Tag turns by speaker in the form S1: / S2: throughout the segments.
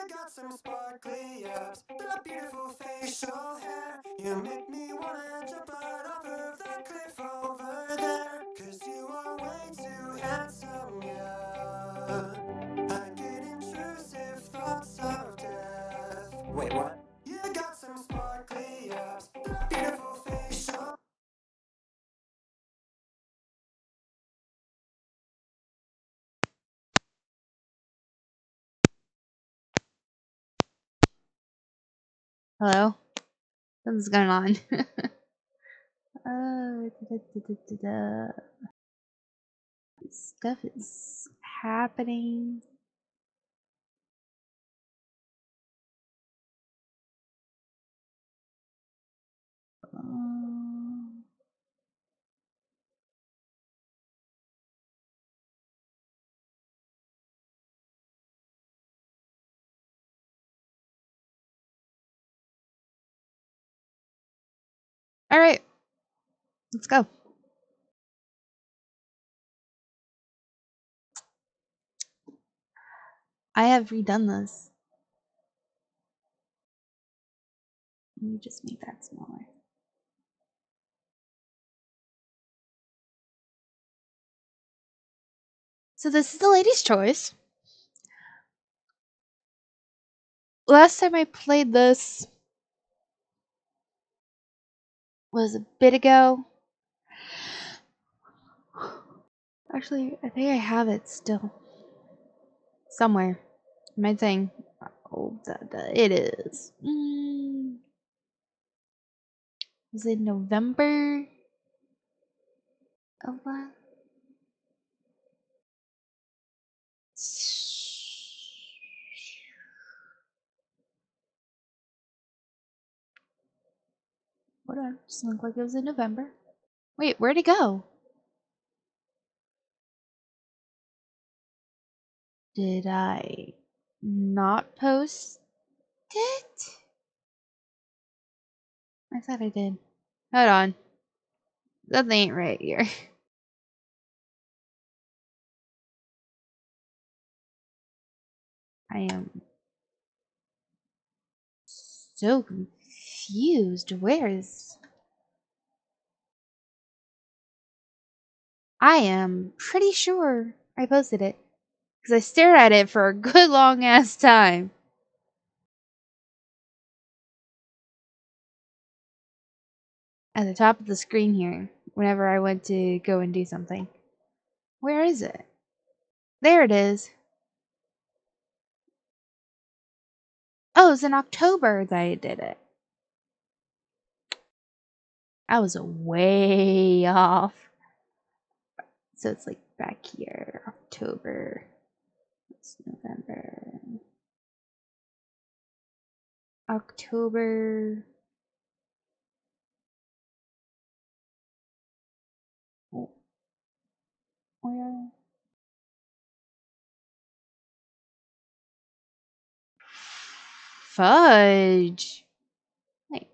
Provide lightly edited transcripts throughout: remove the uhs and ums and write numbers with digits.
S1: got some sparkly abs, that beautiful facial hair. You make me wanna jump right off of that cliff over there. 'Cause you are way too handsome, yeah. I get intrusive thoughts of death. Wait, what? You got some sparkly abs, that beautiful facial.
S2: Hello? Something's going on. Da. Stuff is happening. Alright, let's go. I have redone this. Let me just make that smaller. So this is the lady's choice. Last time I played this was a bit ago. Actually, I think I have it still. Somewhere. My thing. Oh, it is. Was it November of last? Hold on, doesn't look like it was in November. Wait, where'd it go? Did I not post it? I thought I did. Hold on. Something ain't right here. I am so confused. Where is... I am pretty sure I posted it. Because I stared at it for a good long ass time. At the top of the screen here. Whenever I went to go and do something. Where is it? There it is. Oh, it was in October that I did it. I was way off. So it's like back here, October. It's November. October. Oh, where? Fudge. Wait.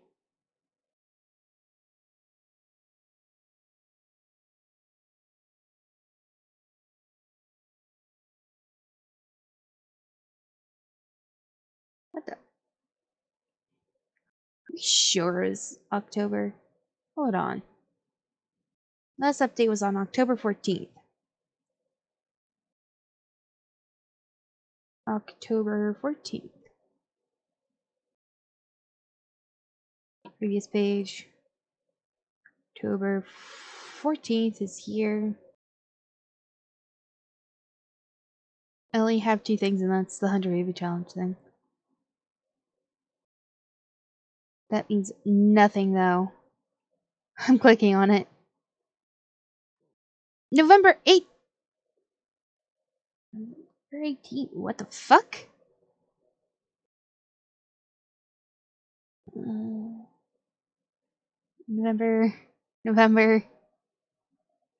S2: What the? Are we sure it's October? Hold on. Last update was on October 14th. October 14th. Previous page. October 14th is here. I only have 2 things, and that's the 100 Baby Challenge thing. That means nothing, though. I'm clicking on it. November 8th! November 18th? What the fuck? November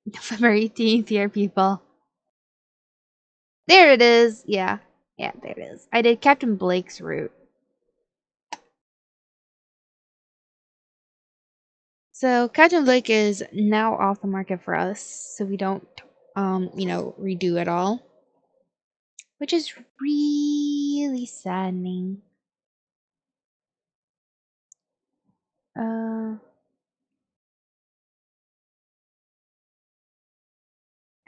S2: 18th here, people. There it is! Yeah, there it is. I did Captain Blake's route. So, Captain Blake is now off the market for us, so we don't, redo it all. which is really saddening.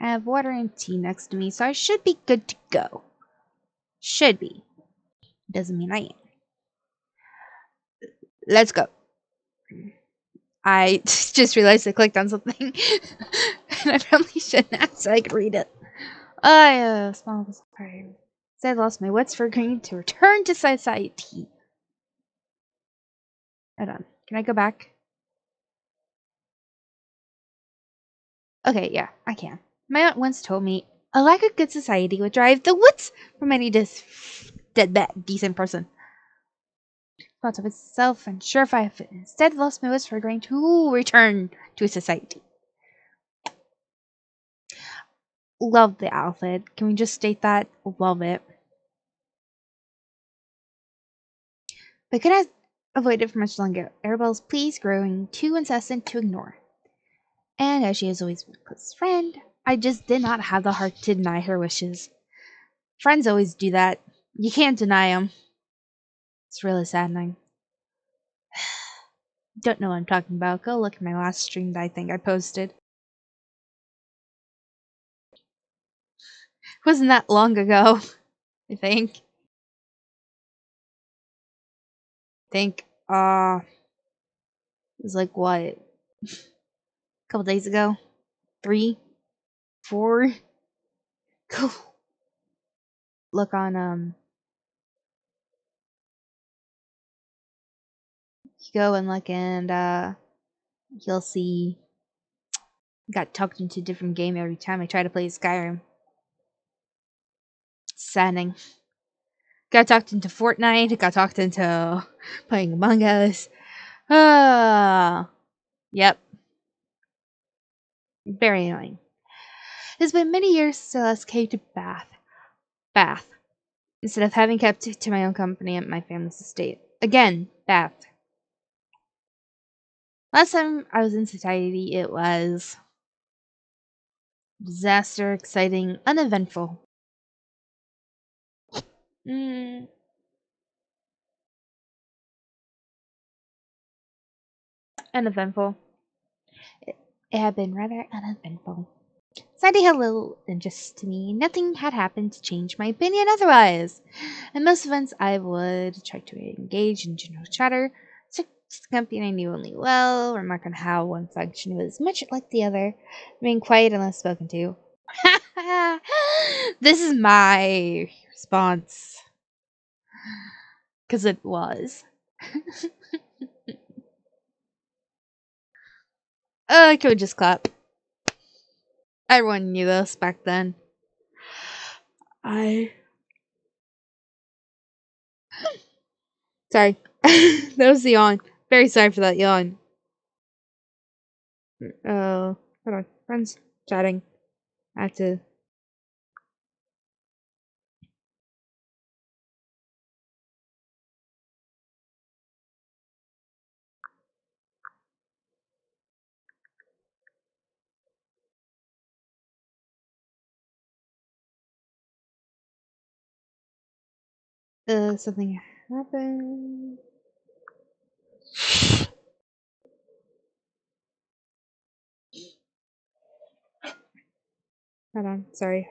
S2: I have water and tea next to me, so I should be good to go. Should be. Doesn't mean I am. Let's go. I just realized I clicked on something. And I probably shouldn't have, so I could read it. I small was tired. Said I lost my wits for agreeing to return to society. Hold on. Can I go back? Okay, yeah, I can. My aunt once told me a lack of good society would drive the wits from any decent person. Thoughts of itself and surefire fit. Instead lost my wits for agreeing to return to society. Love the outfit. Can we just state that? Love it. But could I avoid it for much longer? Arabelle's pleas growing too incessant to ignore. And as she has always been a close friend, I just did not have the heart to deny her wishes. Friends always do that. You can't deny them. It's really saddening. Don't know what I'm talking about. Go look at my last stream that I think I posted. Wasn't that long ago, I think. It was like what? A couple days ago? 3? 4? Go look on go and look and you'll see got tucked into a different game every time I try to play Skyrim. Saddening. Got talked into Fortnite, got talked into playing Among Us. Yep. Very annoying. It's been many years since I last came to Bath. Instead of having kept to my own company at my family's estate. Again, Bath. Last time I was in society, it was disaster, exciting, uneventful. Uneventful. It had been rather uneventful. Society had little interest to me. Nothing had happened to change my opinion otherwise. At most events, I would try to engage in general chatter, such the company I knew only well, remark on how one function was much like the other, remain quiet unless spoken to. This is my response. Because it was. I could just clap. Everyone knew this back then. Sorry. That was the yawn. Very sorry for that yawn. Hold on. Friends chatting. I have to. Something happened. Hold on. Sorry.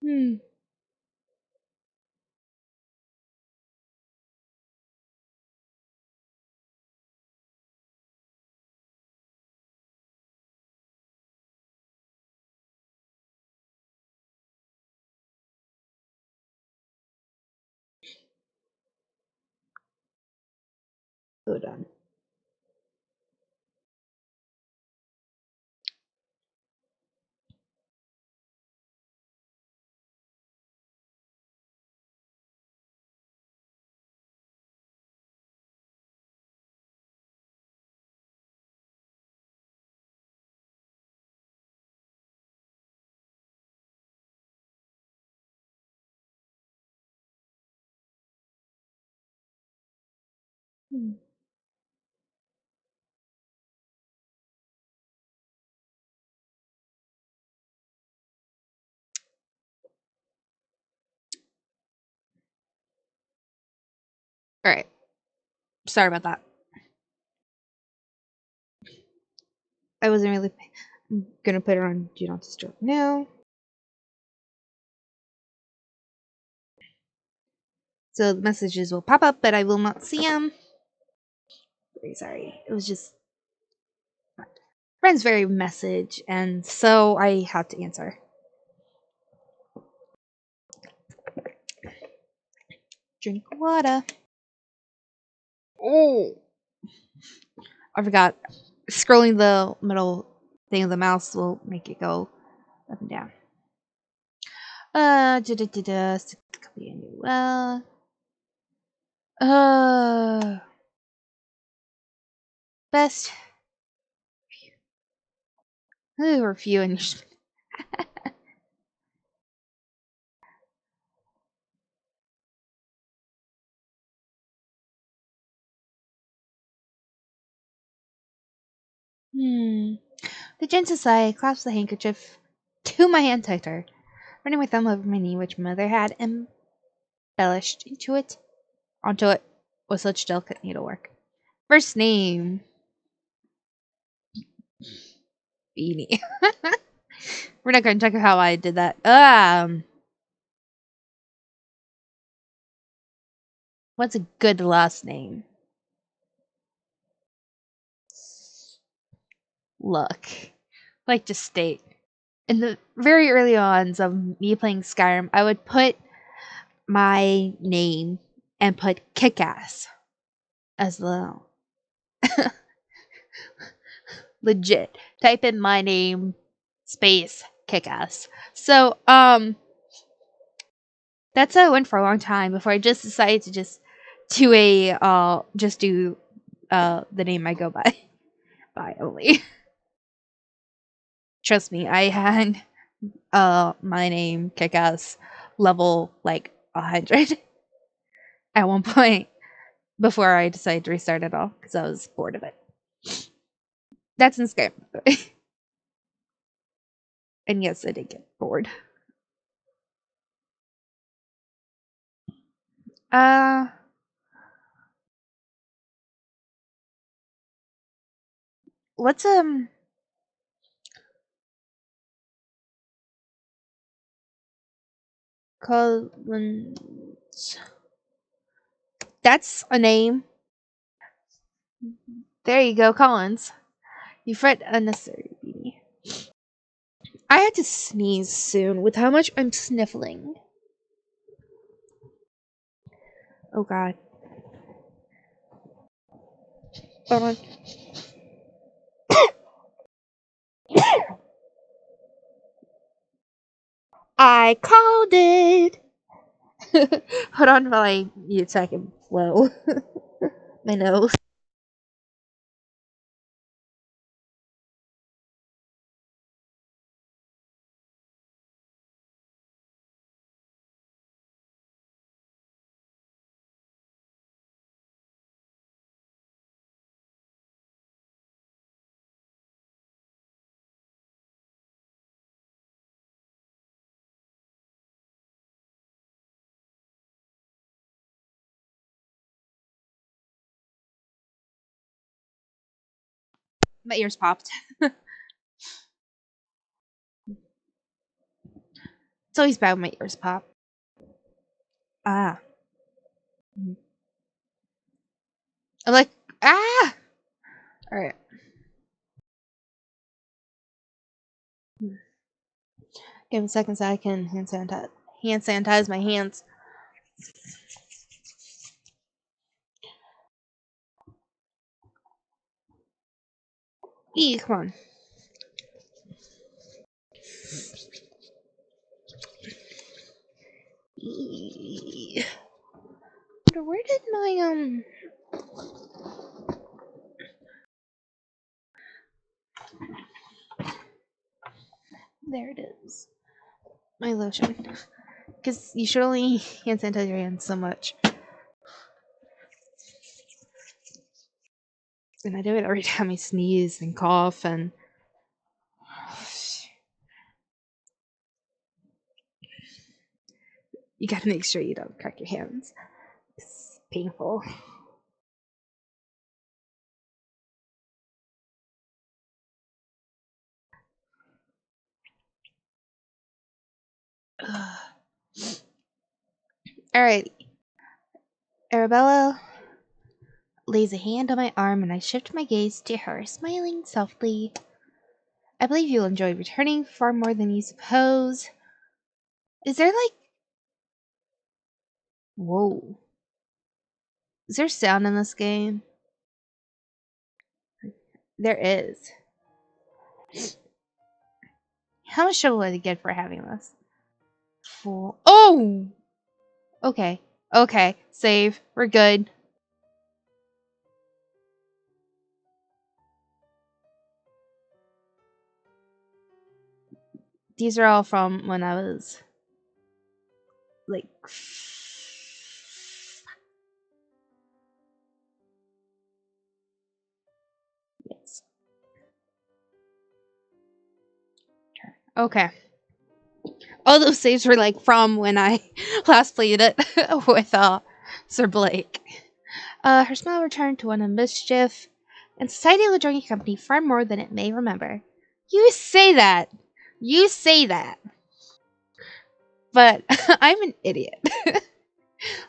S2: Hmm. so done. Hmm. All right. Sorry about that. I wasn't really. I'm gonna put it on Do Not Disturb now. So the messages will pop up, but I will not see them. Very sorry. It was just friend's very message, and so I had to answer. Drink water. Oh, I forgot. Scrolling the middle thing of the mouse will make it go up and down. Copy a new best review and The gentle sigh clasped the handkerchief to my hand tighter, running my thumb over my knee, which mother had embellished onto it with such delicate needlework. First name Beanie. We're not going to talk how I did that. What's a good last name? Look, like to state, in the very early ons of me playing Skyrim, I would put my name and put Kickass as the legit. Type in my name space Kickass. So that's how it went for a long time before I just decided to just do the name I go by only. Trust me, I had my name Kickass level like 100 at one point before I decided to restart it all because I was bored of it. That's in Skype. And yes, I did get bored. Uh let's Collins. That's a name. There you go, Collins. You fret unnecessary, Beanie. I had to sneeze soon with how much I'm sniffling. Oh god. Hold on. I called it. Hold on while I mute so I can blow my nose. My ears popped. It's always bad when my ears pop. Ah. I'm like, ah! Alright. Give me a second so I can hand sanitize my hands. Come on. Where did my there it is. My lotion. Because you should only hand sanitize your hands so much. And I do it every time I sneeze and cough and you gotta make sure you don't crack your hands. It's painful. Alright. Arabella lays a hand on my arm and I shift my gaze to her, smiling softly. I believe you'll enjoy returning far more than you suppose. Is there like... Whoa. Is there sound in this game? There is. How much trouble did I get for having this? Fool. Oh! Okay. Okay. Save. We're good. These are all from when I was like yes. Okay. All those saves were like from when I last played it with Sir Blake. Her smile returned to one of mischief, and society will join your company far more than it may remember. You say that. You say that. But I'm an idiot.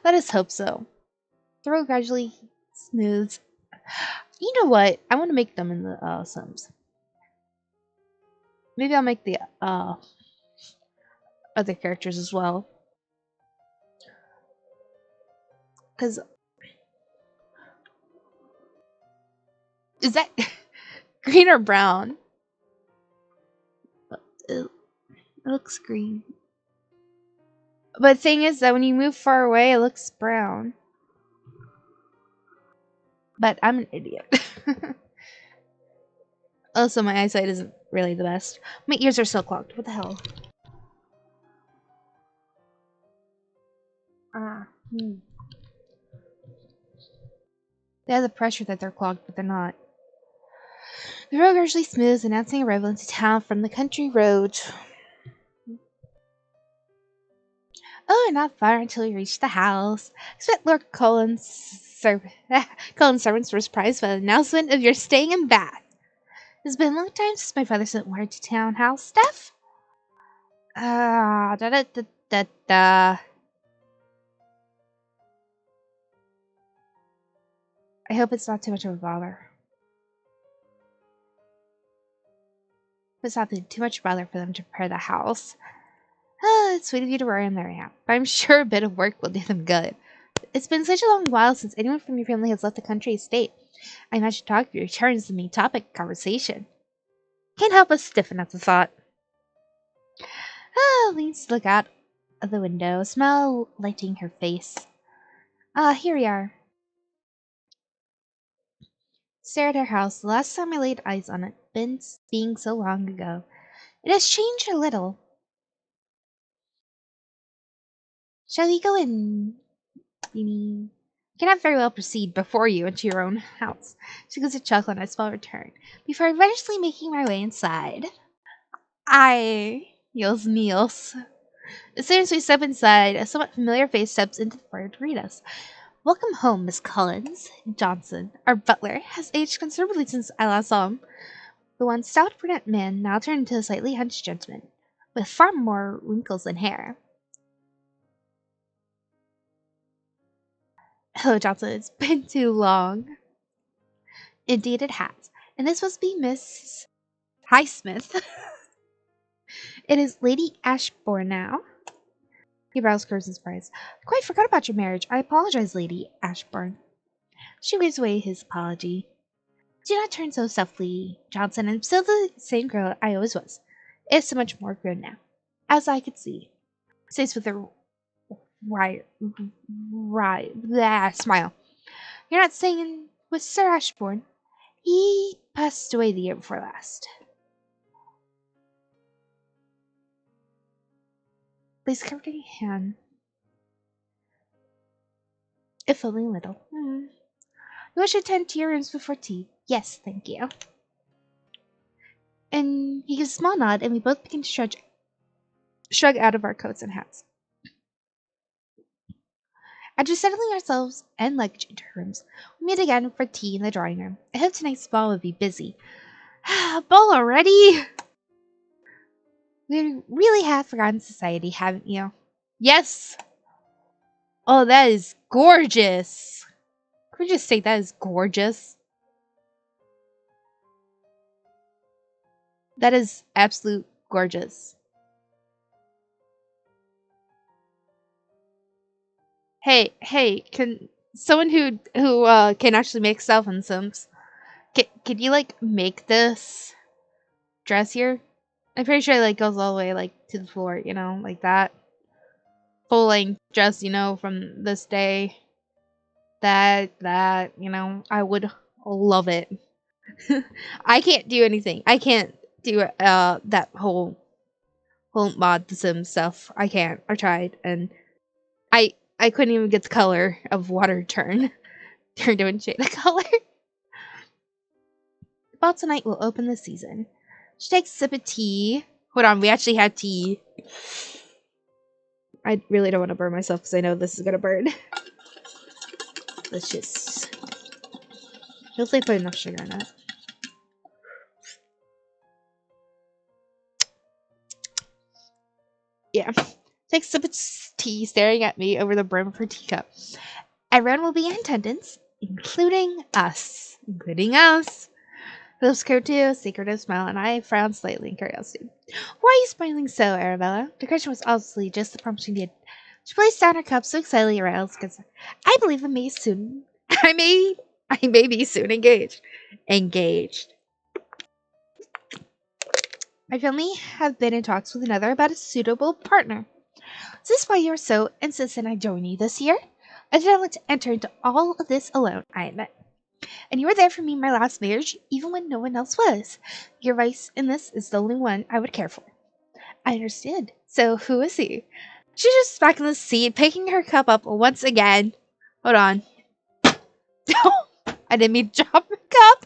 S2: Let us hope so. Throw gradually smooths. You know what? I want to make them in the Sims. Maybe I'll make the other characters as well. Cause is that green or brown? It looks green. But the thing is that when you move far away, it looks brown. But I'm an idiot. Also, my eyesight isn't really the best. My ears are so clogged. What the hell? They have the pressure that they're clogged, but they're not. The road gradually smooths, announcing arrival into town from the country road. Oh, not far until we reach the house. Expect Lord Cullen's servants were surprised by the announcement of your staying in Bath. It's been a long time since my father sent word to town. House Steph? Da da da da da. I hope it's not too much of a bother. It's not too much bother for them to prepare the house. It's sweet of you to worry on their behalf, but I'm sure a bit of work will do them good. It's been such a long while since anyone from your family has left the country estate. I imagine talking returns the main topic of conversation. Can't help but stiffen at the thought. Leans to look out of the window, a smile lighting her face. Here we are. Stare at our house. The last time I laid eyes on it, being so long ago. It has changed a little. Shall we go in? You cannot very well proceed before you into your own house. She goes to chuckle and I spell return. Before eventually making my way inside. Yells Niels. As soon as we step inside, a somewhat familiar face steps into the foyer to greet us. Welcome home, Miss Collins. Johnson, our butler, has aged considerably since I last saw him. The once stout brunette man now turned into a slightly hunched gentleman, with far more wrinkles than hair. Hello, Johnson. It's been too long. Indeed it has. And this must be Miss Highsmith. It is Lady Ashbourne now. He brows curves in surprise. Quite forgot about your marriage. I apologize, Lady Ashbourne. She waves away his apology. Do not turn so softly, Johnson. I'm still the same girl I always was. It's so much more grown now. As I could see. Says with a smile. You're not saying with Sir Ashbourne? He passed away the year before last. Please cover your hand. If only a little. You wish to attend to your rooms before tea? Yes, thank you. And he gives a small nod, and we both begin to shrug out of our coats and hats. After settling ourselves and luggage into our rooms, we meet again for tea in the drawing room. I hope tonight's ball will be busy. Ball already? We really have forgotten society, haven't you? Yes! Oh, that is gorgeous! Can we just say that is gorgeous? That is absolute gorgeous. Hey, can someone who can actually make stuff in Sims, can you like make this dress here? I'm pretty sure it like goes all the way like to the floor, you know, like that. Full length dress, you know, from this day. That, you know, I would love it. I can't do anything. I can't do that whole mod The Sims stuff. I can't. I tried and I couldn't even get the color of water turn to a shade of color. Well, tonight we'll open the season. She takes a sip of tea. Hold on, we actually had tea. I really don't want to burn myself because I know this is gonna burn. Let's just hopefully put enough sugar in it. Yeah. Takes a sip of tea, staring at me over the brim of her teacup. Everyone will be in attendance, including us. Phillips curved to a secretive smile, and I frowned slightly in curiosity. Why are you smiling so, Arabella? The question was obviously just the prompt she needed. She placed down her cup so excitedly aroused because I believe I may be soon engaged. My family have been in talks with another about a suitable partner. Is this why you are so insistent I join you this year? I did not want to enter into all of this alone, I admit. And you were there for me in my last marriage, even when no one else was. Your advice in this is the only one I would care for. I understand. So who is he? She's just back in the seat, picking her cup up once again. Hold on. I didn't mean to drop the cup.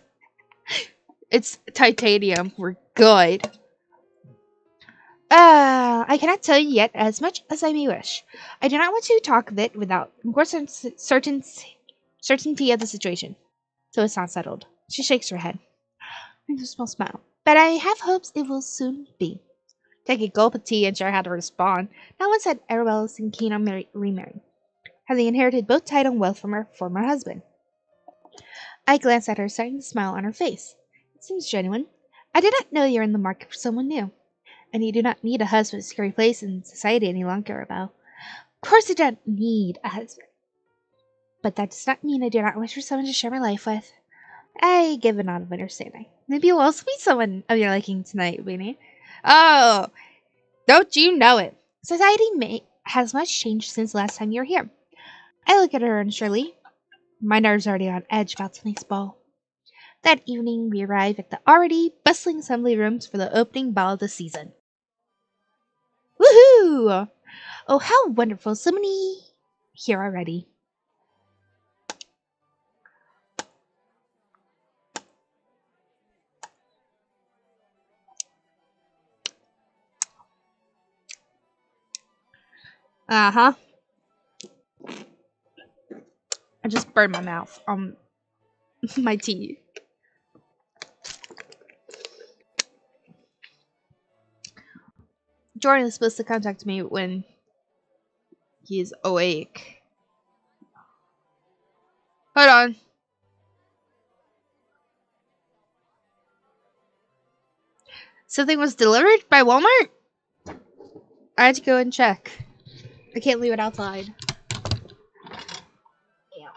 S2: It's titanium. We're good. I cannot tell you yet as much as I may wish. I do not want to talk of it without more certainty of the situation. So it's not settled. She shakes her head. With a small smile. But I have hopes it will soon be. Take a gulp of tea and sure how to respond. Not once had Arabella seemed keen on remarrying, having inherited both title and wealth from her former husband. I glanced at her, starting to smile on her face. It seems genuine. I did not know you were in the market for someone new. And you do not need a husband to secure your place in society any longer, Arabelle. Of course I don't need a husband. But that does not mean I do not wish for someone to share my life with. I give a nod of understanding. Maybe you'll also meet someone of your liking tonight, Winnie. Oh, don't you know it? Society has much changed since the last time you were here. I look at her unsurely. My nerves are already on edge about tonight's ball. That evening, we arrive at the already bustling assembly rooms for the opening ball of the season. Woohoo! Oh, how wonderful. So many here already. Uh-huh. I just burned my mouth on my tea. Jordan is supposed to contact me when he's awake. Hold on. Something was delivered by Walmart? I had to go and check. I can't leave it outside. Yeah.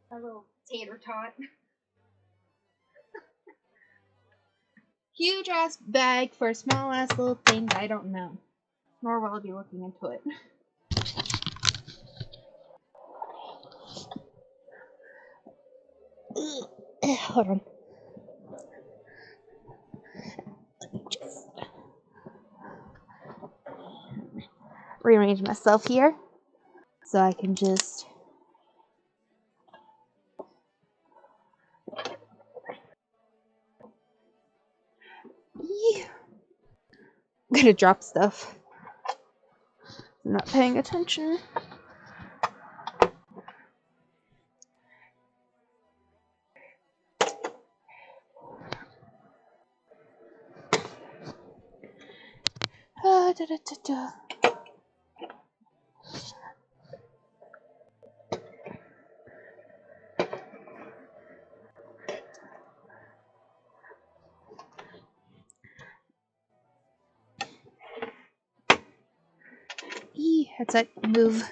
S2: A little tater tot. Huge ass bag for a small ass little thing. I don't know. Nor will I be looking into it. Hold on. Just rearrange myself here so I can just. Yeah. I'm gonna drop stuff. I'm not paying attention. Da, da, da, da. Headset, move.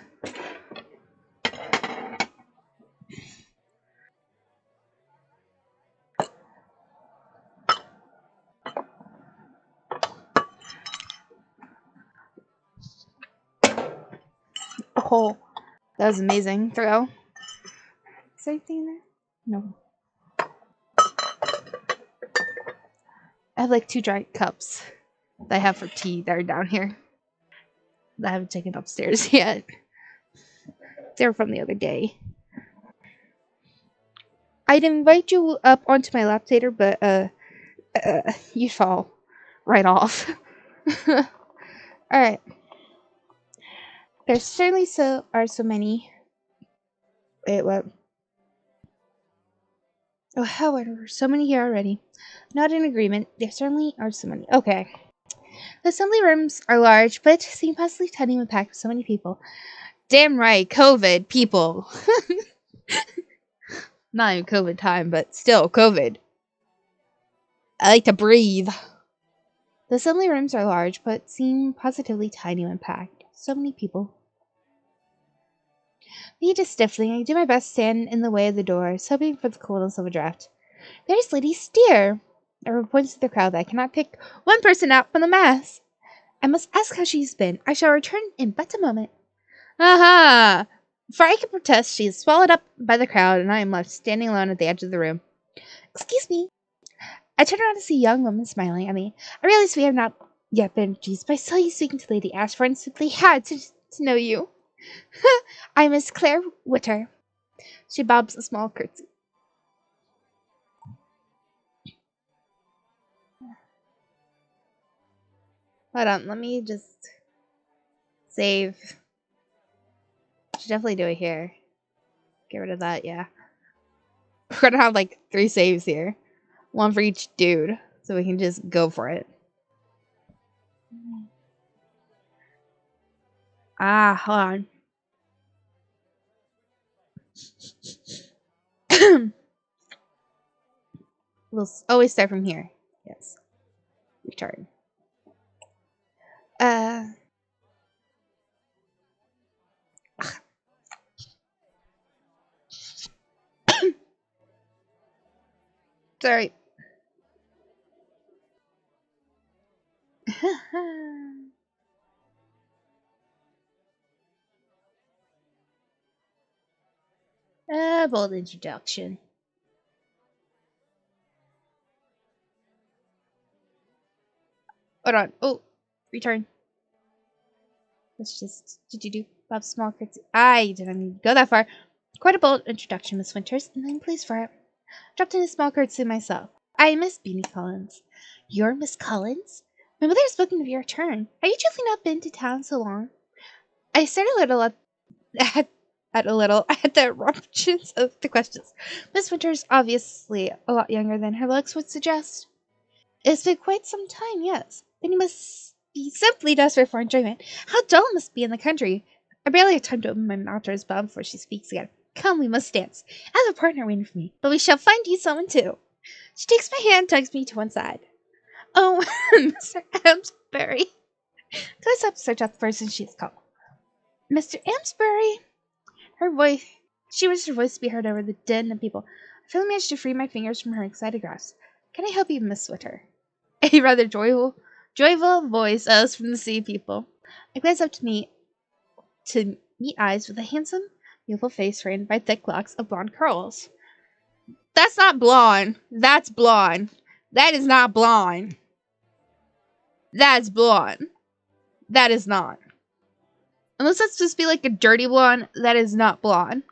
S2: Oh, that was amazing. Throw. Is there anything in there? No. I have like 2 dry cups that I have for tea that are down here that I haven't taken upstairs yet. They were from the other day. I'd invite you up onto my lap later, but you'd fall right off. Alright. There certainly are so many. Wait, what? Oh, however, so many here already. Not in agreement. There certainly are so many. Okay. The assembly rooms are large, but seem possibly tiny when packed with so many people. Damn right, COVID, people. Not even COVID time, but still, COVID. I like to breathe. The assembly rooms are large, but seem positively tiny when packed. So many people. Me just stiffly, I do my best to stand in the way of the doors, hoping for the coolness of a draft. There's Lady Steer! Everyone points to the crowd that I cannot pick one person out from the mass. I must ask how she's been. I shall return in but a moment. Aha! Before I can protest, she is swallowed up by the crowd, and I am left standing alone at the edge of the room. Excuse me. I turn around to see a young woman smiling at me. I realize we have not yet been introduced, but I saw you speaking to Lady Ashford and simply had to know you. I'm Miss Claire Witter. She bobs a small curtsy. Hold on, let me just save. Should definitely do it here. Get rid of that, yeah. We're gonna have like 3 saves here. 1 for each dude, so we can just go for it. Hold on. We'll always start from here. Yes. Return. Sorry. Bold introduction. Hold on. Oh, return. Let's just do Bob Small curtsy. I didn't need to go that far. Quite a bold introduction, Miss Winters, and I'm pleased for it. Dropped in a small curtsy myself. I am Miss Beanie Collins. You're Miss Collins? My mother has spoken of your return. Have you truly not been to town so long? I stared a little at the eruptions of the questions. Miss Winter's obviously a lot younger than her looks would suggest. It's been quite some time, yes. Then you must be simply desperate for enjoyment. How dull it must be in the country. I barely have time to open my mouth to respond before she speaks again. Come, we must dance. I have a partner waiting for me, but we shall find you someone too. She takes my hand, tugs me to one side. Oh, Mr. Amsbury. Close up, search out the person she is called. Mr. Amsbury. She wished her voice to be heard over the din of people. I finally managed to free my fingers from her excited grasp. Can I help you, Miss Witter? A rather joyful voice as from the sea people. I glanced up to meet eyes with a handsome, beautiful face framed by thick locks of blonde curls. That's not blonde. That's blonde. That is not blonde. That's blonde. That is not. Unless that's supposed to be like a dirty blonde, that is not blonde.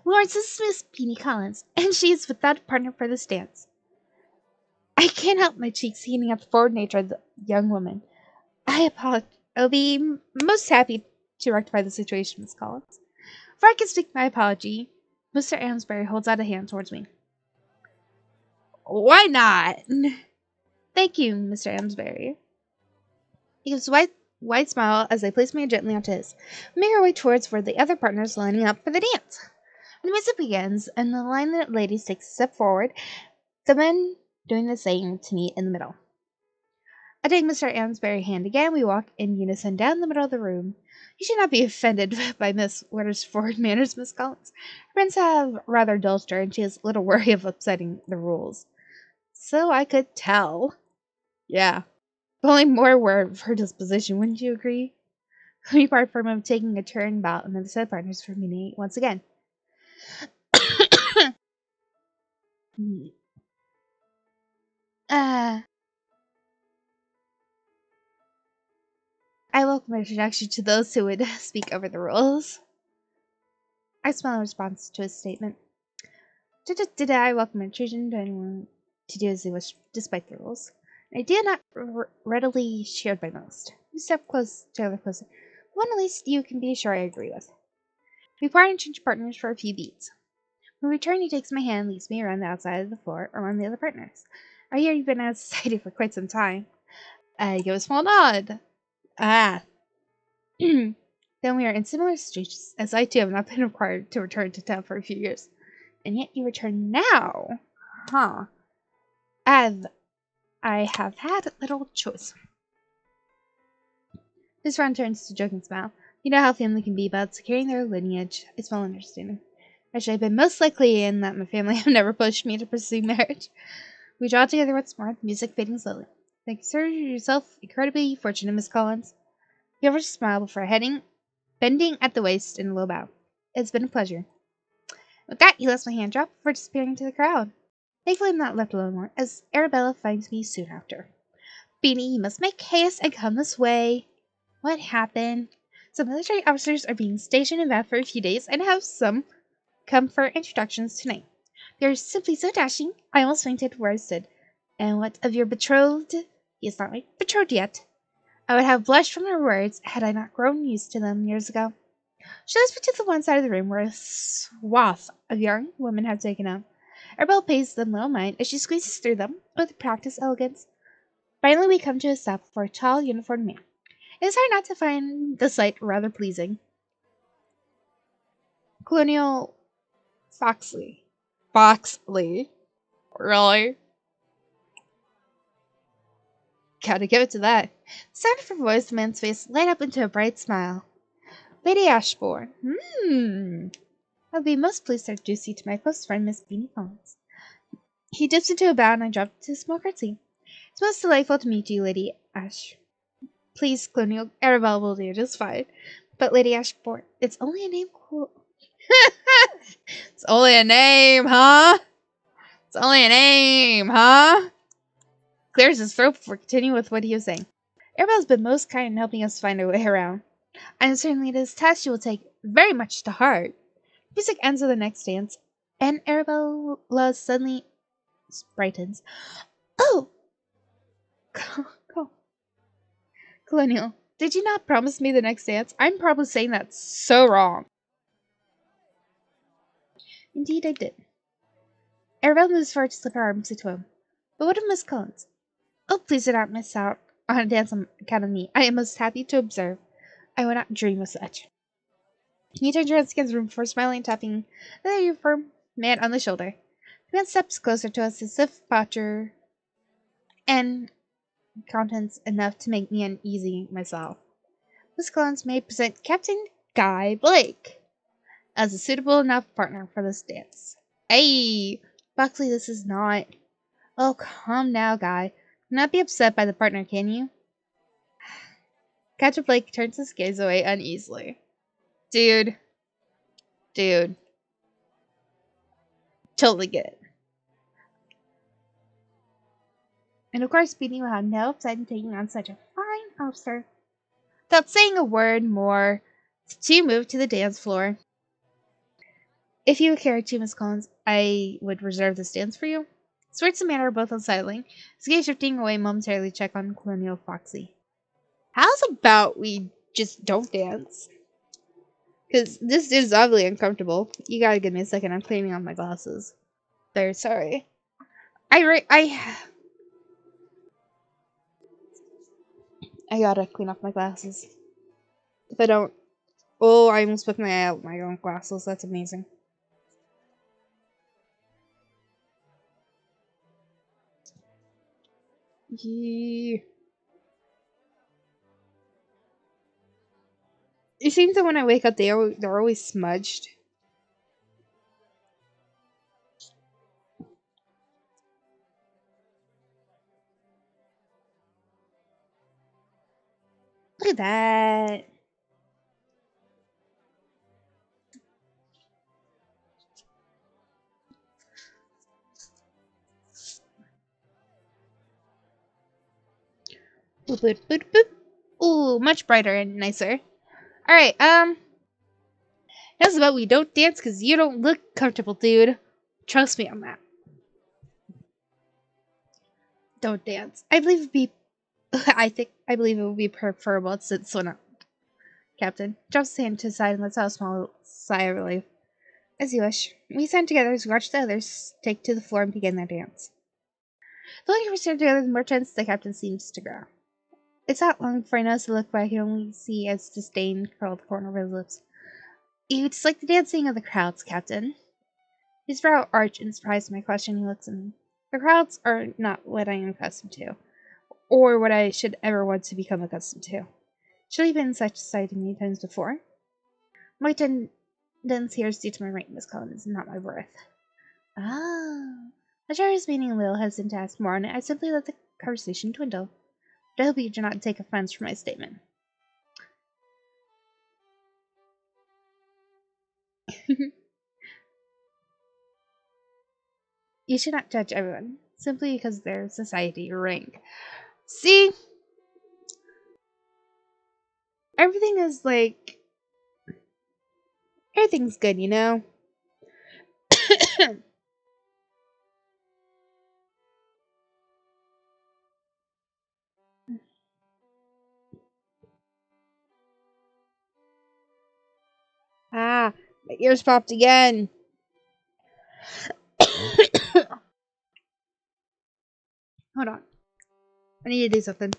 S2: Lawrence, this is Miss Beanie Collins, and she is without a partner for this dance. I can't help my cheeks heating at the forward nature of the young woman. I apologize. I'll be most happy to rectify the situation, Miss Collins. Before I can speak my apology, Mr. Amsbury holds out a hand towards me. Why not? Thank you, Mr. Amsbury. He gives a wide smile as I place my hand gently onto his. We make our way towards where the other partners lining up for the dance. When the music begins and the line of ladies takes a step forward, the men doing the same to meet in the middle. I take Mr. Amsbury's hand again. We walk in unison down the middle of the room. You should not be offended by Miss Witter's forward manners, Miss Collins. Her friends have rather indulged her, and she has little worry of upsetting the rules. So I could tell. Yeah. But only more aware of her disposition, wouldn't you agree? We part from him taking a turn about and then the said partners for meeting once again. I welcome introduction to those who would speak over the rules. I smile in response to his statement. Did I welcome introduction to anyone to do as they wish, despite the rules? An idea not readily shared by most. We step together closer. One at least you can be sure I agree with. We part and change partners for a few beats. When we return, he takes my hand and leads me around the outside of the floor, around the other partners. I hear you've been out of society for quite some time. I give a small nod. Ah. Then we are in similar situations, as I too have not been required to return to town for a few years. And yet you return now. Huh. As I have had little choice. This round turns to joking smile. You know how family can be about securing their lineage. I smile understanding. Actually, I've been most likely in that my family have never pushed me to pursue marriage. We draw together once more, the music fading slowly. Then consider yourself incredibly fortunate, Miss Collins. You ever smile before bending at the waist in a low bow. It's been a pleasure. With that, he lets my hand drop before disappearing into the crowd. Thankfully, I'm not left alone more, as Arabella finds me soon after. Beanie, you must make haste and come this way. What happened? Some military officers are being stationed in Bath for a few days and have some come for introductions tonight. They're simply so dashing, I almost fainted where I stood. And what of your betrothed? He is not my betrothed yet. I would have blushed from her words had I not grown used to them years ago. She leads me to the one side of the room where a swath of young women have taken up. Arabella pays them little mind as she squeezes through them with practiced elegance. Finally, we come to a stop for a tall, uniformed man. It is hard not to find the sight rather pleasing. Colonial Foxley. Foxley? Really? Gotta give it to that. The sound of her voice, the man's face light up into a bright smile. Lady Ashbourne. I'll be most pleased to introduce you to my close friend, Miss Beanie Collins. He dips into a bow and I drop to a small curtsy. It's most delightful to meet you, Lady Ash. Please, Colonial Arabella will do just fine. But Lady Ashbourne, it's only a name. It's only a name, huh? It's only a name, huh? Clears his throat before continuing with what he was saying. Arabella's been most kind in helping us find our way around. And certainly this task she will take very much to heart. Music ends with the next dance, and Arabella suddenly brightens. Oh! Colonial, Did you not promise me the next dance? I'm probably saying that so wrong. Indeed, I did. Arabelle moves forward to slip her arms into him. But what of Miss Collins? Oh, please do not miss out on a dance on account of me. I am most happy to observe. I would not dream of such. He turns around and scans the room before smiling and tapping the uniform man on the shoulder. The man steps closer to us as if posture and countenance enough to make me uneasy myself. Miss Collins may present Captain Guy Blake as a suitable enough partner for this dance. Hey, Buckley, this is not. Oh, calm now, Guy. Do not be upset by the partner, can you? Captain Blake turns his gaze away uneasily. Dude. Totally get it. And of course, Beanie will have no upset in taking on such a fine officer. Without saying a word more, the two move to the dance floor. If you would care to, Miss Collins, I would reserve this dance for you. Swartz and Manor are both unsettling, his gaze shifting away momentarily to check on Colonial Foxy. How's about we just don't dance? Because this is oddly uncomfortable. You gotta give me a second, I'm cleaning off my glasses. Very sorry. I gotta clean off my glasses. If I don't... Oh, I almost put my eye out with my own glasses. That's amazing. Yeah. It seems that when I wake up, they're always smudged. Look at that. Boop, boop, boop, boop. Ooh, much brighter and nicer. Alright, how's about we don't dance because you don't look comfortable, dude. Trust me on that. Don't dance. I believe it'd be... I believe it would be preferable to sit so not. Captain drops his hand to his side and lets out a small sigh of relief. As you wish. We stand together as we watch the others take to the floor and begin their dance. The longer we stand together, the more tense the captain seems to grow. It's not long before I notice the look, but I can only see as disdain curl the corner of his lips. You dislike the dancing of the crowds, Captain. His brow arched in surprise at my question. He looks at me. The crowds are not what I am accustomed to, or what I should ever want to become accustomed to. Surely been in such society many times before. My attendance here is due to my rank, Miss Collins, not my worth. Ah. I try his meaning a little hesitant to ask more on it. I simply let the conversation dwindle. But I hope you do not take offense from my statement. You should not judge everyone, simply because of their society or rank. See? Everything is like... Everything's good, you know? Ah, my ears popped again. Hold on. I need to do something.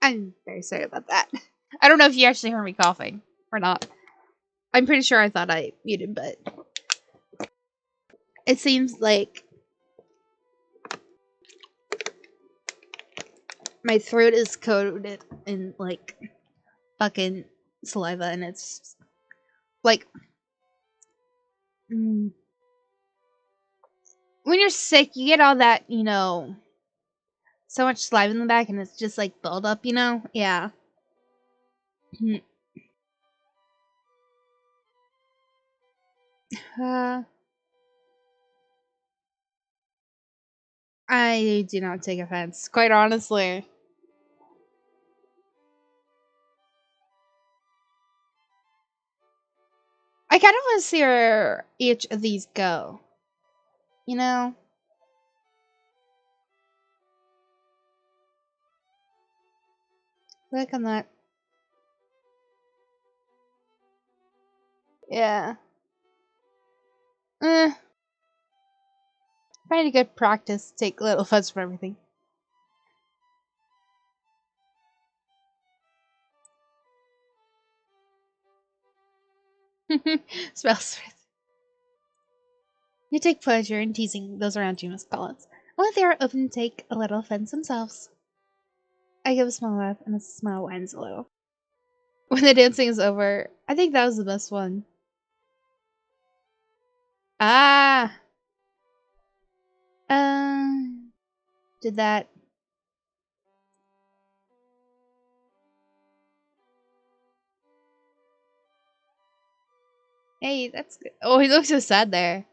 S2: I'm very sorry about that. I don't know if you actually heard me coughing or not. I'm pretty sure I thought I muted, but it seems like my throat is coated in like fucking saliva, and it's like when you're sick, you get all that, you know, so much slime in the back and it's just like built up, you know? Yeah. uh, I do not take offense, quite honestly. I kind of want to see where each of these go. You know? Look on that. Yeah. Eh, find a good practice to take little fuzz from everything. Smells. You take pleasure in teasing those around you, Miss Collins. Only they are open to take a little offense themselves. I give a small laugh, and the smile winds a little. When the dancing is over, I think that was the best one. Ah! Did that. Hey, that's good. Oh, he looks so sad there.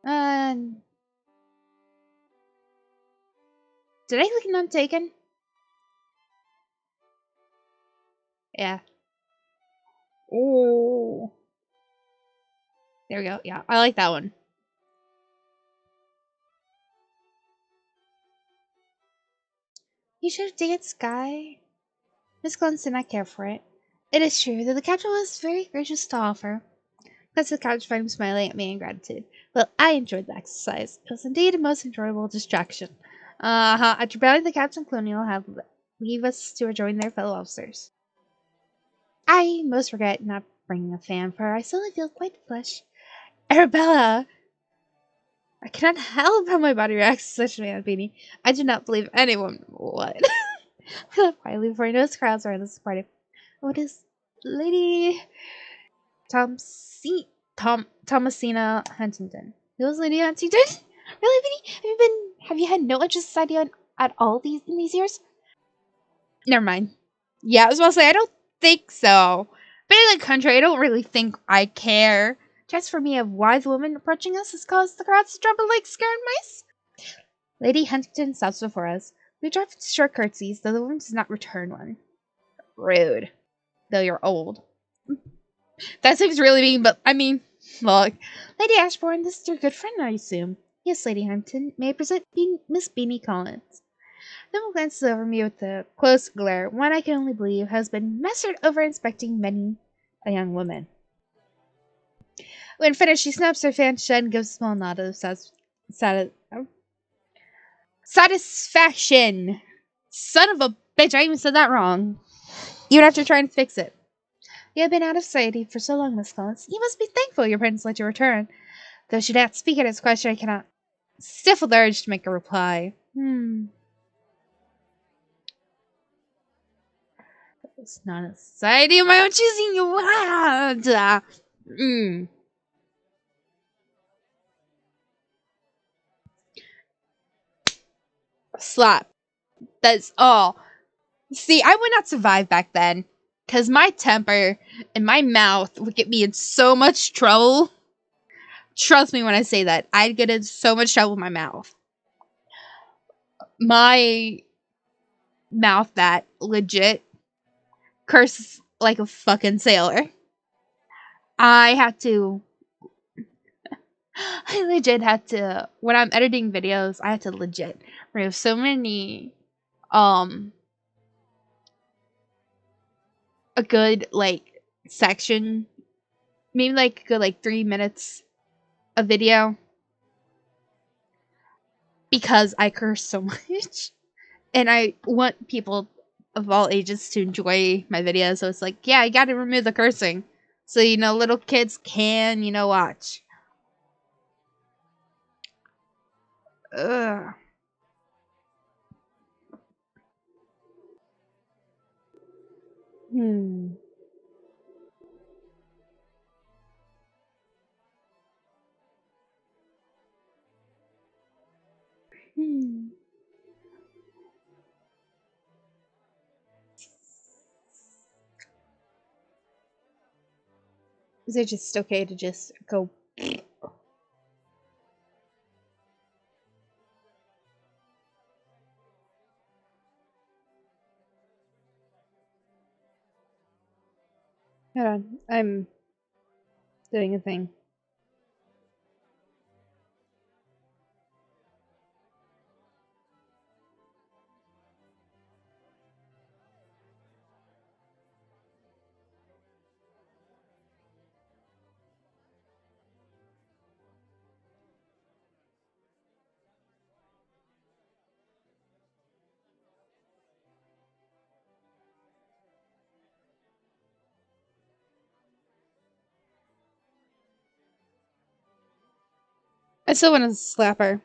S2: Uh, did I click on taken? Yeah. Oh. There we go. Yeah, I like that one. You should have taken Sky. Miss Collins did not care for it. It is true that the captain was very gracious to offer. That's the couch frame smiling at me in gratitude. Well, I enjoyed the exercise. It was indeed a most enjoyable distraction. After bowing, the captain colonial had leave us to rejoin their fellow officers. I most regret not bringing a fan, for I suddenly feel quite flush. Arabella! I cannot help how my body reacts to such a man beanie. I do not believe anyone would. I left quietly before I noticed crowds around this party. What is Lady Thomasina Huntington? Who is Lady Huntington? Really, Vinny? Have you had no interest in idea at all in these years? Never mind. Yeah, I was about to say I don't think so. But in the country, I don't really think I care. Just for me, a wise woman approaching us has caused the crowds to tremble like scared mice. Lady Huntington stops before us. We drop short curtsies, though the woman does not return one. Rude. Though you're old. That seems really mean, but I mean, look. Lady Ashbourne, this is your good friend, I assume. Yes, Lady Huntington. May I present Miss Beanie Collins? The woman glances over me with a close glare, one I can only believe has been mastered over inspecting many a young woman. When finished, she snaps her fan shut and gives a small nod of satisfaction. Son of a bitch, I even said that wrong. You'd have to try and fix it. You have been out of society for so long, Miss Collins. You must be thankful your parents let you return. Though she did not speak at his question, I cannot stifle the urge to make a reply. It's not a society of my own choosing. Slap. That's all. See, I would not survive back then. Because my temper and my mouth would get me in so much trouble. Trust me when I say that. I'd get in so much trouble with my mouth. My mouth that legit curses like a fucking sailor. I had to. I legit had to. When I'm editing videos, I had to legit remove so many. A good, like, section. Maybe, like, a good, like, 3 minutes of video. Because I curse so much. And I want people of all ages to enjoy my videos. So it's like, yeah, I gotta remove the cursing. So, little kids can, watch. Ugh. Hmm. Is it just okay to just go? Hold on, I'm doing a thing. I still want to slap her.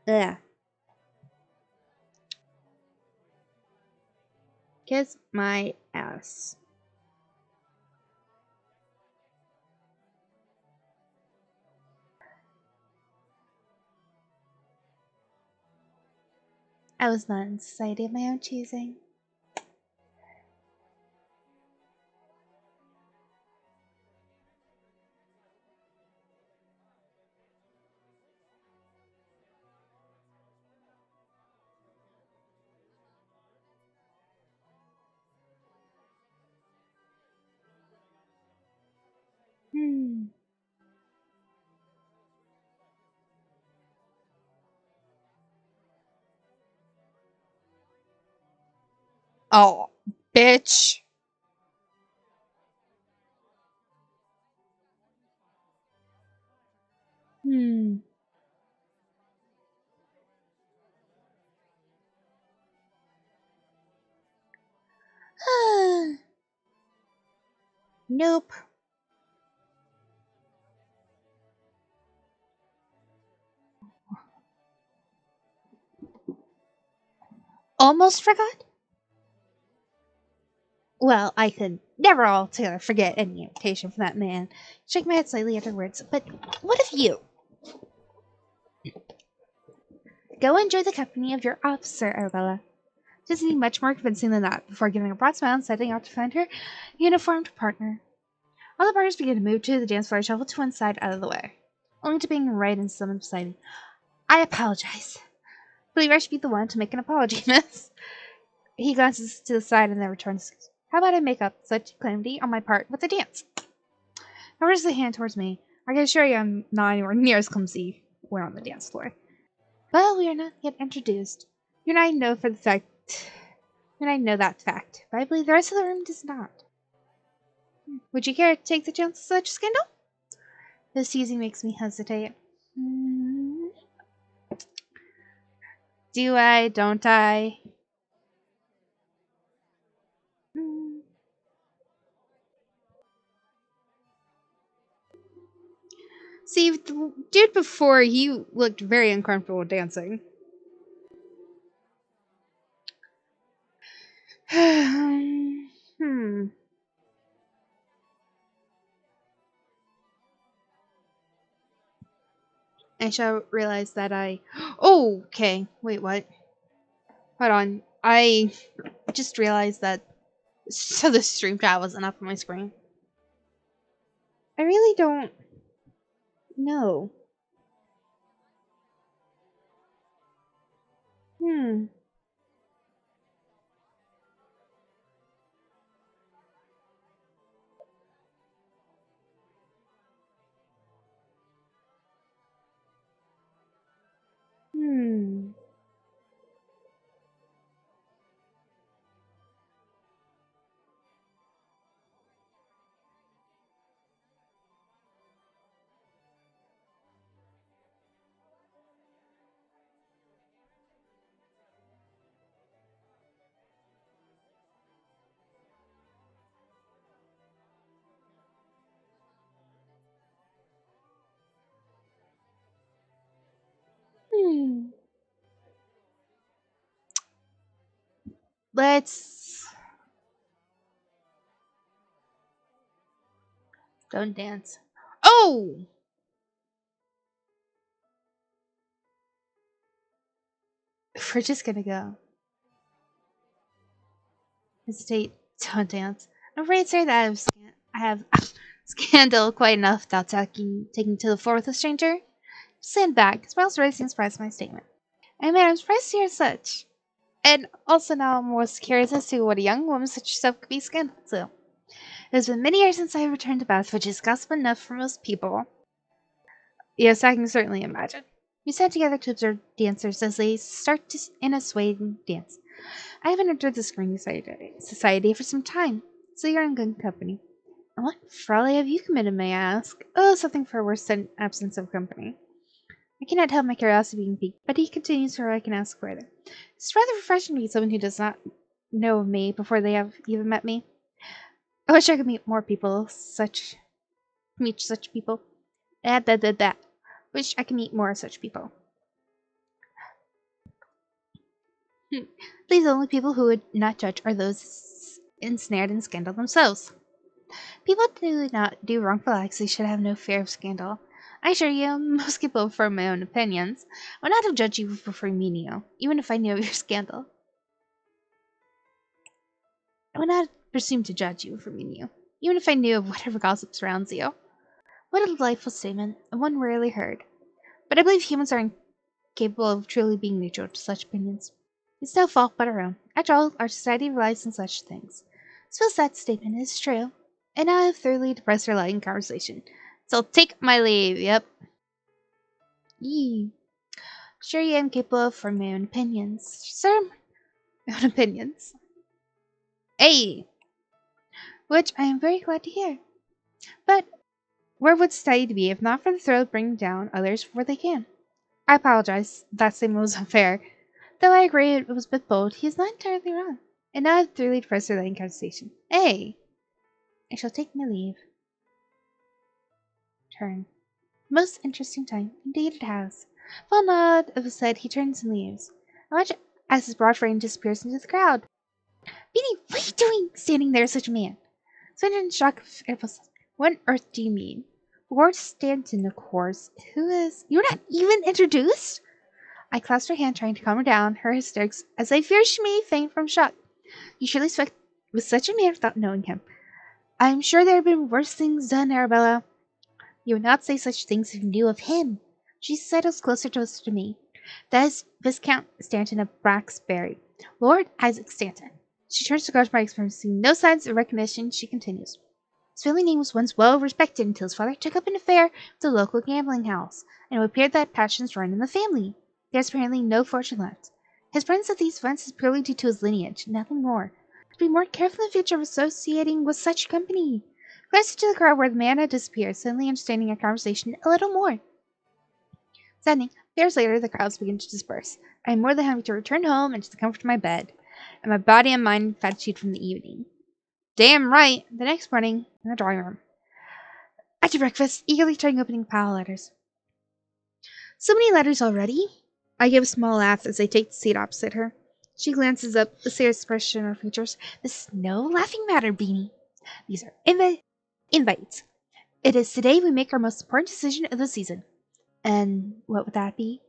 S2: Yeah. Kiss my ass. I was not in society of my own choosing. Hmm. Oh, bitch. Hmm. Nope. Almost forgot? Well, I could never altogether forget any invitation from that man. Shake my head slightly afterwards. But what of you? Go enjoy the company of your officer, Arabella. Doesn't need much more convincing than that before giving a broad smile and setting out to find her uniformed partner. All the partners begin to move to the dance floor, shuffle to one side out of the way, only to being right in someone beside me. I apologize. Believe I should be the one to make an apology, miss. He glances to the side and then returns. How about I make up such calamity on my part with a dance? Now raises a hand towards me. I can assure you I'm not anywhere near as clumsy when on the dance floor. But we are not yet introduced. You and I know for the fact. You and I know that fact, but I believe the rest of the room does not. Would you care to take the chance of such scandal? This teasing makes me hesitate. Hmm. Do I? Don't I? Hmm. See, the dude before, he looked very uncomfortable dancing. Hmm. I shall realize that I. Oh, okay. Wait, what? Hold on. I just realized that. So the stream chat wasn't up on my screen. I really don't know. Hmm. Hmm. Let's don't dance. Oh, we're just gonna go. Hesitate. Don't dance. I'm afraid, sir, that I have scandal quite enough without taking to the floor with a stranger. Stand back. Smiles raising surprised at my statement. I mean, I'm surprised to hear such. And also now I'm most curious as to what a young woman such as yourself could be scandal to. It has been many years since I have returned to Bath, which is gossip enough for most people. Yes, I can certainly imagine. We sat together to observe dancers as they start in a swaying dance. I haven't entered the screening society for some time, so you're in good company. And what folly have you committed, may I ask? Oh, something far worse than absence of company. I cannot help my curiosity being piqued, but he continues before I can ask further. It's rather refreshing to meet someone who does not know of me before they have even met me. I wish I could meet such people. That. Wish I could meet more such people. Please, the only people who would not judge are those ensnared in scandal themselves. People do not do wrongful acts, they should have no fear of scandal. I assure you, most people form my own opinions. I would not have judged you before meeting you, even if I knew of your scandal. I would not presume to judge you before meeting you, even if I knew of whatever gossip surrounds you. What a delightful statement, and one rarely heard. But I believe humans are incapable of truly being neutral to such opinions. It's no fault but our own. After all, our society relies on such things. Suppose that statement is true, and now I have thoroughly depressed our light in conversation. So I'll take my leave, yep. Yee. Sure you am capable of forming my own opinions. Sir, my own opinions. Hey! Which I am very glad to hear. But where would society be if not for the thrill of bringing down others before they can? I apologize. That statement was unfair. Though I agree it was a bit bold, he is not entirely wrong. And now I have thoroughly depressed our light in conversation. Hey! I shall take my leave. Turn. Most interesting time. Indeed it has. Full nod of his head, he turns and leaves. I watch as his broad frame disappears into the crowd. Beanie, what are you doing standing there, such a man? Sandra in shock. What on earth do you mean? Lord Stanton, of course. Who is... You're not even introduced? I clasped her hand, trying to calm her down, her hysterics, as I feared she may faint from shock. You surely spoke with such a man without knowing him. I am sure there have been worse things done, Arabella. You would not say such things if you knew of him. She sidles closer to me. That is Viscount Stanton of Braxbury, Lord Isaac Stanton. She turns to guard my experiencing no signs of recognition. She continues. His family name was once well respected until his father took up an affair with a local gambling house, and it appeared that passions run in the family. There is apparently no fortune left. His presence at these events is purely due to his lineage, nothing more. To be more careful in the future of associating with such company. Glancing to the crowd where the man had disappeared, suddenly understanding our conversation a little more. Suddenly, years later, the crowds begin to disperse. I am more than happy to return home and to the comfort of my bed, and my body and mind fatigued from the evening. Damn right! The next morning, in the drawing room. After breakfast, eagerly trying opening a pile of letters. So many letters already? I give a small laugh as I take the seat opposite her. She glances up, a serious expression on her features. This is no laughing matter, Beanie. These are invites. It is today we make our most important decision of the season. And what would that be?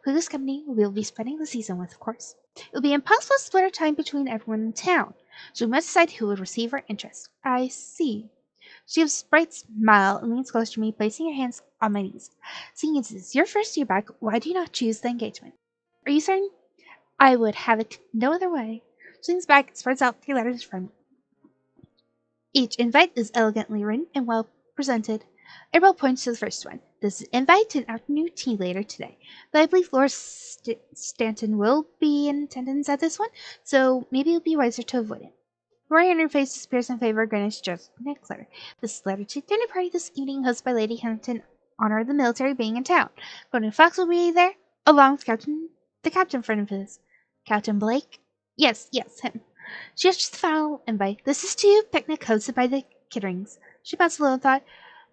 S2: Who this company we will be spending the season with, of course. It will be impossible to split our time between everyone in town, so we must decide who would receive our interest. I see. She gives a bright smile and leans close to me, placing her hands on my knees. Seeing as it is your first year back, why do you not choose the engagement? Are you certain? I would have it no other way. She leans back and spreads out 3 letters from me. Each invite is elegantly written and well presented. Arabelle points to the first one. This is invite to an afternoon tea later today. Though I believe Lord Stanton will be in attendance at this one, so maybe it would be wiser to avoid it. Rory on her face disappears in favor of Greenwich just next letter. This letter to dinner party this evening hosted by Lady Hampton in honor of the military being in town. Gordon Fox will be there, along with the captain friend of his. Captain Blake? Yes, him. She gestures the final invite. This is to picnic hosted by the Kitterings. She paused a little and thought,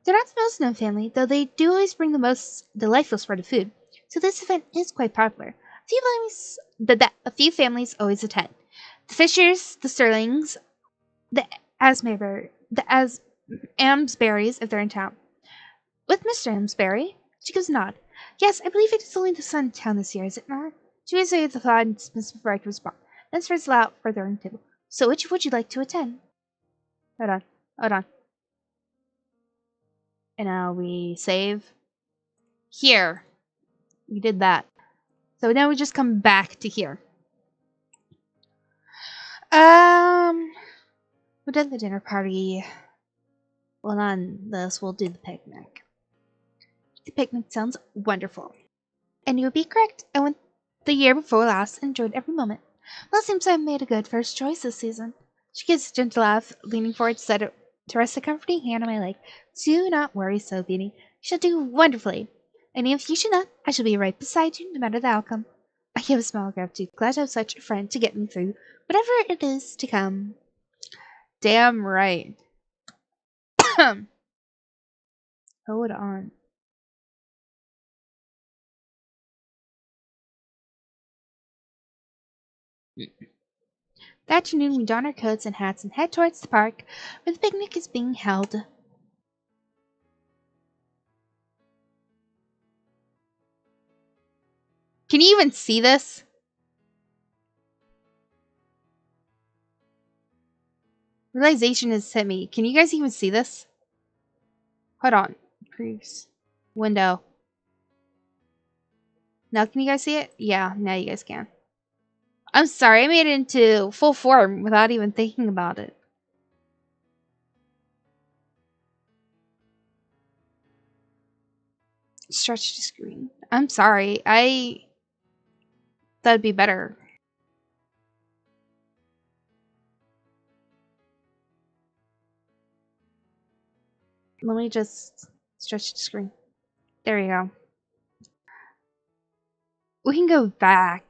S2: they're not the most known family, though they do always bring the most delightful spread of food. so this event is quite popular. A few families always attend. The Fishers, the Sterlings, the Amsberries, if they're in town. With Mr. Amsbury, she gives a nod. Yes, I believe it is only the son in town this year, is it not? She was with the thought and dismissed before I could respond. Then spreads out further on the table. So which would you like to attend? Hold on. And now we save. Here. We did that. So now we just come back to here. We did the dinner party. Well, on this, we'll do the picnic. The picnic sounds wonderful. And you would be correct. I went the year before last and enjoyed every moment. Well, it seems I've made a good first choice this season. She gives a gentle laugh, leaning forward to rest a comforting hand on my leg. Do not worry, so Beanie. You shall do wonderfully. And if you should not, I shall be right beside you, no matter the outcome. I give a small gratitude, glad to have such a friend to get me through whatever it is to come. Damn right. Hold on. That afternoon, we don our coats and hats and head towards the park where the picnic is being held. Can you even see this? Realization has hit me. Can you guys even see this? Hold on. Proofs. Window. Now can you guys see it? Yeah, now you guys can. I'm sorry, I made it into full form without even thinking about it. Stretch the screen. I'm sorry, that'd be better. Let me just stretch the screen. There we go. We can go back.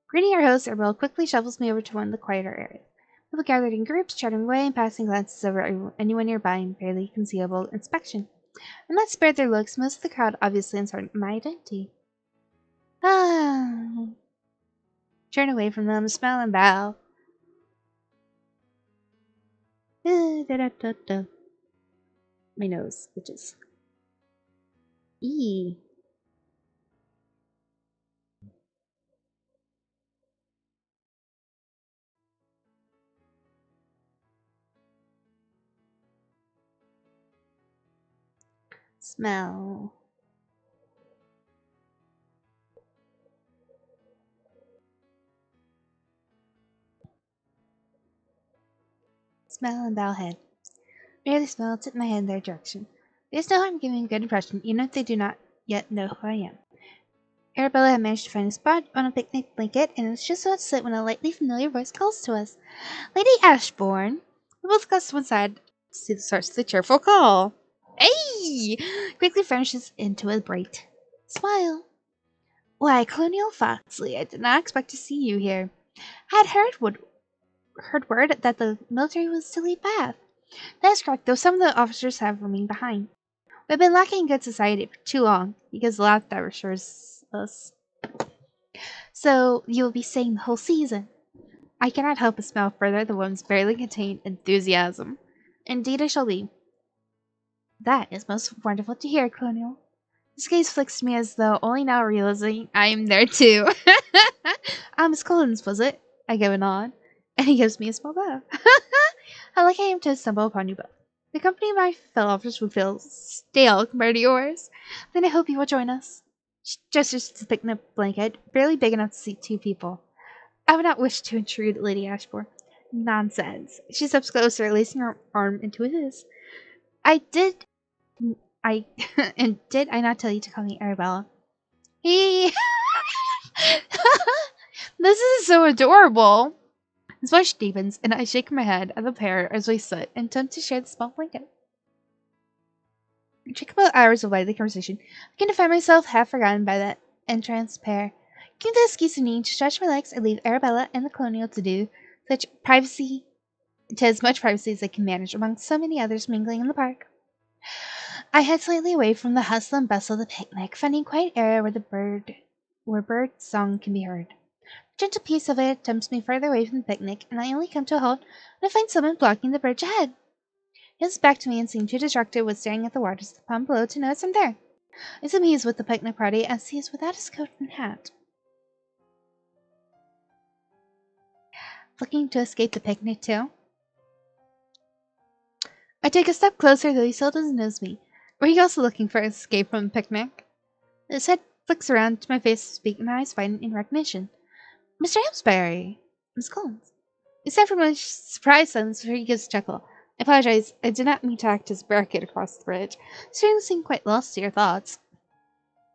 S2: Greeting our host, Arbel quickly shuffles me over to one of the quieter areas. People gathered in groups, chatting away and passing glances over anyone nearby in barely concealable inspection. I'm not spared their looks, most of the crowd obviously uncertain of my identity. Turn away from them, smile and bow. My nose, bitches. Eee. Smell. Smell and bow head. Merely smile, tip my head in their direction. There's no harm giving a good impression, even if they do not yet know who I am. Arabella had managed to find a spot on a picnic blanket, and was just about to sit when a lightly familiar voice calls to us. Lady Ashbourne! We both glanced to one side to see the source of the cheerful call. Hey! Quickly furnishes into a bright smile. Why, Colonial Foxley, I did not expect to see you here. I had heard word that the military was to leave Bath. That is correct, though some of the officers have remained behind. We've been lacking in good society for too long, because the last that assures us. So you will be staying the whole season. I cannot help but smile further at the woman's barely contained enthusiasm. Indeed I shall be. That is most wonderful to hear, Colonial. His gaze flicks me as though only now realizing I am there too. Miss Collins, was it? I give a nod, and he gives me a small bow. How lucky I am to stumble upon you both. The company of my fellow officers would feel stale compared to yours. Then I hope you will join us. She gestures to the picnic blanket, barely big enough to seat two people. I would not wish to intrude, Lady Ashbourne. Nonsense. She steps closer, lacing her arm into his. And did I not tell you to call me Arabella? He. This is so adorable. His voice deepens, and I shake my head at the pair as we sit and attempt to share the small blanket. I take about hours of lively conversation, begin to find myself half forgotten by that entranced pair. Give the excuse of need to stretch my legs, I leave Arabella and the Colonial to as much privacy as they can manage among so many others mingling in the park. I head slightly away from the hustle and bustle of the picnic, finding a quiet area where bird song can be heard. A gentle piece of it tempts me further away from the picnic, and I only come to a halt when I find someone blocking the bridge ahead. He looks back to me and seems too distracted with staring at the waters of the pond below to notice I'm there. I assume he is with the picnic party, as he is without his coat and hat. Looking to escape the picnic too? I take a step closer, though he still doesn't notice me. Were you also looking for escape from the picnic? His head flicks around to my face to speak, and my eyes widen in recognition. Mr. Amsbury! Miss Collins. Except for my surprised silence before he gives a chuckle. I apologize. I did not mean to act as a barricade across the bridge. You seem quite lost to your thoughts.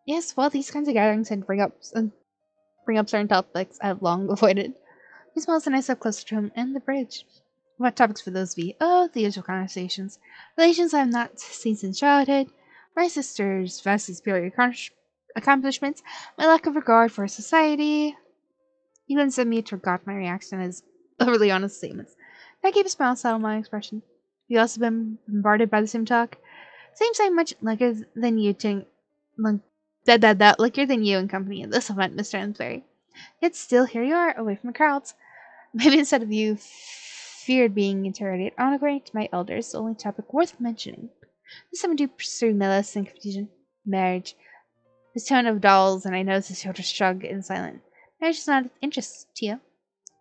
S2: Yes, well, these kinds of gatherings tend to bring up certain topics I have long avoided. He smiles and I step closer to him and the bridge. What topics would those be? Oh, the usual conversations. Relations I have not seen since childhood, my sister's vastly superior accomplishments, my lack of regard for society. He then sent me to regard my reaction as overly honest statements. I gave a smile settle my expression. Have you also been bombarded by the same talk? Seems I'm much luckier than you luckier than you in company at this event, Mr. Amsbury. Yet still here you are, away from the crowds. Maybe instead of you feared being interrogated on, according to my elders, the only topic worth mentioning. This time I do pursue my less in confusion. Marriage. His tone of dulls, and I notice his shoulders shrug in silence. Marriage is not of interest to you.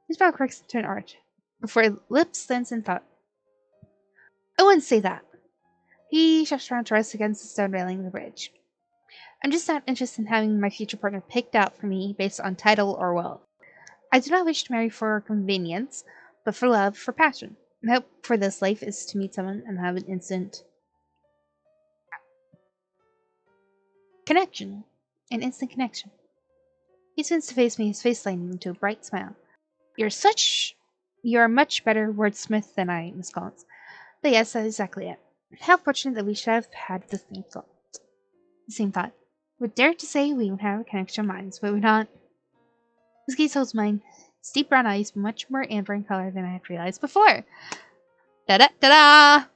S2: His brow cracks into an arch, before lips tense in thought. I wouldn't say that. He shuffles around to rest against the stone railing of the bridge. I'm just not interested in having my future partner picked out for me based on title or wealth. I do not wish to marry for convenience, but for love, for passion. My hope for this life is to meet someone and have an instant connection. An instant connection. He spins to face me, his face lighting into a bright smile. You are a much better wordsmith than I, Miss Collins. But yes, that's exactly it. How fortunate that we should have had the same thought. Would dare to say we would have a connection of minds, would we not? His gaze holds mine. His deep brown eyes much more amber in color than I had realized before. Da-da-da-da!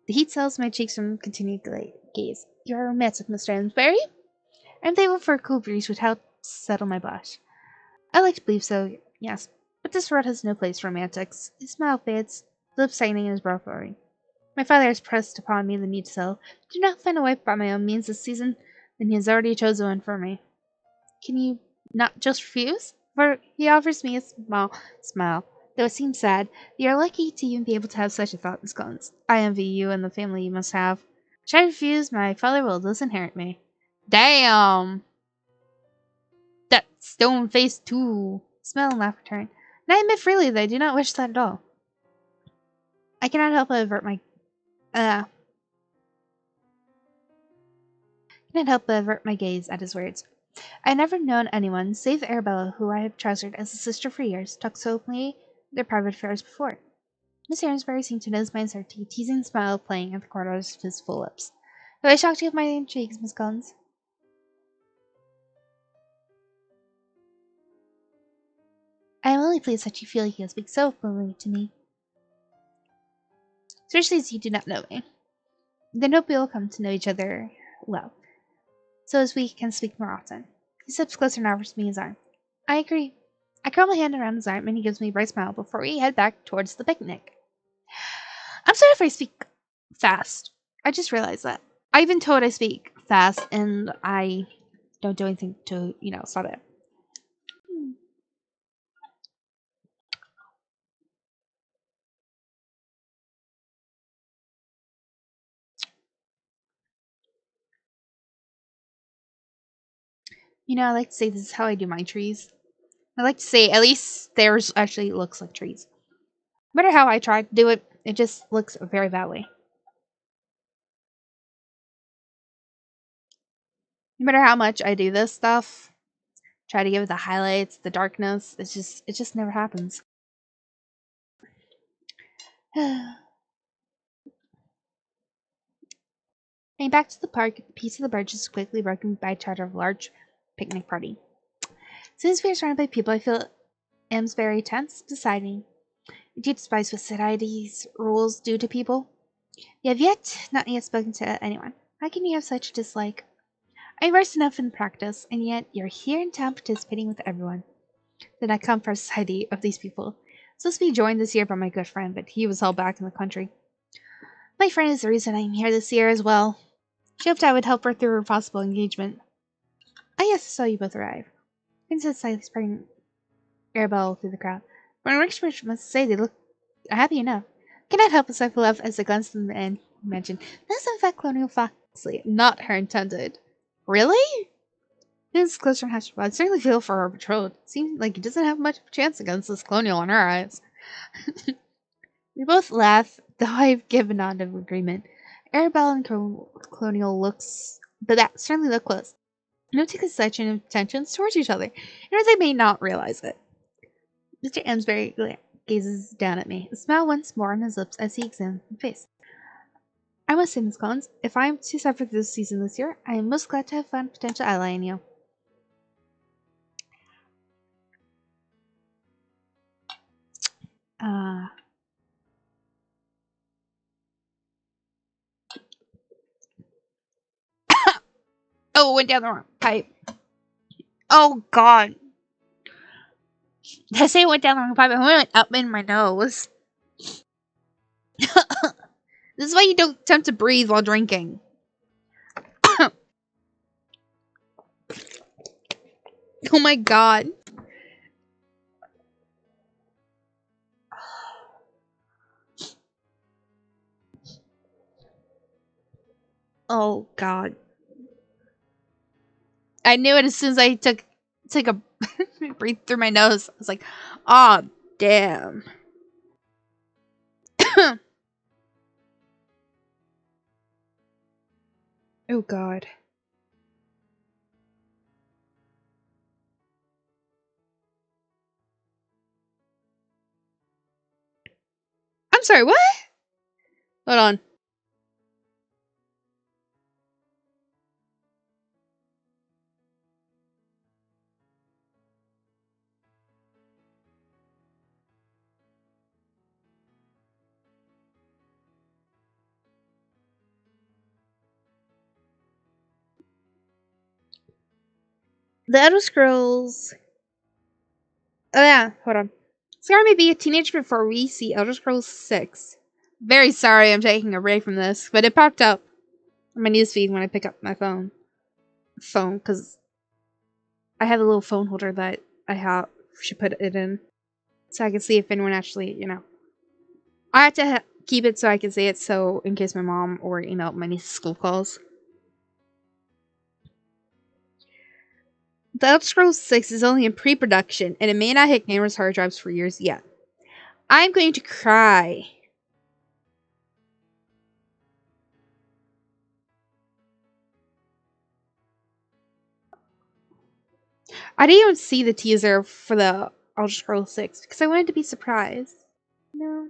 S2: The heat settles my cheeks from continued gaze. You're romantic, Mr. Amsbury? I'm thankful for a cool breeze which helped settle my blush. I like to believe so, yes, but this world has no place for romantics. His smile fades, the lips tightening and his brow furrowing. My father has pressed upon me the need to settle. Do not find a wife by my own means this season, then he has already chosen one for me. Can you not just refuse? For he offers me a smile. Though it seems sad, you are lucky to even be able to have such a thought, Miss Collins. I envy you and the family you must have. Should I refuse, my father will disinherit me. Damn! That stone face too. Smile and laugh return. And I admit freely that I do not wish that at all. I cannot help but avert my gaze at his words. I had never known anyone, save Arabella, who I have treasured as a sister for years, talk so openly their private affairs before. Miss Aaronsbury seemed to notice my uncertainty, teasing smile playing at the corners of his full lips. Have I shocked you with my intrigues, Miss Collins? I am only pleased that you feel you can speak so openly to me. Especially as you do not know me. Then hope we will come to know each other well, so as we can speak more often. He steps closer and offers me his arm. I agree. I curl my hand around his arm and he gives me a bright smile before we head back towards the picnic. I'm sorry if I speak fast. I just realized that. I've been told I speak fast and I don't do anything to, stop it. I like to say this is how I do my trees. I like to say at least theirs actually looks like trees. No matter how I try to do it, it just looks very badly. No matter how much I do this stuff, try to give it the highlights, the darkness, it just never happens. Heading back to the park, the peace of the birds is quickly broken by chatter of a large picnic party. Since we are surrounded by people, I feel M's very tense beside me. Do you despise what society's rules do to people? You have not yet spoken to anyone. How can you have such a dislike? I'm versed enough in practice, and yet you're here in town participating with everyone. Then I come for a society of these people. Supposed to be joined this year by my good friend, but he was held back in the country. My friend is the reason I'm here this year as well. She hoped I would help her through her possible engagement. I yes, saw you both arrive. Princess Siley sprang Arabelle through the crowd. For an Richmond must say they look happy enough. Cannot help myself laugh as I glanced at the end mentioned. That's in fact Colonial Foxley, not her intended. Really? This closer and hash. I'd certainly feel for her betrothed. Seems like he doesn't have much of a chance against this Colonial in her eyes. We both laugh, though I've given nod of agreement. Arabelle and Colonial looks, but that certainly look close. No take such intentions towards each other, and they may not realize it. Mr. Amsbury gazes down at me, a smile once more on his lips as he examines my face. I must say, Miss Collins, if I am to suffer through this season this year, I am most glad to have found a potential ally in you. Oh, went down the wrong pipe. Oh, God. Did I say it went down the wrong pipe? It went up in my nose. This is why you don't attempt to breathe while drinking. Oh my god. Oh god. I knew it as soon as I took a breathe through my nose. I was like, "Ah, oh, damn." Oh god. I'm sorry, what? Hold on. The Elder Scrolls. Oh yeah, hold on. Scar may be a teenager before we see Elder Scrolls 6. Very sorry I'm taking a break from this, but it popped up on my newsfeed when I pick up my phone, because I have a little phone holder that should put it in, so I can see if anyone actually, I have to keep it so I can see it, so in case my mom or my niece's school calls. The Elder Scrolls 6 is only in pre-production, and it may not hit gamers' hard drives for years yet. I'm going to cry. I didn't even see the teaser for the Elder Scrolls 6 because I wanted to be surprised. No.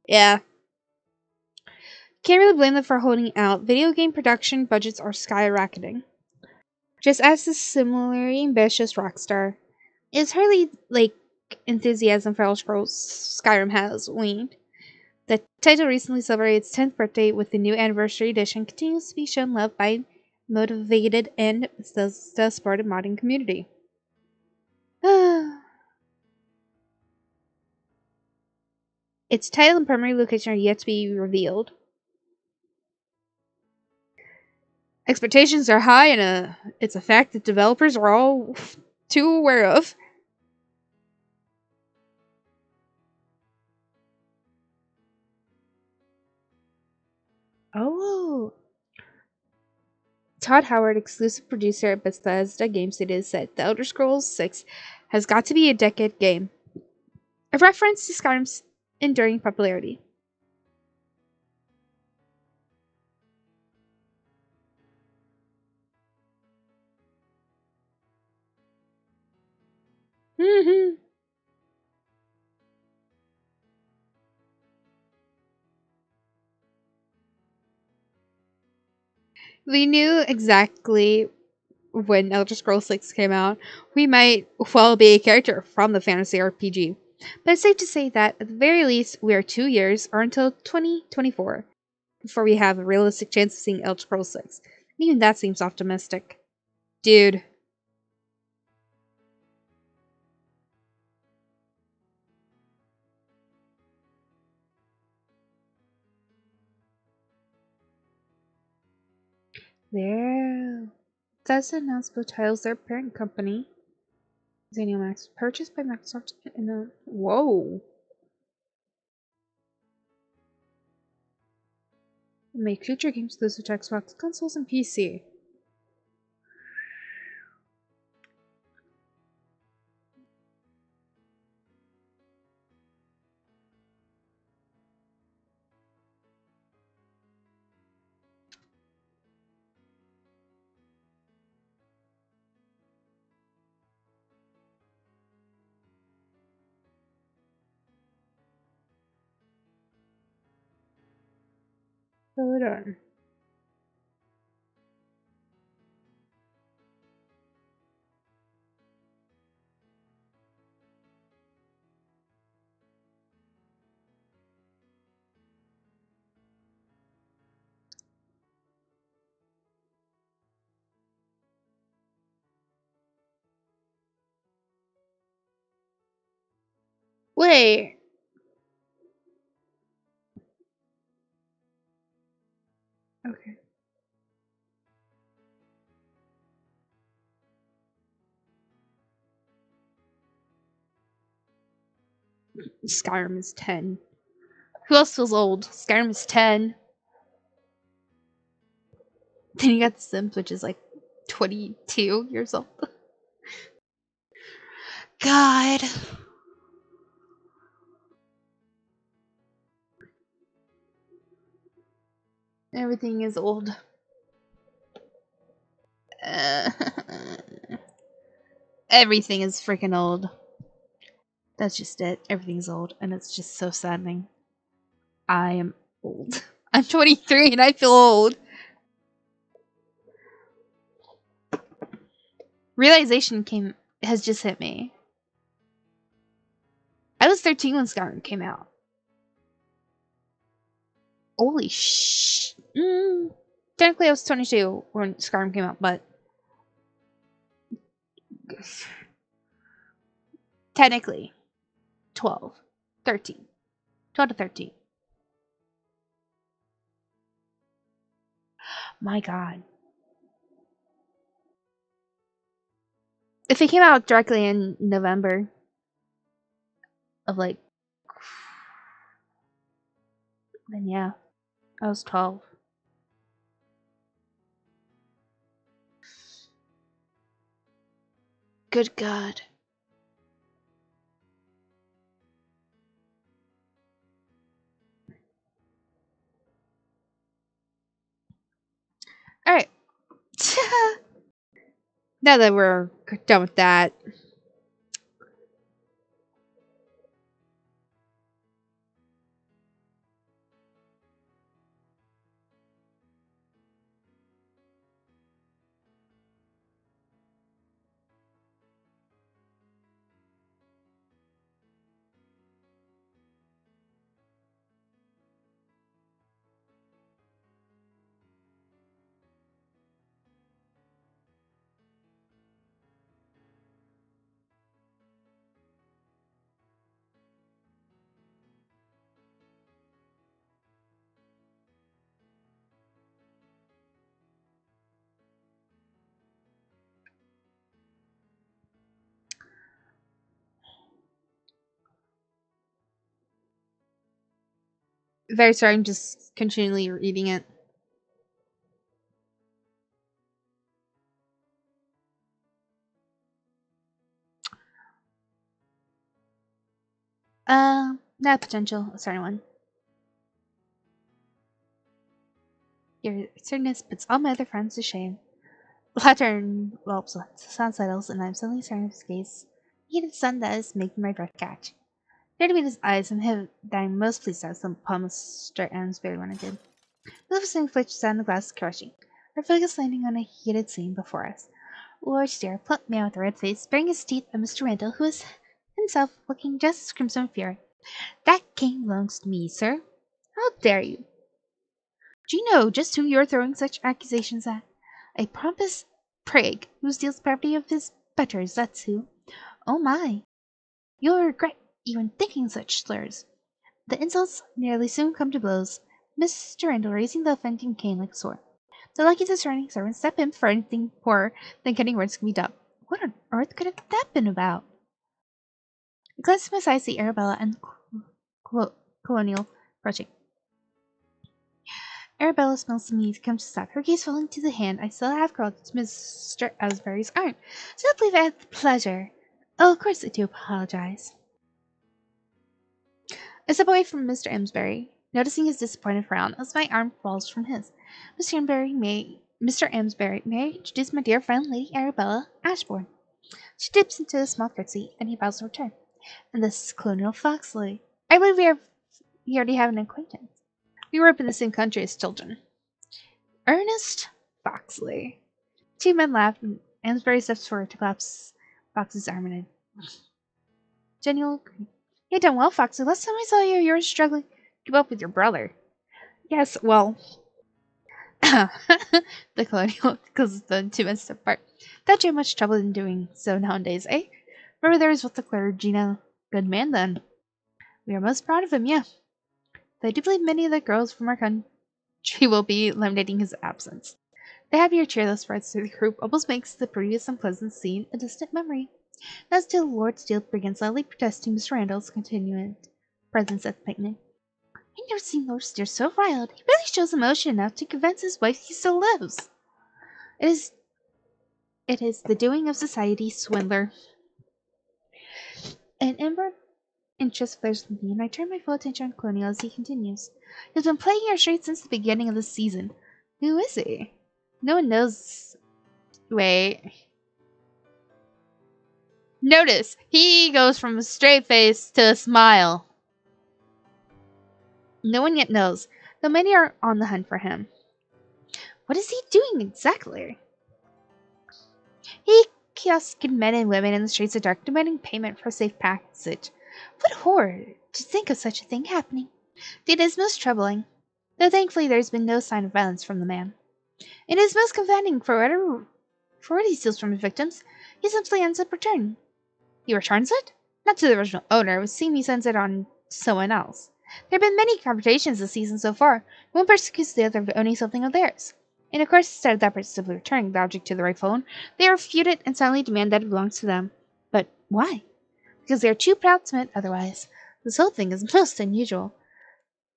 S2: Yeah. Can't really blame them for holding out. Video game production budgets are skyrocketing. Just as the similarly ambitious Rockstar, it's hardly like enthusiasm for Elder Scrolls Skyrim has waned. The title recently celebrated its 10th birthday with the new anniversary edition continues to be shown love by motivated and supported modding community. Its title and primary location are yet to be revealed. Expectations are high, and it's a fact that developers are all too aware of. Oh. Todd Howard, exclusive producer at Bethesda Game Studios, said The Elder Scrolls 6 has got to be a decade game. A reference to Skyrim's enduring popularity. Mm-hmm. We knew exactly when Elder Scrolls 6 came out, we might well be a character from the fantasy RPG. But it's safe to say that, at the very least, we are 2 years, or until 2024, before we have a realistic chance of seeing Elder Scrolls 6. Even that seems optimistic. Dude. There. That's announced both titles their parent company, ZeniMax, purchased by Microsoft in a... Whoa. Make future games exclusive to Xbox consoles and PC. Hold on. Wait. Okay. Skyrim is 10. Who else feels old? Skyrim is 10. Then you got The Sims, which is like 22 years old. God. Everything is old. Everything is freaking old. That's just it. Everything's old, and it's just so saddening. I am old. I'm 23 and I feel old. Realization has just hit me. I was 13 when Skyrim came out. Holy sh! Technically, I was 22 when Skyrim came out, but technically 12, 13, 12 to 13. My God. If it came out directly in November of like, then yeah, I was 12. Good God. Alright. Now that we're done with that. Very sorry, I'm just continually reading it. Not potential. Sorry, one. Your certainness puts all my other friends to shame. Lantern whelps, the sun settles, and I'm suddenly starting to gaze. Heated sun that is making my breath catch. There to meet his eyes, and him that I'm most pleased as some palms Mr. Adams barely when I did. The listening flicked down the glass crushing. Our focus landing on a heated scene before us. Lord Stair, plump man with a red face, baring his teeth at Mr. Randall, who was himself looking just as crimson with fear. That cane belongs to me, sir. How dare you? Do you know just who you're throwing such accusations at? A pompous prig who steals property of his betters, that's who. Oh my. You'll regret even thinking such slurs. The insults nearly soon come to blows, Mr. Randall raising the offending cane like a sword. The lucky discerning servants step in for anything poorer than getting words can be done. What on earth could that been about? I glanced at my side, see Arabella and Colonial approaching. Arabella smells to me to come to stop, her gaze falling to the hand I still have curled to Mr. Asbury's arm. So I believe I had the pleasure. Oh, of course I do apologize. I step away from Mr. Amsbury, noticing his disappointed frown as my arm falls from his. Mr. Amsbury, may I introduce my dear friend, Lady Arabella Ashbourne? She dips into a small curtsy, and he bows in return. And this is Colonel Foxley. I believe we already have an acquaintance. We grew up in the same country as children. Ernest Foxley. Two men laughed, and Amsbury steps forward to clasp Fox's arm in it. Genial agreed. You done well, Foxy. Last time I saw you, you were struggling to keep up with your brother. Yes, well... the Colonial, because the two men step apart. That you have much trouble in doing so nowadays, eh? Remember there is with the clergyman. Good man, then. We are most proud of him, yeah. Though I do believe many of the girls from our country will be lamenting his absence. The happier cheer that spreads through the group almost makes the previous unpleasant scene a distant memory. As till Lord Steele begins loudly protesting Mr. Randall's continued presence at the picnic. I've never seen Lord Steele so riled. He barely shows emotion enough to convince his wife he still lives. It is the doing of society, swindler. An inward interest flares with me, and I turn my full attention on Colonial as he continues. He's been playing our streets since the beginning of the season. Who is he? No one knows. Wait. Notice, he goes from a straight face to a smile. No one yet knows, though many are on the hunt for him. What is he doing exactly? He kiosks men and women in the streets of dark, demanding payment for safe passage. What horror to think of such a thing happening. It is most troubling, though thankfully there has been no sign of violence from the man. It is most confounding, for what he steals from his victims, he simply ends up returning. He returns it? Not to the original owner, who seems he sends it on to someone else. There have been many confrontations this season so far. One persecutes the other of owning something of theirs. And of course, instead of that person simply returning the object to the rightful owner, they refute it and silently demand that it belongs to them. But why? Because they are too proud to admit otherwise. This whole thing is most unusual,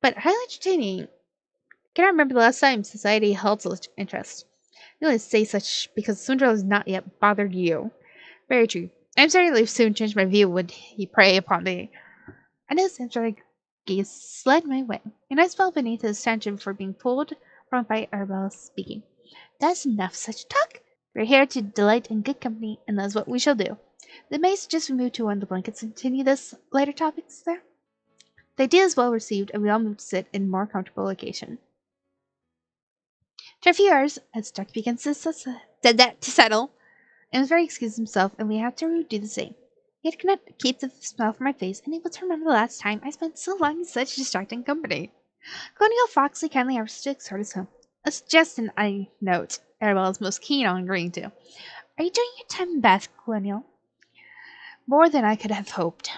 S2: but highly entertaining. I cannot remember the last time society held such interest. You only say such because Swindle has not yet bothered you. Very true. I'm certain he'll soon change my view when he prey upon me. I know Sam's gaze slid my way, and I fell beneath his tangent for being pulled from by Arabella speaking. That's enough such talk. We're here to delight in good company, and that's what we shall do. The may suggest we move to one of the blankets and continue this lighter topics there. The idea is well received, and we all move to sit in a more comfortable location. For a few hours, as dark begins to settle, and was very excused himself, and we have to do the same. He had cannot keep the smile from my face, and able to remember the last time I spent so long in such distracting company. Colonial Foxley kindly offers to escort us home. A suggestion, I note, Arabella is most keen on agreeing to. Are you doing your time in Bath, Colonial? More than I could have hoped.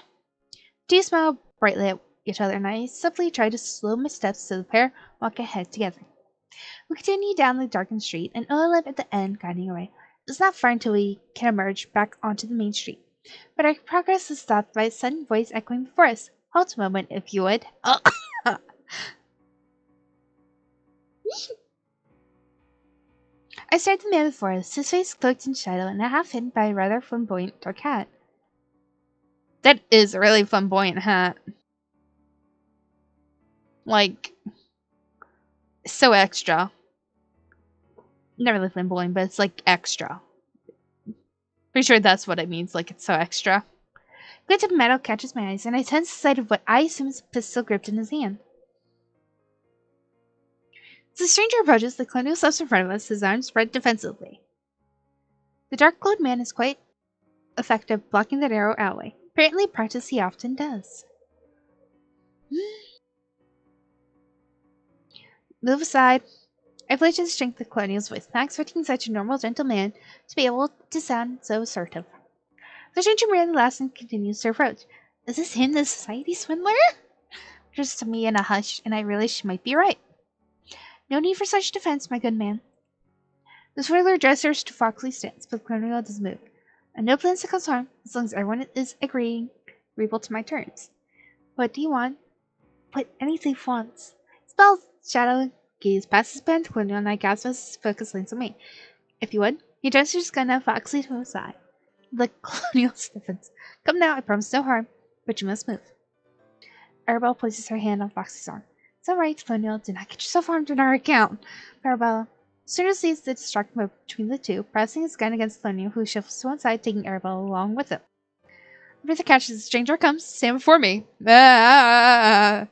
S2: Two smiled brightly at each other, and I subtly tried to slow my steps so the pair walk ahead together. We continue down the darkened street, an oil lamp at the end guiding away. It's not far until we can emerge back onto the main street, but our progress is stopped by a sudden voice echoing before us. Halt a moment, if you would. I stared at the man before us, his face cloaked in shadow and half hidden by a rather flamboyant dark hat. That is a really flamboyant hat. Like, so extra. Not really flamboyant, but it's like extra. Pretty sure that's what it means, like it's so extra. A glint of metal catches my eyes, and I sense the sight of what I assume is a pistol gripped in his hand. As the stranger approaches, the colonel steps in front of us, his arms spread defensively. The dark-clothed man is quite effective blocking the narrow alleyway. Apparently practice he often does. Move aside. I pledge the strength of Colonial's voice, not expecting such a normal, gentle man to be able to sound so assertive. The stranger merely laughs and continues to approach. Is this him, the society swindler? Just to me in a hush, and I realize she might be right. No need for such defense, my good man. The swindler gestures to Foxley stance, but Colonial doesn't move. And no plans to cause harm, as long as everyone is agreeable to my terms. What do you want? What any thief wants. Spell's shadow gaze passes by Colonial, and I gasp as his focus lands on me. If you would, he gestures his gun at Foxley to his side. The Colonial stiffens. Come now, I promise no harm, but you must move. Arabella places her hand on Foxy's arm. It's all right, Colonial. Do not get yourself harmed on our account. Arabella. Sooner sees the distracting move between the two, pressing his gun against Colonial, who shuffles to one side, taking Arabella along with him. After the catches, the stranger comes, stand before me. Ah!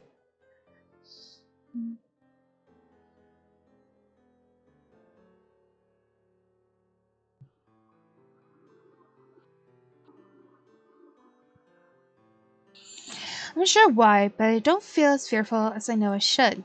S2: I'm not sure why, but I don't feel as fearful as I know I should.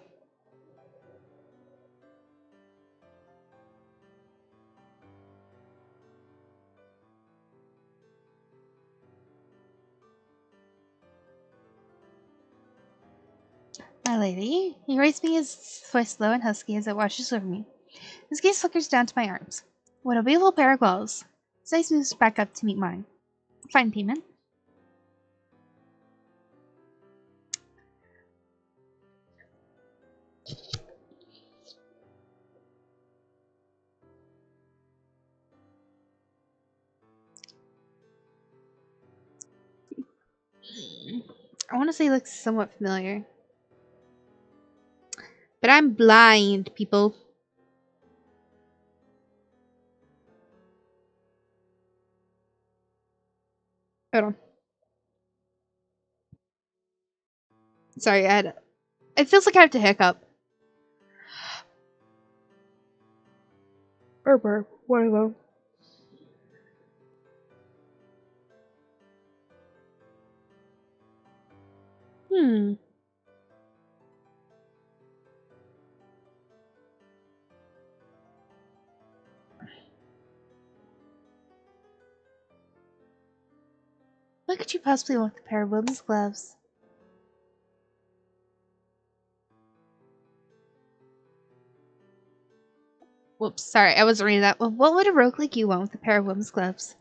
S2: My lady, he raised me his voice low and husky as it washes over me. His gaze flickers down to my arms. What a beautiful pair of gloves. His eyes moves back up to meet mine. Fine payment. I want to say he looks somewhat familiar. But I'm blind, people. Hold on. Sorry, it feels like I have to hiccup. Burp, whatever. Hmm. What could you possibly want with a pair of women's gloves? Whoops, sorry, I wasn't reading that. Well, what would a rogue like you want with a pair of women's gloves?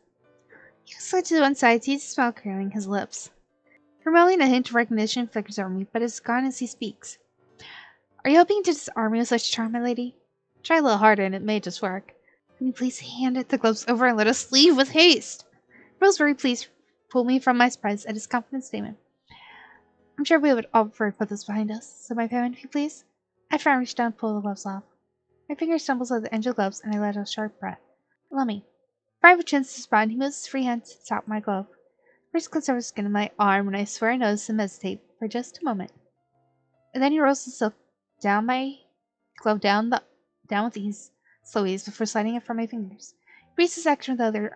S2: He slides to one side, sees a smile curling his lips. Hermione, a hint of recognition flickers over me, but is gone as he speaks. Are you hoping to disarm me with such charm, my lady? Try a little harder and it may just work. Can you please hand it the gloves over and let us leave with haste? Roseberry, please pull me from my surprise at his confident statement. I'm sure we would all prefer to put this behind us, said my parent, if you please. I try and reach down and pull the gloves off. My finger stumbles at the edge of the gloves and I let out a sharp breath. Allow me. Before I have a chance to respond, he moves his free hand to the top of my glove. First cuts over the skin of my arm when I swear I notice him hesitate for just a moment. And then he rolls the silk down my glove down with ease, slow ease, before sliding it from my fingers. He breathes his action with the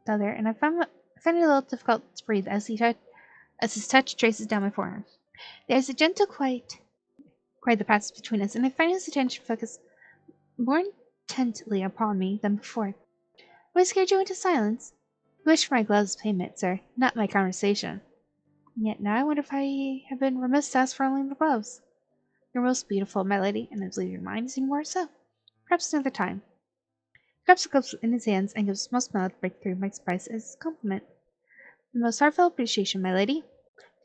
S2: other, and I find it a little difficult to breathe as his touch traces down my forearm. There's a gentle quiet that passes between us, and I find his attention focused more intently upon me than before. Have I scared you into silence? You wish for my gloves payment, sir, not my conversation. And yet now I wonder if I have been remiss to ask for only the gloves. You're most beautiful, my lady, and I believe your mind is even more so. Perhaps another time. He grabs the gloves in his hands and gives a small smile to break through my surprise as a compliment. The most heartfelt appreciation, my lady.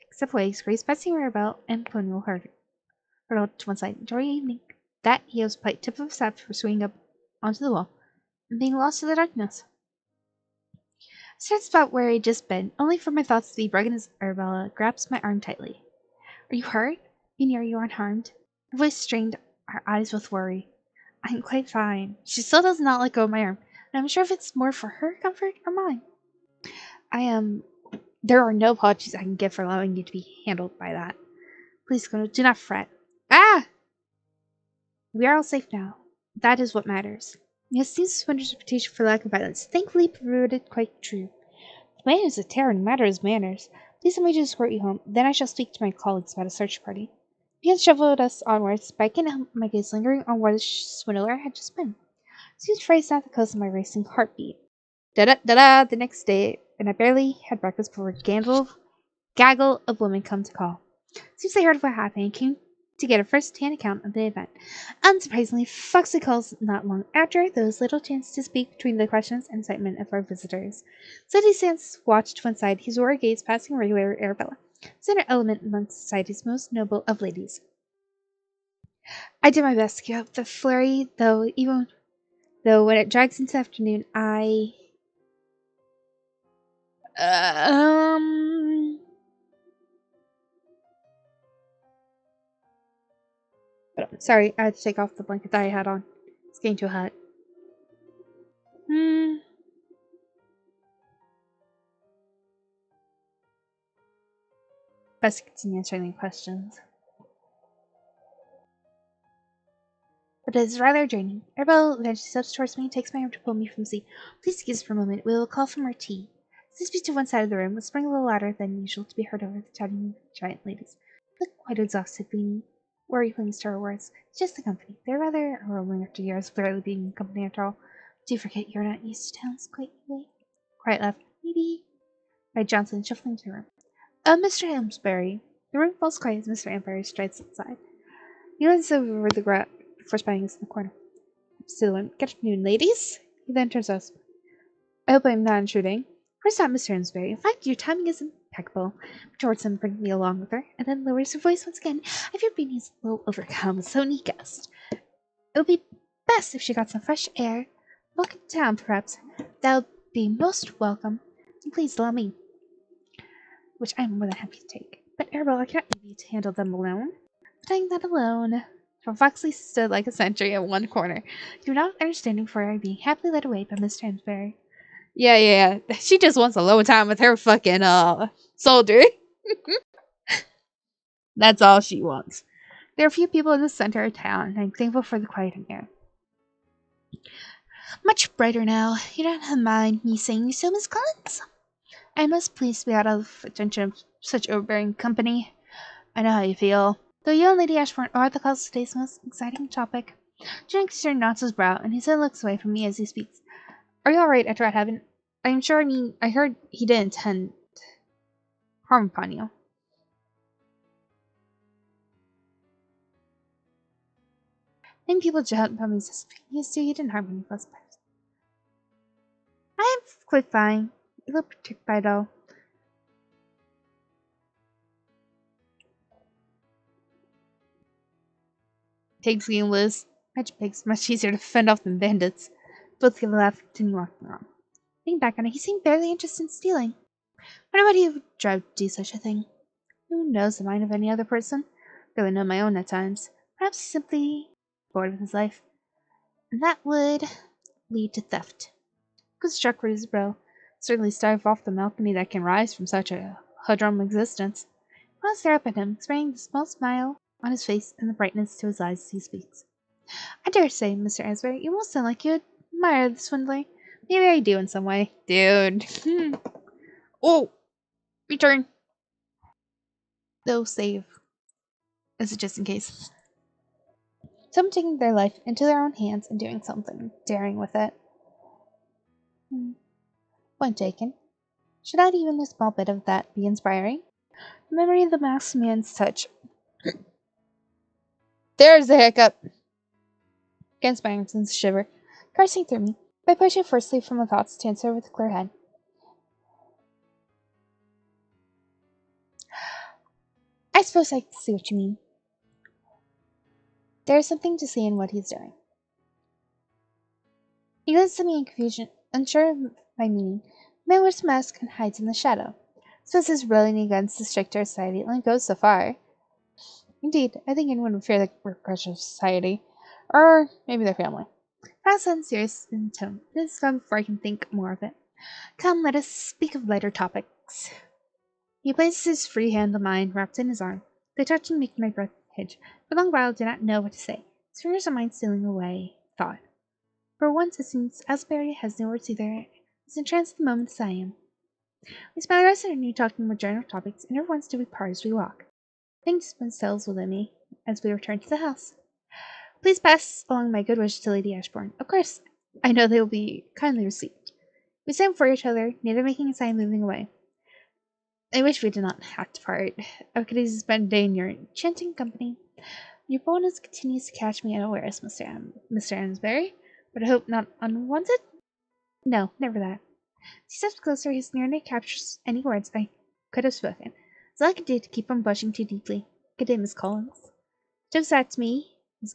S2: Except ways, Grace, Betsy, Maribel, and Colonial hurtled to one side. Enjoy your evening. That he was polite tip of his hat for swinging up onto the wall and being lost to the darkness. I stared at the spot where I'd just been, only for my thoughts to be broken as Arabella grabs my arm tightly. Are you hurt? You near you aren't harmed. Her voice strained, her eyes with worry. I'm quite fine. She still does not let go of my arm, and I'm sure if it's more for her comfort or mine. There are no apologies I can give for allowing you to be handled by that. Please do not fret. Ah! We are all safe now. That is what matters. Yes, seems Swinder's reputation for lack of violence thankfully proved quite true. The man is a terror no matter his manners. Please allow me to escort you home, then I shall speak to my colleagues about a search party. He had shuffled us onwards, but I couldn't help my gaze lingering on where the swindler had just been. Seems phrased at the coast of my racing heartbeat. Da-da-da-da the next day, and I barely had breakfast before a gaggle of women come to call. Seems they heard of what happened and came to get a first-hand account of the event. Unsurprisingly, Foxy calls not long after. There was little chance to speak between the questions and excitement of our visitors. Sadie Sands watched to one side, his aura gaze passing regular Arabella, center element amongst society's most noble of ladies. I did my best to keep up the flurry, though when it drags into the afternoon, uh, um sorry, I had to take off the blanket that I had on. It's getting too hot. Best to continue answering the questions. But it is rather draining. Arabelle eventually steps towards me and takes my arm to pull me from the seat. Please excuse us for a moment. We will call for more tea. She speaks to one side of the room, whispering a little louder than usual to be heard over the chatting giant ladies. I look quite exhausted, Beanie. Worry clings to her words. It's just the company. They're rather rolling after years of barely being in company after all. Do forget you're not used to towns quite yet. Quiet laugh. Maybe. By Johnson, shuffling to the room. Mr. Amsbury. The room falls quiet as Mr. Amsbury strides inside. He leans over the ground before spying us in the corner. Still, good afternoon, ladies. He then turns to us. I hope I'm not intruding. First not Mr. Amsbury. In fact, your timing is impeccable. Towards him, bringing me along with her, and then lowers her voice once again. I fear Beanie's a little overcome with so many guests. It would be best if she got some fresh air. Walk in town, perhaps. That would be most welcome. And please allow me, which I am more than happy to take. But Arabelle, I cannot leave you to handle them alone. But I'm not alone. For Foxley stood like a sentry at one corner, do not understanding for her being happily led away by Miss Transbury. Yeah. She just wants a low time with her fucking soldier. That's all she wants. There are few people in the center of town, and I'm thankful for the quiet in here. Much brighter now. You don't mind me saying so, Miss Collins? I am most pleased to be out of attention of such overbearing company. I know how you feel. Though you and Lady Ashbourne are the cause of today's most exciting topic. Jen concern knots his brow, and he then looks away from me as he speaks. Are you alright after I haven't? I'm sure, I heard he didn't intend harm upon you. Many people judge upon me as he didn't harm any close pets. I am quite fine. A little perturbed by it all. Pigsy and Liz. Magic pigs much easier to fend off than bandits. Both give a laugh and continue walking around. Thinking back on it, he seemed barely interested in stealing. Wonder what he would drive to do such a thing. Who knows the mind of any other person? Barely know my own at times. Perhaps simply bored with his life. And that would lead to theft. Good struck with his brow. Certainly stave off the alchemy that can rise from such a humdrum existence. I'll stare up at him, spraying the small smile on his face and the brightness to his eyes as he speaks. I dare say, Mr. Asbury, you almost sound like you admire the swindler. Maybe I do in some way. Dude. Oh! Return! Though save. Is it just in case? Someone taking their life into their own hands and doing something daring with it. Point taken. Should not even a small bit of that be inspiring? The memory of the masked man's touch. There's the hiccup! Against my arms sends a shiver, coursing through me. I push it firstly from the thoughts to answer with a clear head. I suppose I see what you mean. There is something to see in what he's doing. He listens to me in confusion, unsure of my meaning. The man wears a mask and hides in the shadow. Says his railing against the stricter society only goes so far. Indeed, I think anyone would fear the repression of society. Or maybe their family. Fast and serious in tone. This is done before I can think more of it. Come, let us speak of lighter topics. He places his free hand on mine, wrapped in his arm. They touch and make my breath hitch. For a long while I did not know what to say. His fingers on mine stealing away. Thought. For once, it seems Asbury has no words either, as entranced at the moment as I am. We spend the rest of the afternoon talking about general topics, and everyone's to be part as we walk. Things spin cells within me as we return to the house. Please pass along my good wishes to Lady Ashbourne. Of course, I know they will be kindly received. We stand before each other, neither making a sign moving away. I wish we did not have to part. I could easily spend a day in your enchanting company. Your boldness continues to catch me unawares, Mr. Amsbury, but I hope not unwanted? No, never that. As he steps closer, his nearness captures any words I could have spoken. It's all I could do to keep from blushing too deeply. Good day, Miss Collins. Jumps out to me, his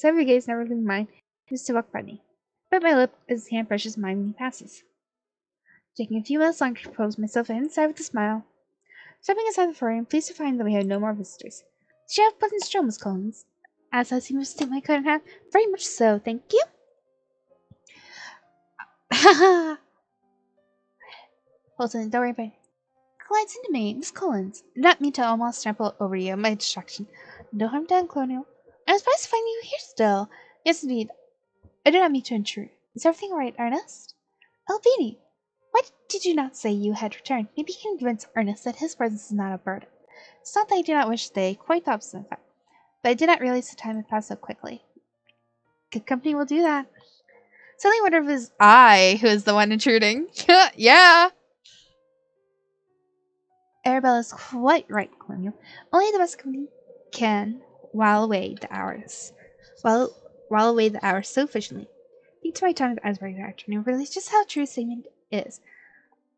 S2: heavy gaze never leaving mine, is to walk by me. Bite my lip as his hand brushes mine when he passes. Taking a few minutes longer to compose myself inside with a smile. Stepping inside the furry, I'm pleased to find that we have no more visitors. Did you have a pleasant stroll, Miss Collins? As I seem to stick my coat in half. Very much so, thank you. Ha Holds in the doorway by glides into me, Miss Collins. Did not mean to almost trample over you, my distraction. No harm done, Colonial. I was surprised to find you here still. Yes, indeed. I did not mean to intrude. Is everything all right, Ernest? Oh, Beanie, why did you not say you had returned? Maybe you can convince Ernest that his presence is not a burden. It's not that I do not wish to stay, quite the opposite, in fact. But I did not realize the time had passed so quickly. Good company will do that. Suddenly wonder if it was I who is the one intruding. Yeah! Arabella's quite right, Colonial. Only the best company can while away the hours so efficiently. Think to my time with Asbury that afternoon realized just how true a statement is.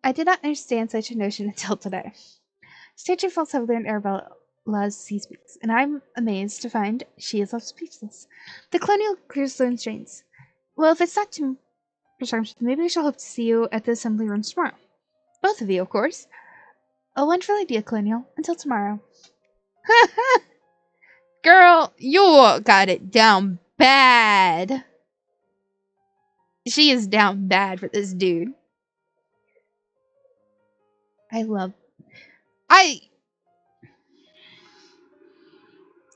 S2: I did not understand such a notion until today. Statue falls heavily on Arabella's sea speaks, and I'm amazed to find she is left speechless. The Colonial clears the restraints. Well, if it's not too presumptuous, maybe we shall hope to see you at the assembly rooms tomorrow. Both of you, of course. A wonderful idea, Colonial. Until tomorrow. Girl, you got it down bad. She is down bad for this dude.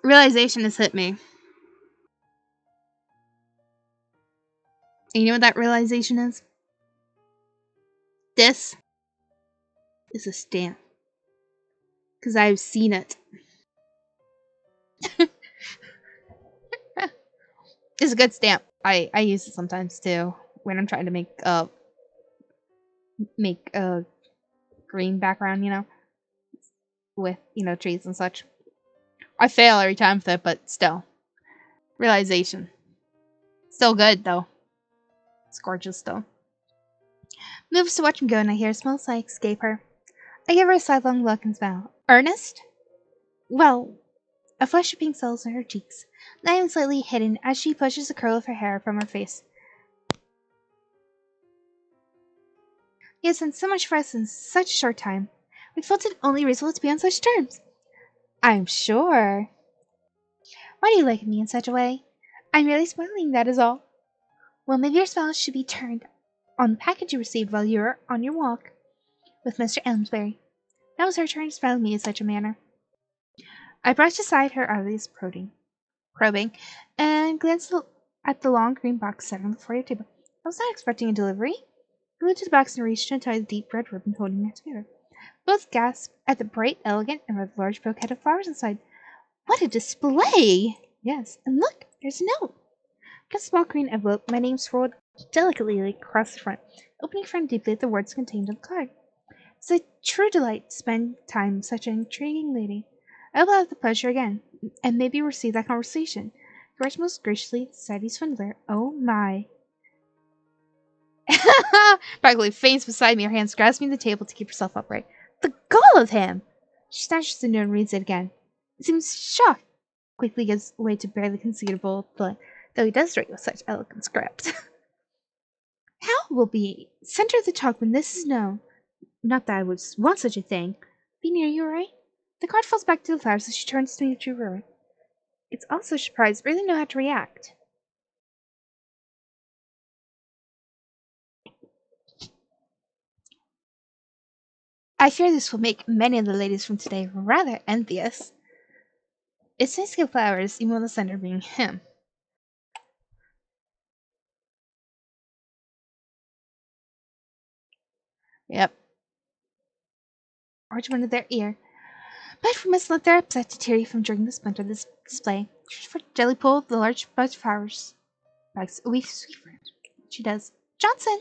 S2: Realization has hit me. And you know what that realization is? This is a stamp. Because I've seen it. It's a good stamp. I use it sometimes too. When I'm trying to make a green background, with, trees and such. I fail every time with it, but still. Realization. Still good, though. It's gorgeous, still. Moves to watch him go, and I hear a small sigh escape her. I give her a sidelong look and smile. Ernest? Well, a flush of pink settles on her cheeks, not even slightly hidden as she pushes a curl of her hair from her face. He has done so much for us in such a short time. We felt it only reasonable to be on such terms. I'm sure. Why do you like me in such a way? I'm merely smiling, that is all. Well, maybe your smile should be turned on the package you received while you were on your walk with Mr. Amsbury. Now was her turn to smile at me in such a manner. I brushed aside her obvious probing, and glanced at the long green box set on the foyer table. I was not expecting a delivery. I moved to the box and reached to untie the deep red ribbon holding it together. Both gasped at the bright, elegant, and rather large bouquet of flowers inside. What a display! Yes, and look, there's a note. In a small green envelope, my name scrawled delicately across the front, opening front deeply at the words contained on the card. It's a true delight to spend time with such an intriguing lady. I will have the pleasure again, and maybe receive that conversation. Yours most graciously, Sadie Swindler. Oh my. Practically faints beside me, her hands grasping the table to keep herself upright. The gall of him! She snatches the note and reads it again. It seems shocked. Quickly gives way to barely conceivable delight, though he does write with such elegant script. How will be center of the talk when this is known? Not that I would want such a thing. Be near you, right? The card falls back to the flowers as she turns to me with true ruin. It's also surprised, really know how to react. I fear this will make many of the ladies from today rather envious. It's nice to get flowers, even with the sender being him. Yep. Orange went in their ear. But for Miss Lynn, they're upset to tear you from during the splinter this display. For Jelly pulled the large bunch of flowers. Bags a wee sweet friend. She does. Johnson!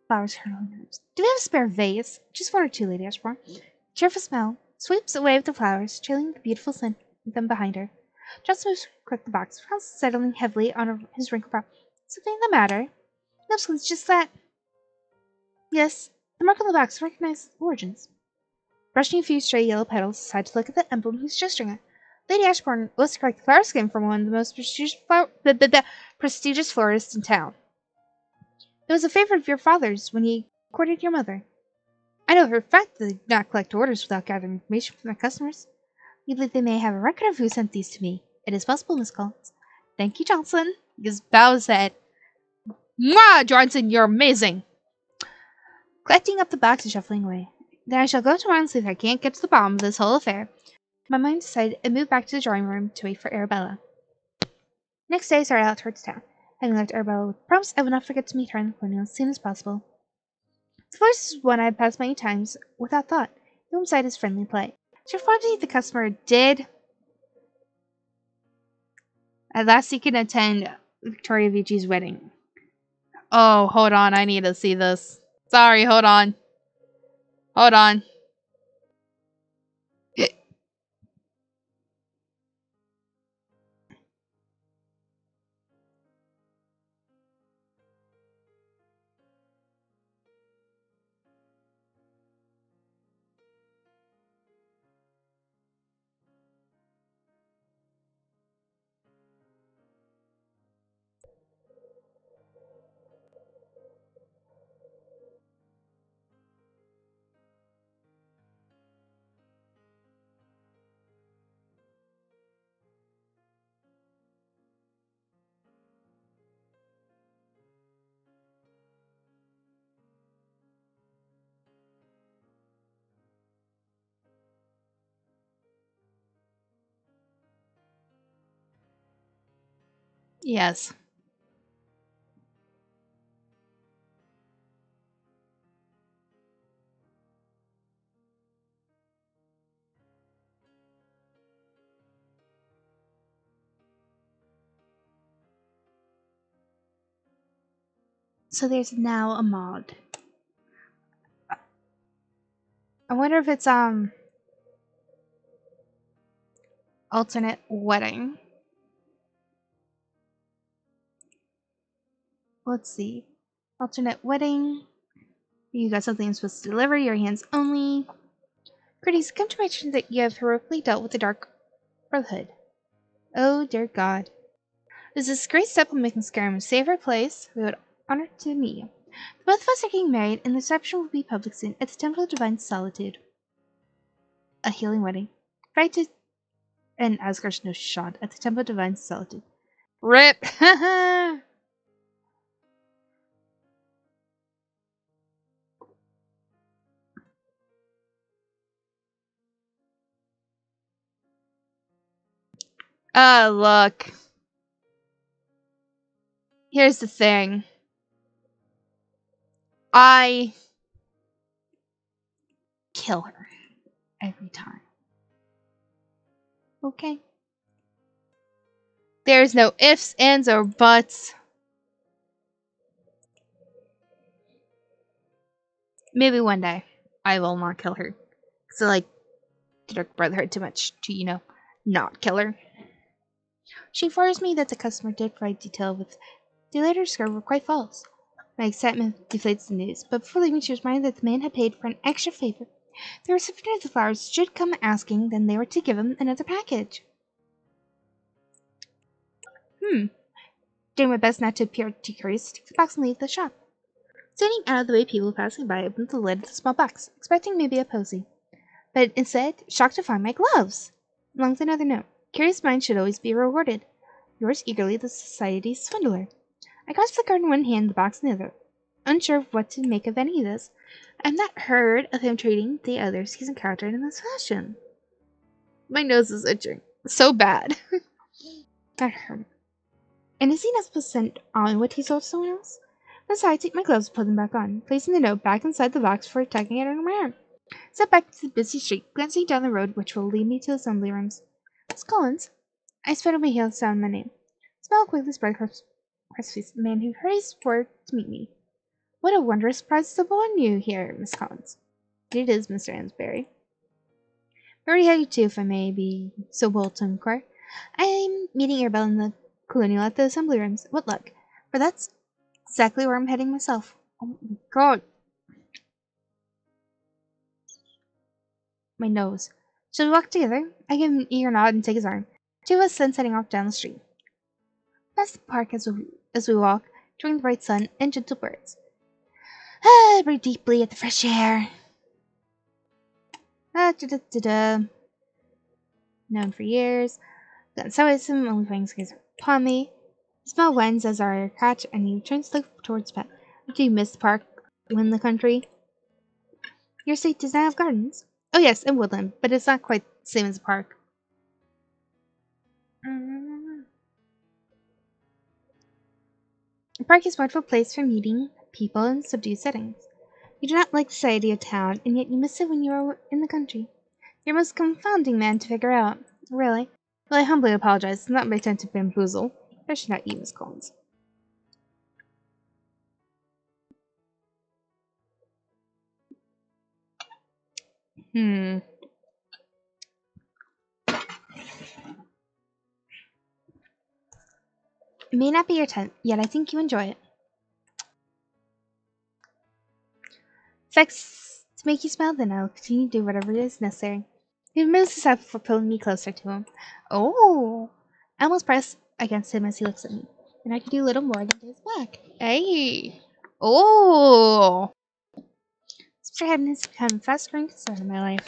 S2: Flowers hurt her nerves. Do we have a spare vase? Just one or two, Lady Ashmore. Cheerful smell. Sweeps away with the flowers, trailing the beautiful scent of them behind her. Johnson moves to click the box, frowns settling heavily on his wrinkled brow. Something the matter? No, it's just that. Yes, the mark on the box recognizes the origins. Brushing a few stray yellow petals aside to look at the emblem he's gesturing at. Lady Ashbourne was correct. The flowers came from one of the most prestigious florists in town. It was a favorite of your father's when he courted your mother. I know for a fact that they did not collect orders without gathering information from their customers. You believe they may have a record of who sent these to me. It is possible, Miss Collins. Thank you, Johnson. His bow his head. Mwah, Johnson, you're amazing. Collecting up the box and shuffling away. Then I shall go tomorrow and see if I can't get to the bottom of this whole affair. My mind decided and moved back to the drawing room to wait for Arabella. Next day I started out towards town, having left Arabella with the promise I would not forget to meet her in the colonial as soon as possible. The voice was one I had passed many times without thought, no inside his friendly play. She informed me the customer did. At last he can attend Victoria Vici's wedding. Oh, hold on, I need to see this. Sorry, hold on. Hold on. Yes. So there's now a mod. I wonder if it's alternate wedding. Let's see. Alternate wedding. You got something you're supposed to deliver, your hands only. Greetings, come to mention that you have heroically dealt with the Dark Brotherhood. Oh, dear God. This is a great step in making Skyrim a safer place. We would honor to meet you. Both of us are getting married, and the reception will be public soon at the Temple of Divine Solitude. A healing wedding. Invited and Asgard's no shot at the Temple of Divine Solitude. RIP! Look. Here's the thing. I kill her every time. Okay? There's no ifs, ands, or buts. Maybe one day I will not kill her. Because I like the Dark Brotherhood too much to, not kill her. She informs me that the customer did provide detail with they later discovered were quite false. My excitement deflates the news, but before leaving she was reminded that the man had paid for an extra favor. The recipient of the flowers should come asking, then they were to give him another package. Doing my best not to appear too curious, take the box and leave the shop. Standing out of the way, people passing by opened the lid of the small box, expecting maybe a posy. But instead, shocked to find my gloves! Along with another note. Curious minds should always be rewarded. Yours eagerly, the Society's Swindler. I grasped the card in one hand, the box in the other, unsure of what to make of any of this. I've not heard of him treating the others he's encountered in this fashion. My nose is itching. So bad. That hurt. And is he not supposed to send on what he sold to someone else? That's how I take my gloves and put them back on, placing the note back inside the box before tucking it under my arm. Step back to the busy street, glancing down the road which will lead me to the assembly rooms. Miss Collins. I spit on my heel to sound my name. Smile quickly spread across the face of the man who hurries forward to meet me. What a wondrous surprise to upon you here, Miss Collins. It is, Mr. Amsbury. Very happy too, if I may be so bold to inquire. I'm meeting Arabelle in the Colonial at the assembly rooms. What luck? For that's exactly where I'm heading myself. Oh my god. My nose. Shall we walk together? I give him an eager nod and take his arm. Two of us then setting off down the street. Past the park as we walk, enjoying the bright sun and gentle birds. Ah, breathe deeply at the fresh air. Ah, da-da-da-da. Known for years. Gotten so with him, only finding his upon me. The smell winds as our catch, and he turns to look towards Pet. Do you miss the park when the country? Your state does not have gardens. Oh yes, and woodland, but it's not quite the same as a park. A park is a wonderful place for meeting people in subdued settings. You do not like the society of town, and yet you miss it when you are in the country. You're a most confounding man to figure out. Really. Well, I humbly apologize. It's not my intent to bamboozle. Especially not you, Miss Collins. Hmm. It may not be your type, yet I think you enjoy it. Sex to make you smile, then I'll continue to do whatever is necessary. He moves his head before pulling me closer to him. Oh! I almost press against him as he looks at me. And I can do little more than his back. Hey! Oh! Mr. Haddon has become a fast-growing concern in my life.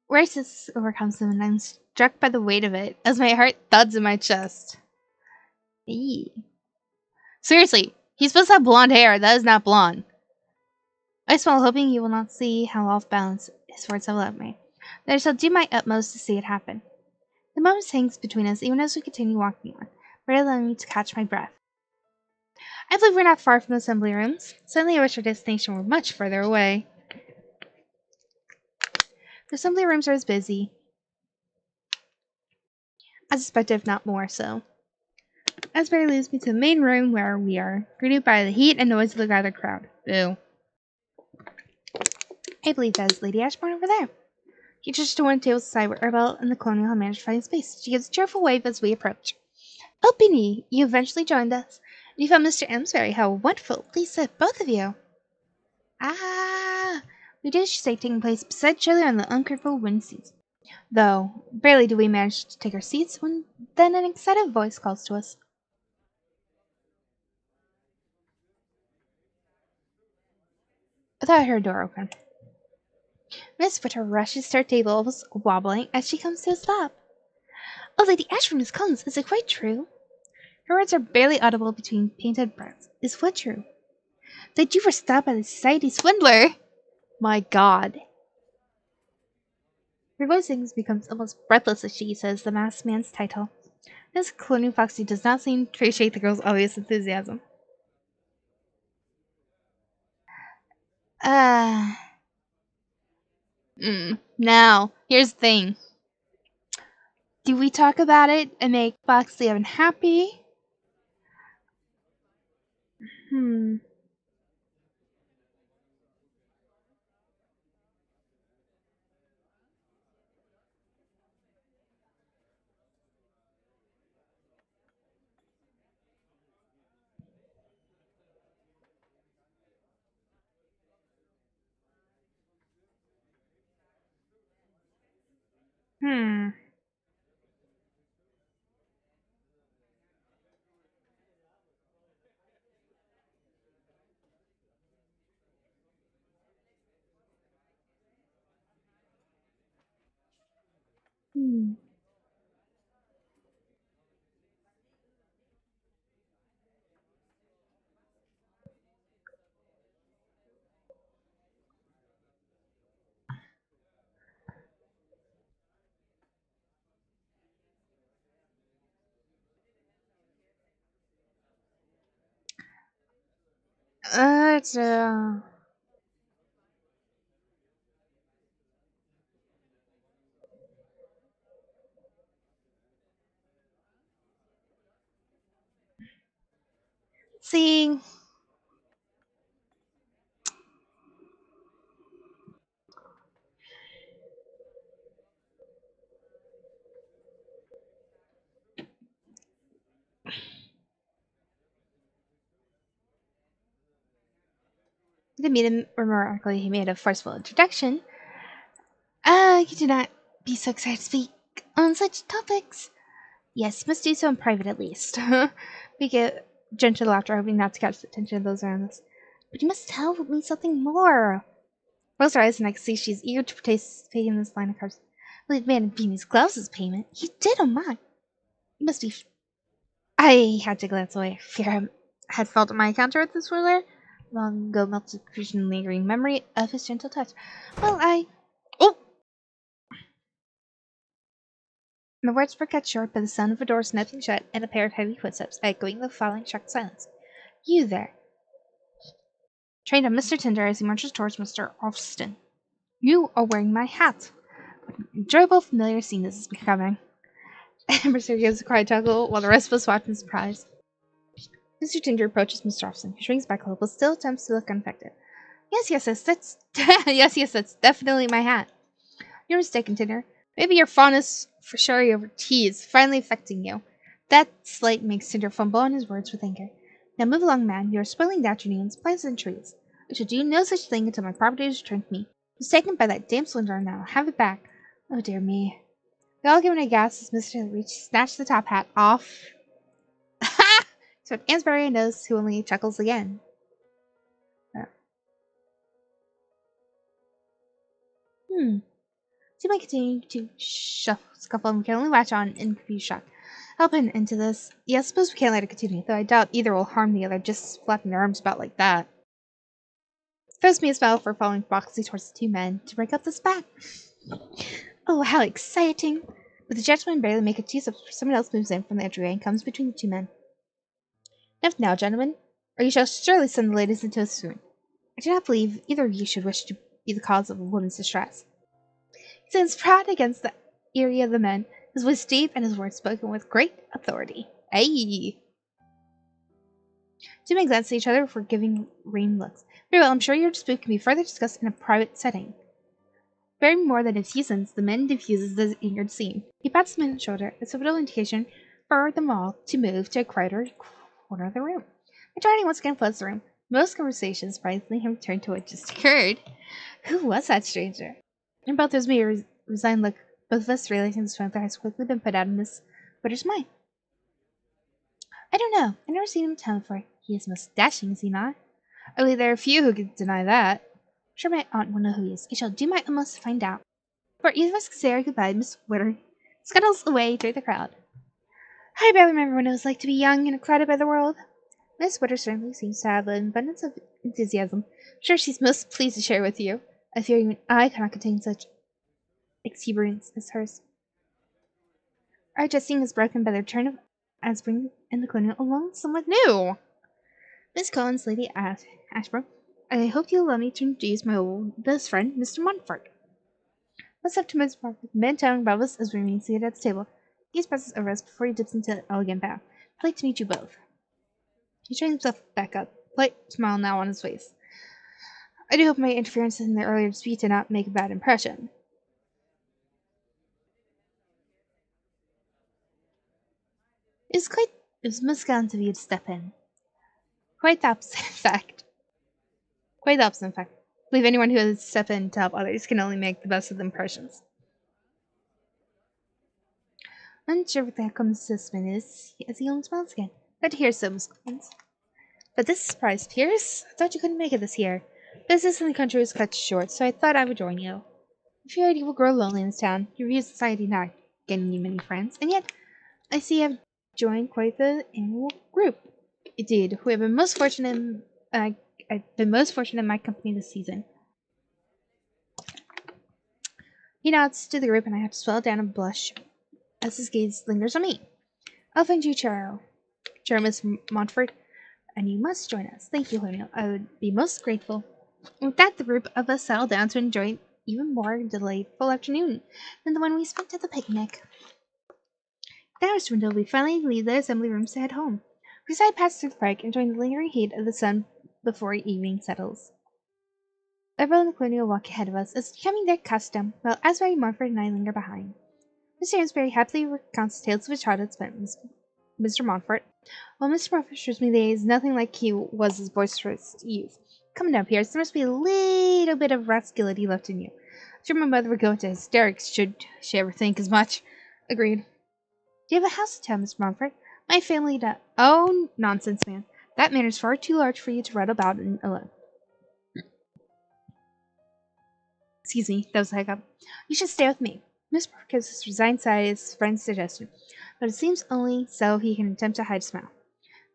S2: Racist overcomes him, and I'm struck by the weight of it as my heart thuds in my chest. Eee. Seriously, he's supposed to have blonde hair. That is not blonde. I smile, hoping you will not see how off balance his words have left me. That I shall do my utmost to see it happen. The moment hangs between us, even as we continue walking on, ready allowing me to catch my breath. I believe we're not far from the assembly rooms. Suddenly I wish our destination were much further away. The assembly rooms are as busy as expected, if not more so. Asbury leads me to the main room where we are greeted by the heat and noise of the gathered crowd. Boo. I believe that is Lady Ashbourne over there. He gestures to one table beside where Arabelle and the Colonial have managed to find space. She gives a cheerful wave as we approach. Oh, Beanie, you eventually joined us. You found Mr. Amsbury. How wonderful. Please sit, both of you. Ah, we did say taking place beside each other on the uncomfortable wind seats. Though, barely do we manage to take our seats when then an excited voice calls to us. I thought I heard a door open. Miss Witter rushes to her table, wobbling as she comes to a stop. Oh, Lady Ashford, Miss Collins, is it quite true? Her words are barely audible between painted brows. Is what true? That you were stopped by the society swindler? My god. Her voice becomes almost breathless as she says the masked man's title. Miss Colonial Foxy does not seem to appreciate the girl's obvious enthusiasm. Ah. Now, here's the thing. Do we talk about it and make Foxy unhappy? Hmm. Hmm. Hmm. It's seeing. The meeting remarkably he made a forceful introduction. You do not be so excited to speak on such topics. Yes, you must do so in private at least. We get gentle laughter, hoping not to catch the attention of those around us. But you must tell me something more. Rose her eyes, and I can see she's eager to participate in this line of cards. Well, the man in Beanie's gloves' payment. He did on mine. You must be. I had to glance away. Fear I had felt my encounter with this ruler. Long ago melted the lingering memory of his gentle touch. Well, Oh! My words were cut short by the sound of a door snapping shut and a pair of heavy footsteps echoing the following shocked silence. You there. Trained on Mr. Tinder as he marches towards Mr. Alston. You are wearing my hat. What an enjoyable, familiar scene this is becoming. Mercer gives a quiet chuckle while the rest of us watch in surprise. Mr. Tinder approaches Mr. Alston, who shrinks back a little but still attempts to look unaffected. Yes, that's yes, that's definitely my hat. You're mistaken, Tinder. Maybe your fondness for sherry over tea is finally affecting you. That slight makes Tinder fumble on his words with anger. Now move along, man. You are spoiling the afternoon's plants and trees. I shall do no such thing until my property is returned to me. It was taken by that damn swindler, and I'll have it back. Oh dear me. We all give a gasp as Mr. Reach snatched the top hat off. Ha! So Ansbury knows who only chuckles again. Hmm. See my continue to scuffle and we can only latch on in confused shock. Help into this. Yeah, I suppose we can't let it continue, though I doubt either will harm the other just flapping their arms about like that. Throws me a spell for following Foxy towards the two men to break up the spat. Oh, how exciting! With the gentleman barely make a tease up, someone else moves in from the entryway and comes between the two men. Enough now, gentlemen, or you shall surely send the ladies into a swoon. I do not believe either of you should wish to be the cause of a woman's distress. He stands proud against the eyrie of the men, his voice deep and his words spoken with great authority. Aye! Two men glance at each other before giving rain looks. Very well, I'm sure your dispute can be further discussed in a private setting. Bearing more than a few cents, the man diffuses the angered scene. He pats the man on the shoulder, a subtle indication for them all to move to a quieter corner of the room. Majority once again floods the room. Most conversations surprisingly have returned to what just occurred. Who was that stranger? And both those me a resigned look, both of us realizing the strength has quickly been put out in Miss Witter's mind. I don't know. I've never seen him in town before. He is most dashing, is he not? Only there are few who could deny that. I'm sure my aunt will know who he is. I shall do my utmost to find out. Before either of us can say our goodbye, Miss Witter scuttles away through the crowd. I barely remember what it was like to be young and excited by the world. Miss Witter certainly seems to have an abundance of enthusiasm. I'm sure she's most pleased to share with you. I fear even I cannot contain such exuberance as hers. Our jesting is broken by the return of Asbring and the colonel along somewhat new. Miss Collins, Lady Ashbrook, I hope you'll allow me to introduce my old best friend, Mr. Montfort. Let's up to Miss Montfort, men telling Bubbles as we remain seated at the table. He expresses a rest before he dips into an elegant bow. I'd like to meet you both. He strains himself back up, polite smile now on his face. I do hope my interference in the earlier dispute did not make a bad impression. It was most gallant of you to step in. Quite the opposite, in fact. Quite the opposite, in fact. I believe anyone who has stepped in to help others can only make the best of impressions. Unsure what the outcome of this man is, as he only smiles again. Glad to hear so, Miss Collins. But this surprise, Pierce. I thought you couldn't make it this year. Business in the country was cut short, so I thought I would join you. I feared you will grow lonely in this town. Your view of society not getting you many friends, and yet I see you have joined quite the annual group. Indeed, we have been most fortunate in, I've been most fortunate in my company this season. He nods to the group, and I have to swell down and blush as his gaze lingers on me. I'll find you, Charo. Miss Montfort. and you must join us. Thank you, Colonial. I would be most grateful. And with that, the group of us settled down to enjoy an even more delightful afternoon than the one we spent at the picnic. The hours dwindled. We finally leave the assembly rooms to head home. We decided to pass through the park, enjoying the lingering heat of the sun before evening settles. Everyone in the Colonial walk ahead of us, as becoming their custom, while Asbury, Montfort, and I linger behind. Mr. Amsbury happily recounts tales of his childhood spent with Mr. Montfort, while Mr. Montfort assures me that he is nothing like he was his boisterous youth. Come now, Pierce, there must be a little bit of rascality left in you. I'm sure my mother would go into hysterics should she ever think as much. Agreed. Do you have a house in town, Mr. Montfort? My family does. Oh, nonsense, man. That manor is far too large for you to run about in alone. Excuse me, that was a hiccup. You should stay with me. Miss Park gives his resigned sigh at his friend's suggestion, but it seems only so he can attempt to hide a smile.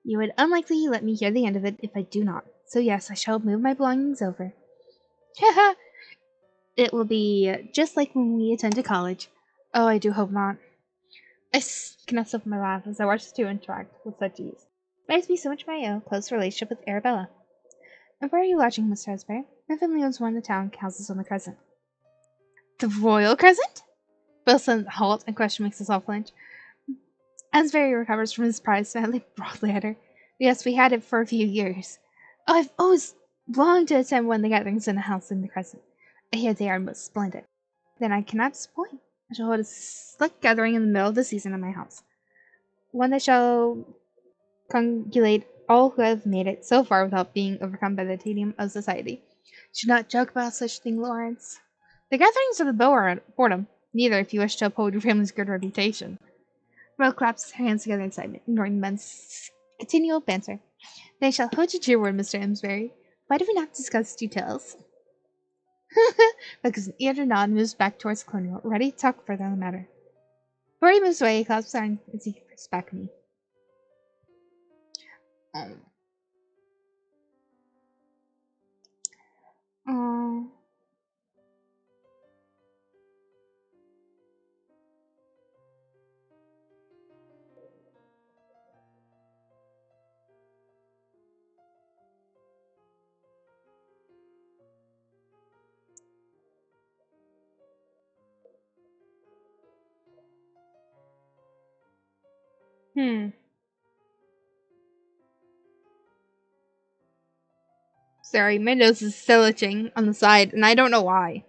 S2: You would unlikely let me hear the end of it if I do not. So yes, I shall move my belongings over. Haha! It will be just like when we attended college. Oh, I do hope not. Cannot stop my laugh as I watch the two interact with such ease. Reminds me so much of my own close relationship with Arabella. And where are you lodging, Mr. Asbury? My family owns one of the town houses on the Crescent. The Royal Crescent? Both sudden halt and question makes us all flinch. Asbury recovers from his surprise and I look broadly at her. Yes, we had it for a few years. Oh, I've always longed to attend one of the gatherings in a house in the Crescent. I hear they are most splendid. Then I cannot disappoint. I shall hold a slick gathering in the middle of the season at my house. One that shall congratulate all who have made it so far without being overcome by the tedium of society. Should not joke about such thing, Lawrence. The gatherings are the boredom, neither if you wish to uphold your family's good reputation. Will claps her hands together in excitement, ignoring the men's continual banter. They shall hold you to your word, Mr. Amsbury. Why do we not discuss details? Because an ear to nod moves back towards Colonial, ready to talk further on the matter. Before he moves away, he clasps her as he looks back at me. Oh. Sorry, my nose is still itching on the side, and I don't know why.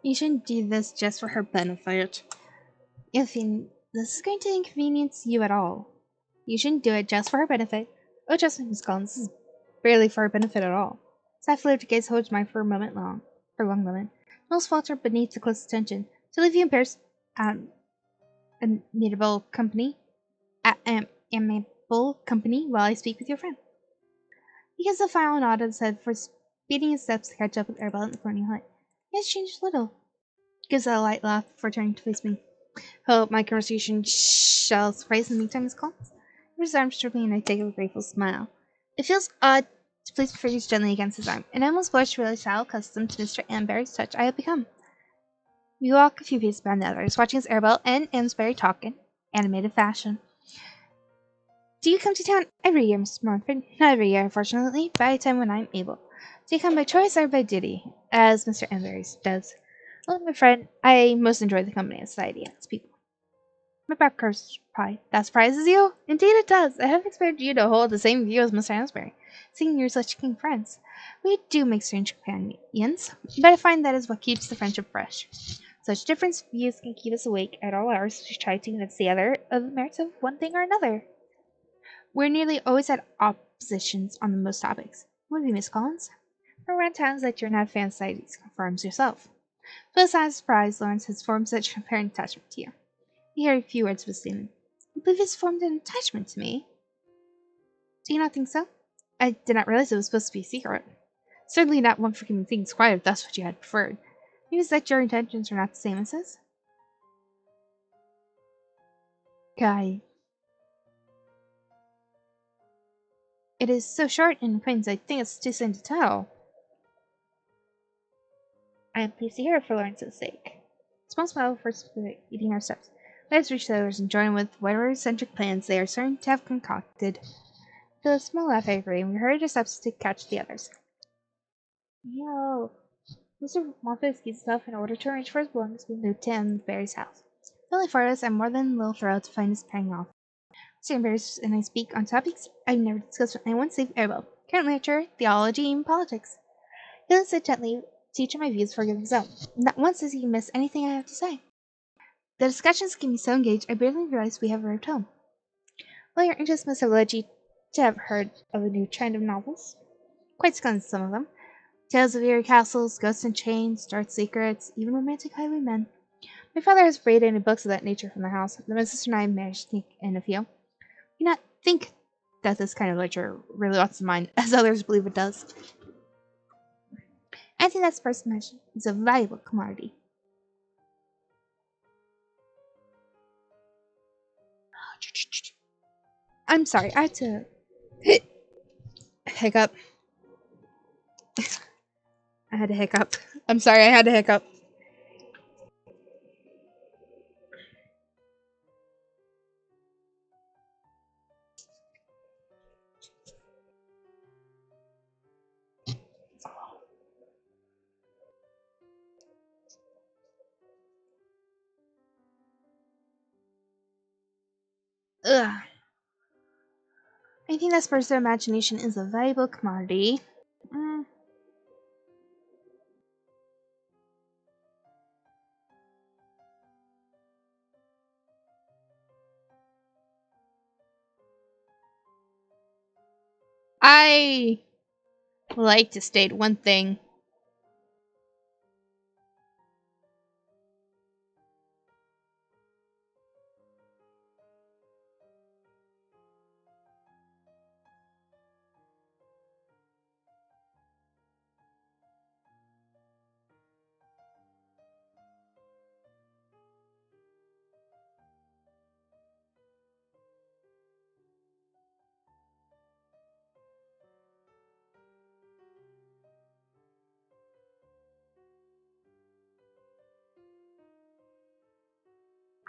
S2: You shouldn't do this just for her benefit. If this is going to inconvenience you at all, you shouldn't do it just for her benefit. Oh, trust me, Miss Collins, this is barely for her benefit at all. Seth flew to gaze hold mine for a long moment. Most falter beneath the close attention. To leave you in Paris, amiable company, amiable company while I speak with your friend. He gives a final nod of his head for speeding his steps to catch up with Arabella in the Colonial hut. He has changed a little. Gives a light laugh before turning to face me. Hope my conversation shall suffice in the meantime, Miss Collins. His arm stripping and I take it with a grateful smile. It feels odd to place my fingers gently against his arm, and I almost blush to realize how accustomed to Mr. Amberry's touch I have become. We walk a few paces behind the others, watching as Arabelle and Amsbury talk in animated fashion. Do you come to town every year, Mr. Montfort? Not every year, unfortunately, by a time when I'm able. Do you come by choice or by duty, as Mr. Amberry does? Well, my friend, I most enjoy the company of society and its people. My back curves pie. That surprises you? Indeed it does. I have expected you to hold the same view as Miss Amsbury, seeing you're such keen friends. We do make strange companions, but I find that is what keeps the friendship fresh. Such different views can keep us awake at all hours to try to convince the other of the merits of one thing or another. We're nearly always at oppositions on the most topics. Would be Miss Collins? For around times that you're not a fan of society's confirms yourself. To his surprise, Lawrence has formed such apparent attachment to you. You hear a few words of his statement. You believe he's formed an attachment to me? Do you not think so? I did not realize it was supposed to be a secret. Certainly not one for keeping things quiet if that's what you had preferred. Maybe it's that your intentions are not the same as his? Guy. It is so short and acquaintance, I think it's too soon to tell. I am pleased to hear it for Lawrence's sake. Small smile first eating our steps. Let us reach the others and join with whatever eccentric plans they are certain to have concocted. With a small laugh, I agree, and we hurried our steps to catch the others. Yo! Mr. Moffat excused himself in order to arrange for his belongings to be moved to Anne Barry's house. Only for us, I'm more than a little thrilled to find us paying off. Mr. Barry's and I speak on topics I've never discussed with anyone save Arabelle. Current literature, theology, and politics. He listened gently to each of my views for giving his own. Not once does he miss anything I have to say. The discussions keep me so engaged I barely realize we have arrived home. Well, your interest must have led you to have heard of a new trend of novels. Quite scorned some of them. Tales of eerie castles, ghosts in chains, dark secrets, even romantic highwaymen. My father has read any books of that nature from the house. My sister and I managed to sneak in a few. We do not think that this kind of literature really wants to mind, as others believe it does. I think that first mention is a valuable commodity. I'm sorry, I had to hiccup. I had to hiccup. I'm sorry, I had to hiccup. Ugh. I think that spurs their imagination is a valuable commodity. Mm, I like to state one thing.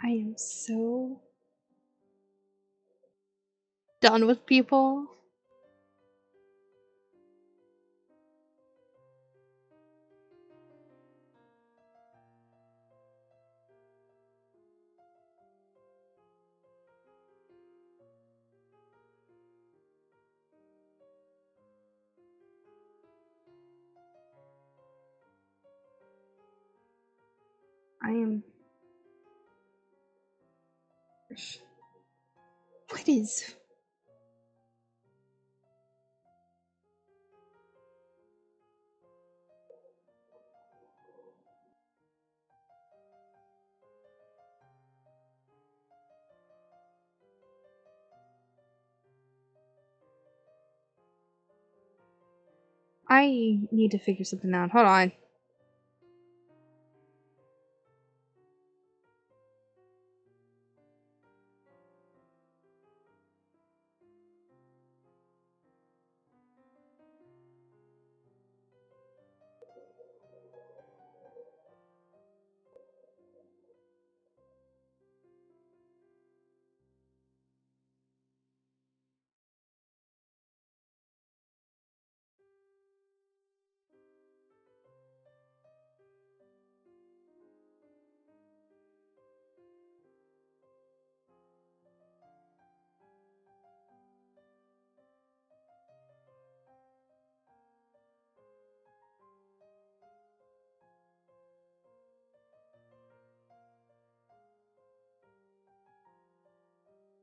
S2: I am so done with people. I am. What is. I need to figure something out. Hold on.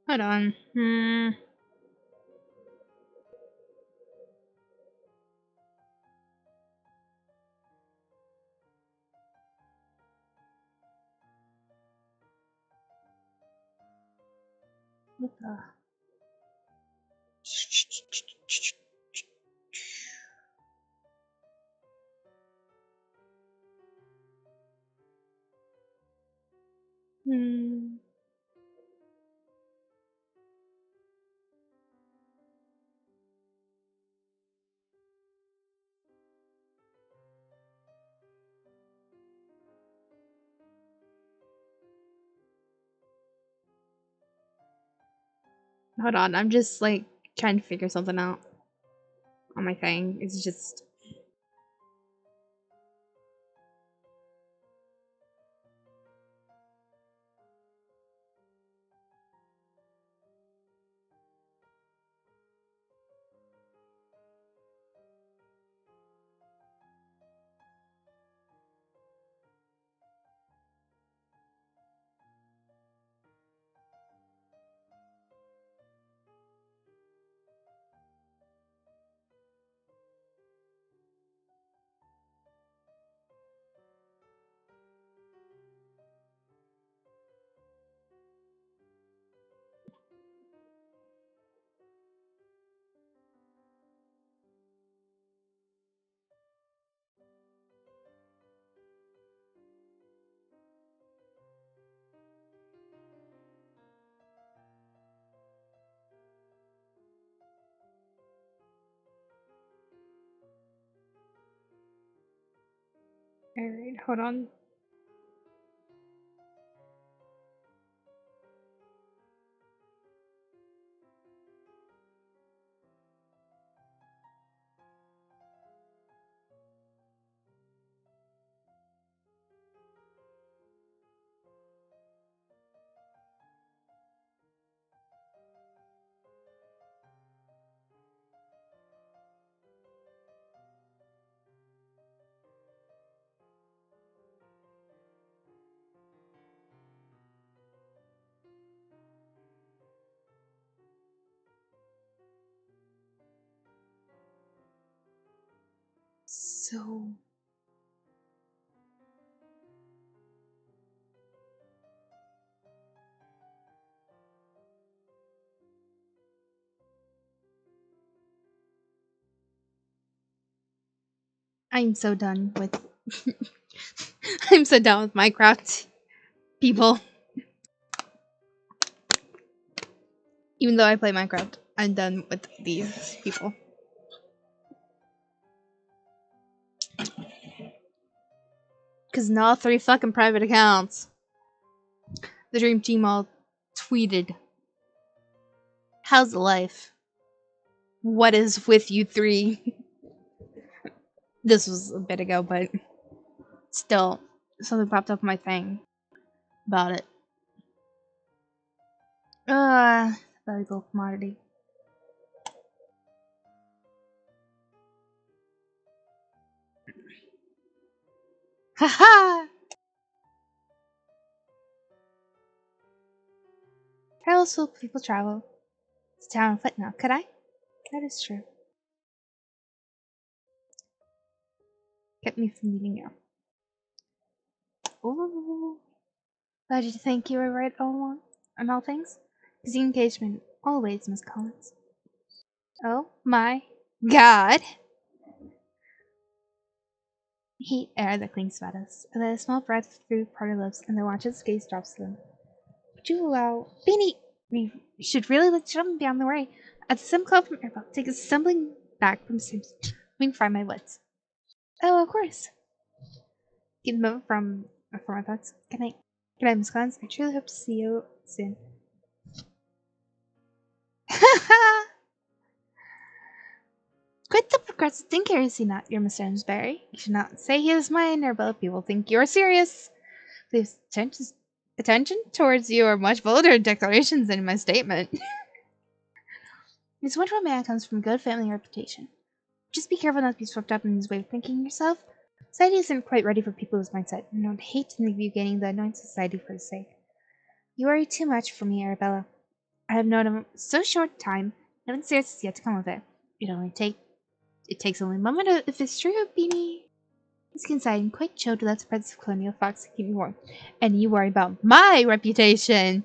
S2: Hold on. What the? Hmm. Hold on, I'm just like trying to figure something out on my thing. It's just alright, hold on. So I'm so done with I'm so done with Minecraft people. Even though I play Minecraft, I'm done with these people. Cause not 3 fucking private accounts. The Dream Team all tweeted, "How's life? What is with you three?" This was a bit ago, but still, something popped up on my thing about it. Valuable commodity. Haha! How else will people travel to town on foot now? Could I? That is true. Kept me from meeting you. Ooh. Glad you think you were right all along on all things. Busy engagement, always, Miss Collins. Oh my god! Heat air that clings about us, and then a small breath through parted lips, and the watch's gaze drops to them. Would you allow Beanie? We should really let gentlemen be on the way. At the sim club from Airball, take a stumbling back from Sims, moving from my wits. Oh, of course. Get a moment from my thoughts. Good night. Good night, Miss Collins. I truly hope to see you soon. Quite the progressive thinker, is he not, your Mr. Amsbury? You should not say he is mine, or both people think you are serious. Please attention towards your much bolder declarations than my statement. This wonderful man comes from a good family reputation. Just be careful not to be swept up in his way of thinking yourself. Society isn't quite ready for people with his mindset, and I would hate to think of you gaining the annoying society for his sake. You worry too much for me, Arabella. I have known him so short time, nothing serious is yet to come of it. It takes only a moment if it's true, Beanie. He's inside and quite chill to let the presence of Colonial Fox keep me warm. And you worry about my reputation!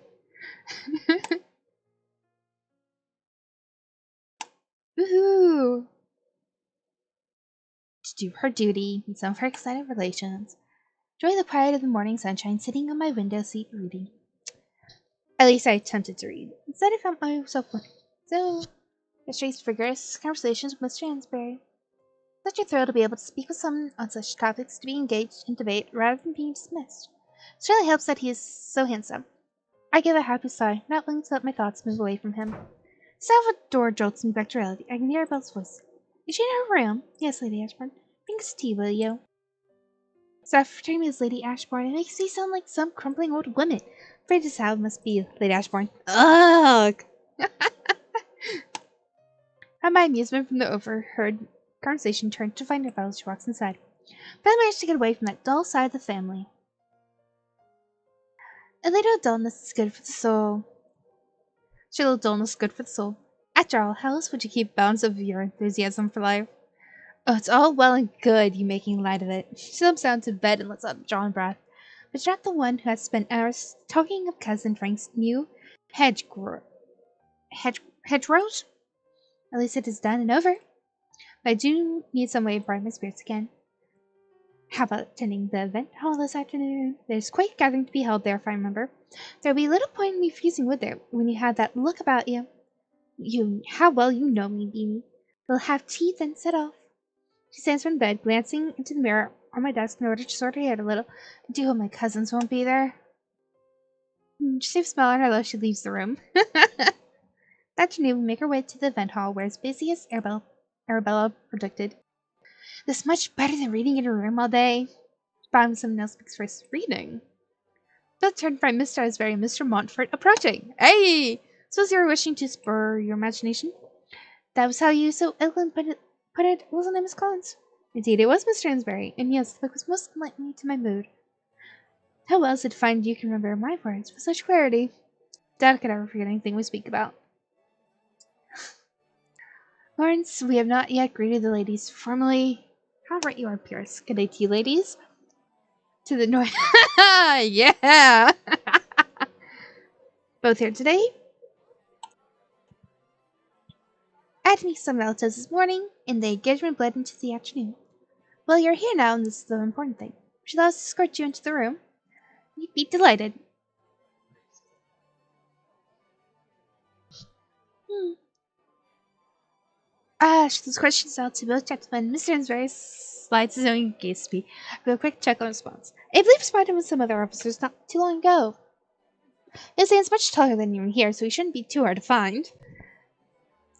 S2: Woohoo! To do her duty in some of her excited relations. Enjoy the quiet of the morning sunshine sitting on my window seat reading. At least I attempted to read. Instead, I found myself looking. So, yesterday's vigorous conversations with Mr. Ansbury. Such a thrill to be able to speak with someone on such topics, to be engaged in debate rather than being dismissed. It really helps that he is so handsome. I give a happy sigh, not willing to let my thoughts move away from him. Salvador jolts me back to reality. I can hear Belle's voice. Is she in her room? Yes, Lady Ashbourne. Thanks to tea, will you? Stop returning me as Lady Ashbourne. It makes me sound like some crumbling old woman. Afraid to sound must be Lady Ashbourne. Ugh! At my amusement from the overheard conversation turned to find her Belle as she walks inside. Belle managed to get away from that dull side of the family. A little dullness is good for the soul. A little dullness is good for the soul. After all, how else would you keep balance of your enthusiasm for life? Oh, it's all well and good, you making light of it. She slips down to bed and lets out a drawn breath. But you're not the one who has spent hours talking of Cousin Frank's new hedgerows? At least it is done and over. But I do need some way to brighten my spirits again. How about attending the event hall this afternoon? There's quite a gathering to be held there, if I remember. There'll be little point in me refusing with there when you have that look about you. How well you know me, Beanie. We'll have tea, then set off. She stands from bed, glancing into the mirror on my desk in order to sort her hair a little. I do hope my cousins won't be there. She saves a smile on her lips. She leaves the room. That afternoon, we make our way to the event hall, where as busy as Arabella predicted. This is much better than reading in her room all day. Bottom someone else speaks first. Reading. The turn find Mr. Asbury and Mr. Montfort approaching. Hey! Suppose you were wishing to spur your imagination? That was how you so eloquently put it, wasn't it, Miss Collins? Indeed, it was, Mr. Ansbury, and yes, the book was most enlightening to my mood. How well is it to find you can remember my words with such clarity? Dad could ever forget anything we speak about. Lawrence, we have not yet greeted the ladies formally. How right you are, Pierce. Good day to you, ladies. To the north. Yeah! Both here today? I had to meet some relatives this morning, and the engagement bled into the afternoon. Well, you're here now, and this is the important thing. Should I escort you into the room? You'd be delighted. She throws questions out to both gentlemen. Mr. Ansbury slides his own gaze to me. I do a quick check on response. I believe I spotted him with some other officers not too long ago. His hand's much taller than you here, so he shouldn't be too hard to find.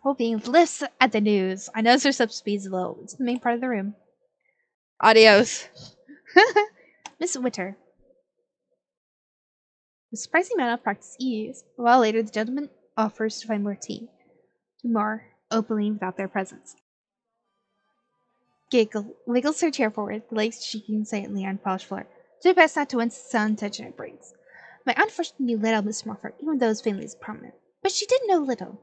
S2: Hoping lifts at the news. I notice her sub speed's low. It's the main part of the room. Adios. Miss Witter. The surprising amount of practice ease. A while later, the gentleman offers to find more tea. More openly without their presence. Giggle wiggles her chair forward, the legs shaking silently on polished floor. Do your best not to wince the sound touching it brings. My aunt unfortunately knew little Miss Moffat, even though his family is prominent. But she did know little.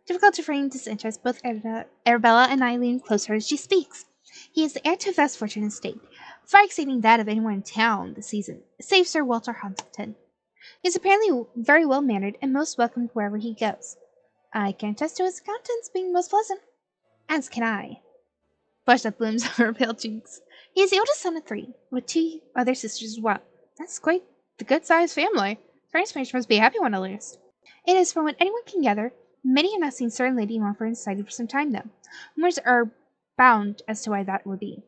S2: Difficult to frame disinterest, both Arabella and I lean closer as she speaks. He is the heir to a vast fortune and estate, far exceeding that of anyone in town this season, save Sir Walter Huntington. He is apparently very well mannered and most welcomed wherever he goes. I can attest to his countenance being most pleasant. As can I. Flush that blooms on her pale cheeks. He is the oldest son of 3, with 2 other sisters as well. That's quite the good-sized family. Frank's marriage must be a happy one, at least. It is, from what anyone can gather, many have not seen Sir and Lady Montfort in sight for some time, though. Rumors are bound as to why that would be.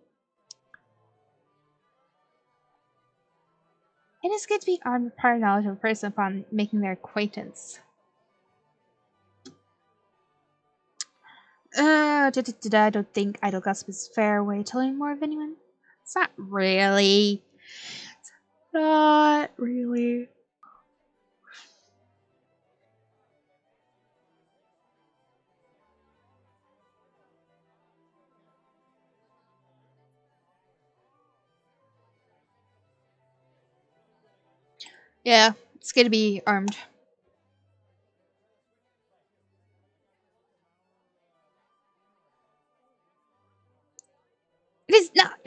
S2: It is good to be armed with prior knowledge of a person upon making their acquaintance. I don't think idle gossip is a fair way to learn more of anyone. It's not really. It's not really. Yeah, it's good to be armed. It is not.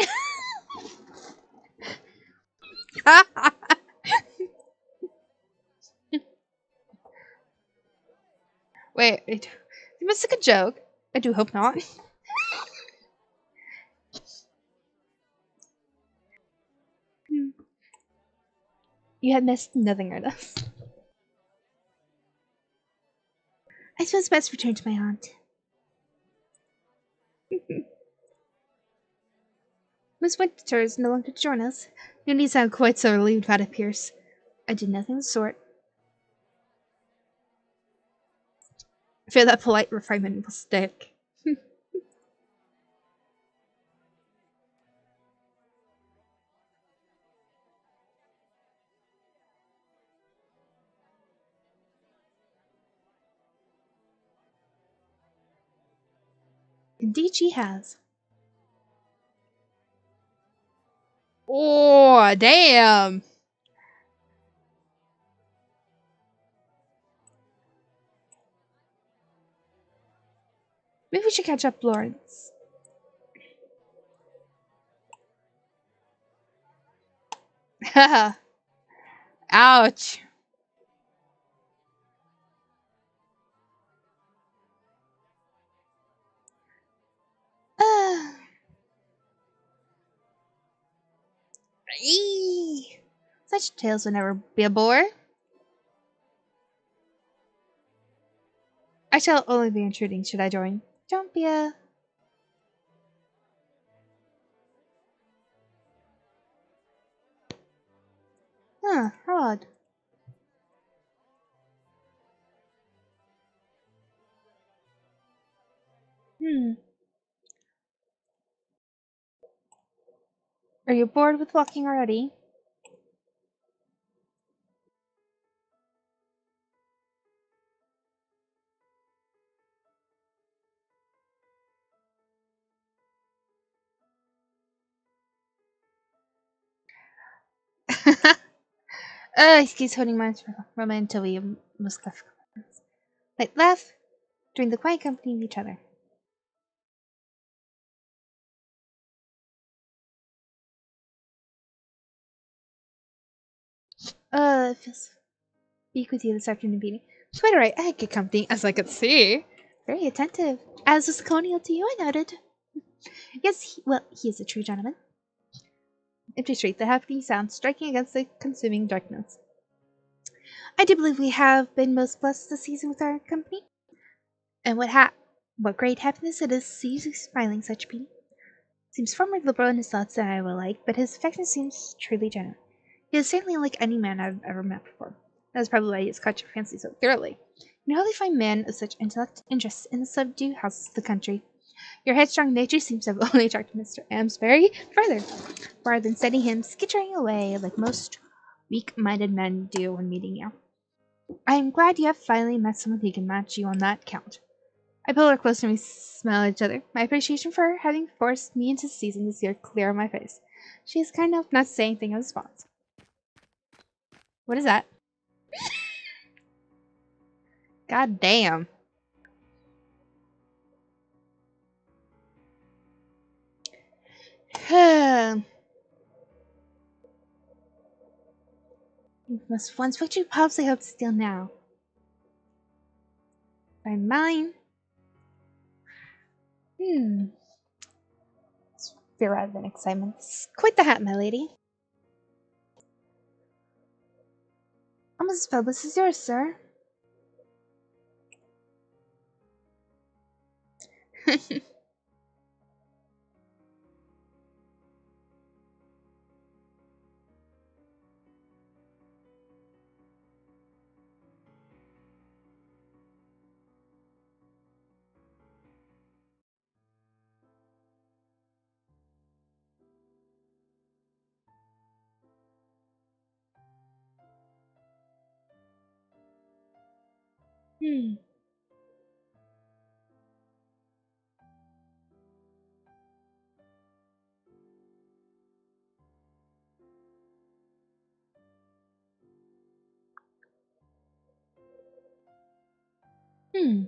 S2: Wait, you must make a joke. I do hope not. You had missed nothing, Ernest. I suppose it's best return to my aunt. Miss Winter is no longer to join us. You need sound quite so relieved about it, Pierce. I did nothing of the sort. I fear that polite refinement will stick. Indeed she has. Oh, damn! Maybe we should catch up, Lawrence. Haha. Ouch. Eee. Such tales would never be a bore. I shall only be intruding should I join. Don't be a... Huh, how odd. Hmm. Are you bored with walking already? He keeps holding my moment until we must left. Like laugh during the quiet company of each other. It feels speak with you this afternoon, Beanie. Quite alright, I had good company, as I could see. Very attentive. As was colonial to you, I noted. Yes, he is a true gentleman. Empty street, the hefty sound striking against the consuming darkness. I do believe we have been most blessed this season with our company. And what great happiness it is to see you smiling such beauty. Seems far more liberal in his thoughts than I will like, but his affection seems truly genuine. He is certainly unlike any man I've ever met before. That is probably why he has caught your fancy so thoroughly. You hardly find men of such intellect and interest in the subdued houses of the country. Your headstrong nature seems to have only attracted Mr. Amsbury further, rather than sending him skittering away like most weak-minded men do when meeting you. I am glad you have finally met someone who can match you on that count. I pull her closer and we smile at each other. My appreciation for her having forced me into season this year clear on my face. She is kind enough not to say anything in response. What is that? God damn. You must once what you possibly hope to steal now. By mine? Fear rather than excitement. Quite the hat, my lady. Almost felt this is yours, sir. Hmm. Hmm.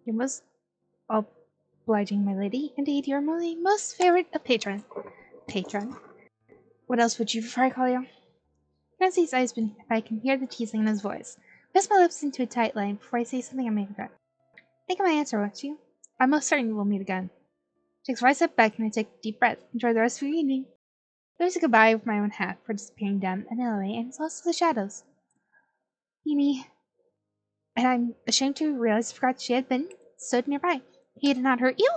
S2: You're most obliging, my lady. Indeed, you're my most favorite patron. Patron. What else would you prefer I call you? Nancy's eyes beneath. I can hear the teasing in his voice. Press my lips into a tight line before I say something I may regret. Think of my answer, won't you? I'm most certain we'll meet again. Takes 5 steps back and I take a deep breath. Enjoy the rest of your evening. There's a goodbye with my own hat for disappearing down an alleyway and is lost to the shadows. Beanie. And I'm ashamed to realize I forgot she had been stood nearby. He did not hurt you?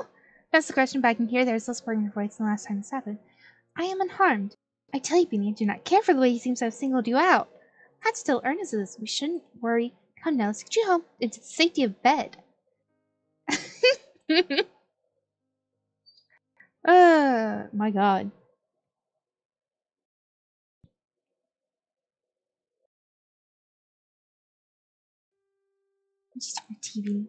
S2: That's the question, but I can hear there's less burning in her voice than the last time this happened. I am unharmed. I tell you, Beanie, I do not care for the way he seems to have singled you out. I'd still earnest of this. We shouldn't worry. Come now, let's get you home into the safety of bed. My god. Just on TV.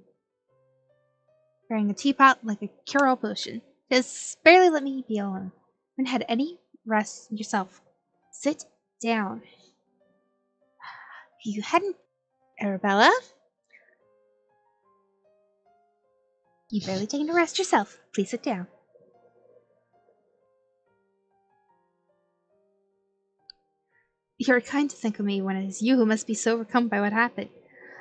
S2: Carrying a teapot like a cure-all potion. Just barely let me be alone. Haven't had any rest yourself. Sit down. If you hadn't, Arabella, you've barely taken a rest yourself. Please sit down. You're kind to think of me when it is you who must be so overcome by what happened.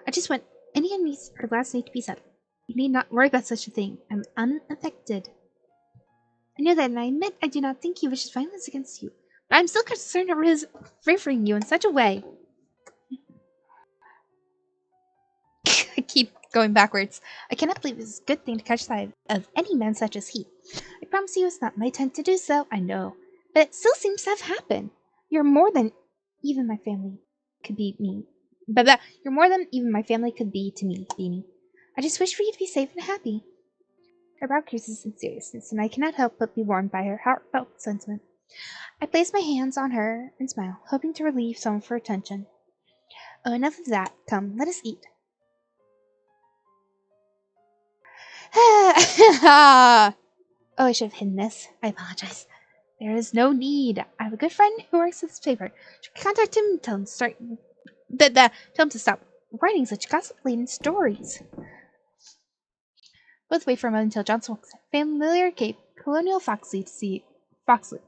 S2: I just want any unease or last night to be said. You need not worry about such a thing. I'm unaffected. I know that, and I admit I do not think he wishes violence against you, but I'm still concerned over his favoring you in such a way. I keep going backwards. I cannot believe it is a good thing to catch sight of any man such as he. I promise you it's not my intent to do so, I know, but it still seems to have happened. You're more than even my family could be me. But you're more than even my family could be to me, Beanie. I just wish for you to be safe and happy. Her brow creases in seriousness, and I cannot help but be warmed by her heartfelt sentiment. I place my hands on her and smile, hoping to relieve some of her tension. Oh, enough of that. Come, let us eat. Oh, I should have hidden this. I apologize. There is no need. I have a good friend who works at this paper. Should contact him and tell him to start tell him to stop writing such gossip-laden stories. Both wait for a moment until Johnson walks in. Familiar cape, Colonial Foxley to see Foxley.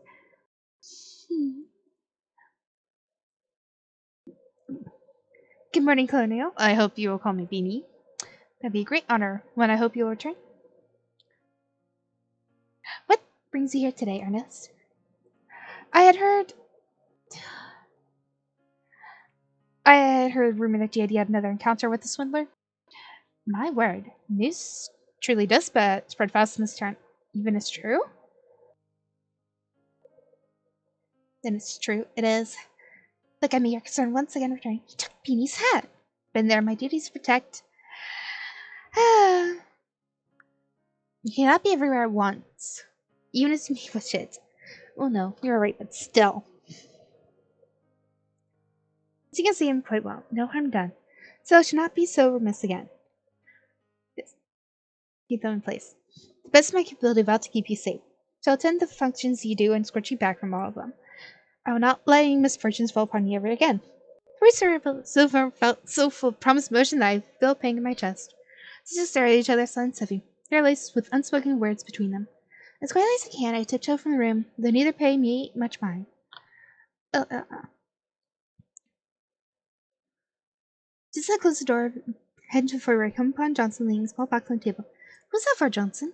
S2: Good morning, Colonial. I hope you will call me Beanie. That'd be a great honor when I hope you'll return. What brings you here today, Ernest? I had heard rumor that you had yet another encounter with the swindler. My word, news truly does spread fast in this town. Even it's true? Then it's true. It is. Look at me, your concern once again returning. He took Beanie's hat. Been there, my duties to protect. You cannot be everywhere at once. Even as you wish it. Well, no, you're right, but still. As you can see him quite well. No harm done. So I should not be so remiss again. Yes. Keep them in place. The best of my capability vow to keep you safe. So I'll attend the functions you do and escort you back from all of them. I will not let any misfortunes fall upon you ever again. We so far felt so full of promised motion that I feel pain in my chest. Sisters stare at each other, silence heavy. They are laced with unspoken words between them. As quietly as I can, I tiptoe from the room, though neither pay me much mind. Just as I close the door, head into the foyer, I come upon Johnson laying a small box on the table. What's that for, Johnson?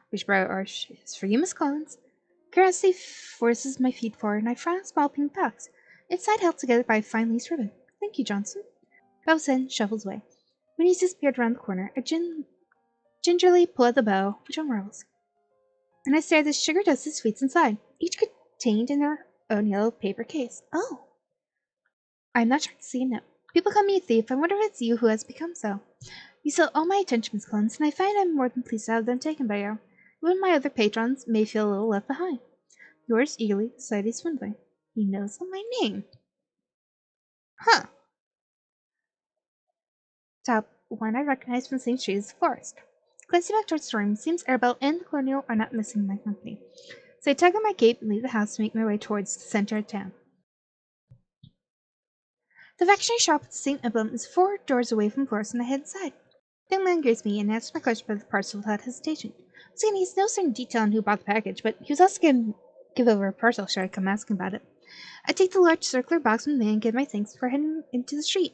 S2: Which brow arch is for you, Miss Collins. Curiosity forces my feet forward, and I find a small pink box. Inside held together by a fine lace ribbon. Thank you, Johnson. Bow then shuffles away. When he's disappeared around the corner, I gingerly pull out the bow, which unravels. And I stare at the sugar-dusted sweets inside, each contained in their own yellow paper case. Oh! I'm not shocked to see a note. People call me a thief. I wonder if it's you who has become so. You steal all my attention, Miss Collins, and I find I'm more than pleased to have them taken by you. Even my other patrons may feel a little left behind. Yours eagerly, Society Swindler. He knows my name. Huh. Top one I recognize from the same street as the forest. Glancing back towards the room, seems Arabelle and the Colonial are not missing my company. So I tug on my cape and leave the house to make my way towards the center of town. The factory shop with the same emblem is 4 doors away from the forest, and I head inside. The young man greets me and answers my question about the parcel without hesitation. Once again, he has no certain detail on who bought the package, but he was also going to give over a parcel should I come asking about it. I take the large circular box from the man and give my thanks before heading into the street.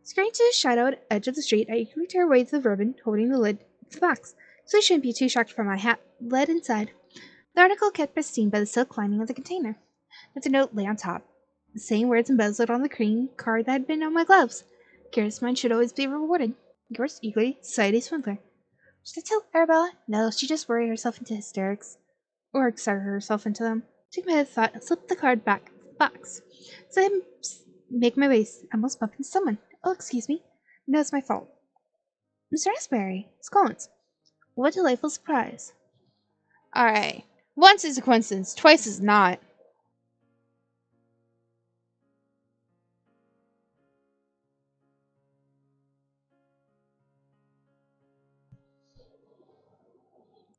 S2: Scurrying to the shadowed edge of the street, I eagerly tear away the ribbon, holding the lid of the box, so I shouldn't be too shocked for my hat led inside. The article kept pristine by the silk lining of the container. But the note lay on top. The same words embezzled on the cream card that had been on my gloves. Curious minds should always be rewarded. Yours eagerly, Society Swindler. Should I tell Arabella? No, she'd just worry herself into hysterics. Or excite herself into them. Shake my head thought and slipped the card back in the box. So I make my way, almost bump into someone. Oh, excuse me. No, it's my fault. Mr. Asbury, it's Collins. What a delightful surprise. Alright. Once is a coincidence, twice is not.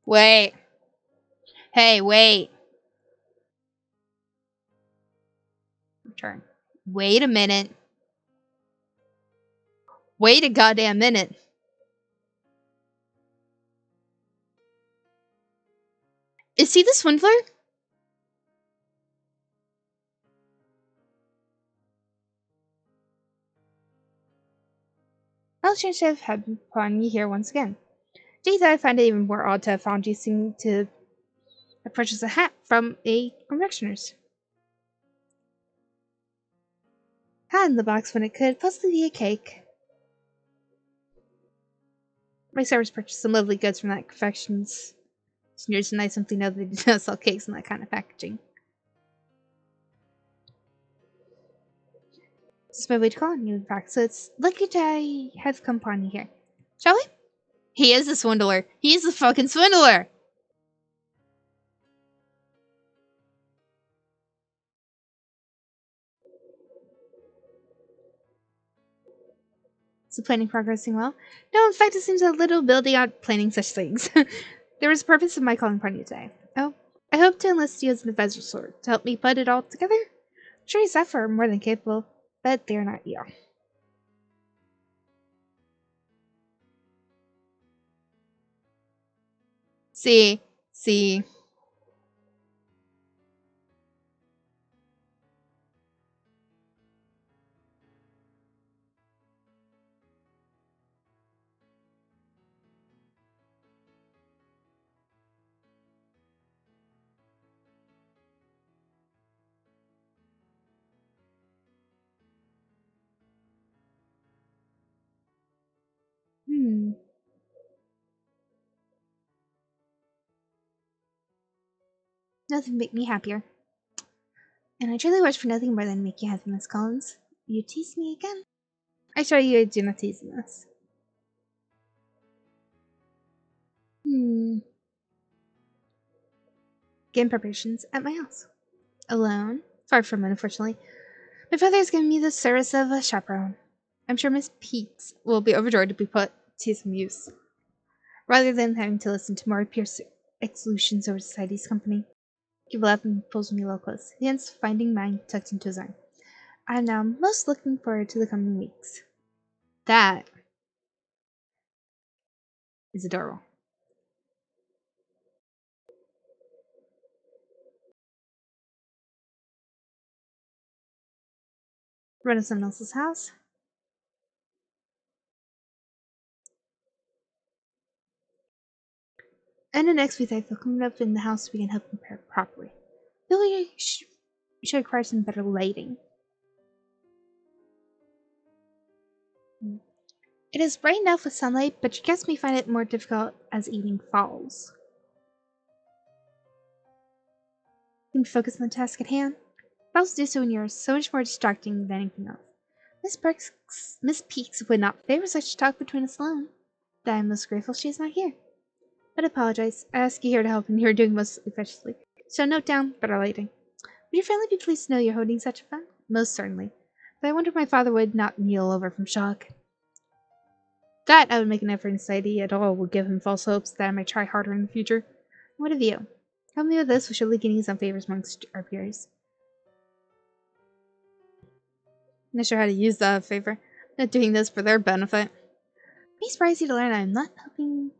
S2: Wait. Hey, wait. Return. Wait a minute. Wait a goddamn minute. Is he the swindler? I'll change to have had upon you here once again. Geez, I find it even more odd to have found you seeming to purchase a hat from a confectioner's. Hat in the box when it could possibly be a cake. My servers purchased some lovely goods from that confections. It's near nice simply know they do not sell cakes in that kind of packaging. This is my way to call on you, in fact, so it's lucky that I have come upon you here. Shall we? He is the swindler. He's the fucking swindler! Is the planning progressing well? No, in fact, it seems a little building out planning such things. There is a purpose of my calling upon you today. Oh, I hope to enlist you as an advisor sort to help me put it all together. I'm sure you Zephyr are more than capable, but they're not you. See. Hmm. Nothing make me happier. And I truly wish for nothing more than make you happy, Miss Collins. You tease me again? I assure you I do not tease in this. Hmm. Game preparations at my house. Alone? Far from it, unfortunately. My father has given me the service of a chaperone. I'm sure Miss Peaks will be overjoyed to be put to some use, rather than having to listen to more Pierce exclusions over society's company. He laughs and pulls me a little close, hands finding mine tucked into his arm. I'm now most looking forward to the coming weeks. That is adorable. Run to someone else's house. And the next week I feel coming up in the house we can help prepare properly. Really should require some better lighting. It is bright enough with sunlight, but your guests may find it more difficult as evening falls. Can you focus on the task at hand? But do so when you're so much more distracting than anything else. Miss Peaks would not favor such talk between us alone. That I am most grateful she is not here. But I apologize. I ask you here to help, and you're doing most effectively. So note down better lighting. Would your family be pleased to know you're holding such a fun? Most certainly. But I wonder if my father would not kneel over from shock. That I would make an effort in society at all would give him false hopes that I might try harder in the future. What of you? Help me with this, we shall be getting some favors amongst our peers. I'm not sure how to use that favor. I'm not doing this for their benefit. Be surprised you to learn I'm not helping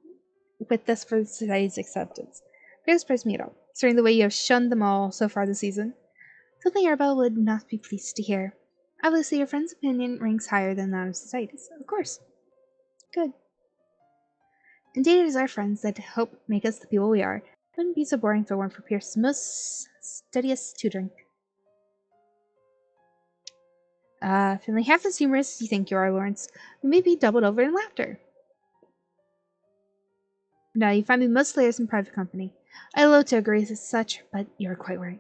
S2: with this for society's acceptance. It doesn't surprise me at all, considering the way you have shunned them all so far this season. Something Arabelle would not be pleased to hear. Obviously, your friend's opinion ranks higher than that of society's. Of course. Good. Indeed, it is our friends that help make us the people we are. It wouldn't be so boring if it weren't for Pierce's most studious tutoring. Feeling half as humorous as you think you are, Lawrence. We may be doubled over in laughter. No, you find me most hilarious in private company. I loathe to agree as such, but you are quite right.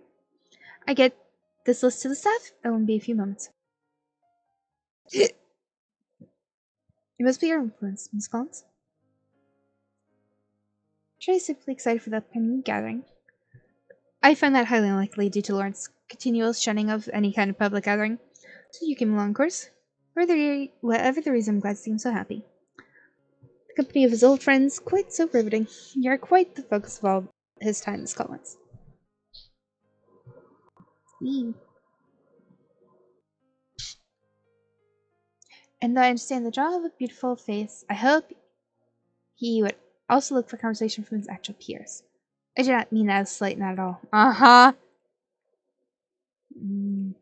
S2: I get this list to the staff. It won't be a few moments. It must be your influence, Miss Collins. Sherry's simply excited for the upcoming gathering. I find that highly unlikely due to Lawrence's continual shunning of any kind of public gathering. So you came along, of course. Whatever the reason, I'm glad to see him so happy. The company of his old friends, quite so riveting. You're quite the focus of all his time, Miss Collins. Mm. And though I understand the draw of a beautiful face, I hope he would also look for conversation from his actual peers. I do not mean that as slight, not at all. Uh-huh. Mm.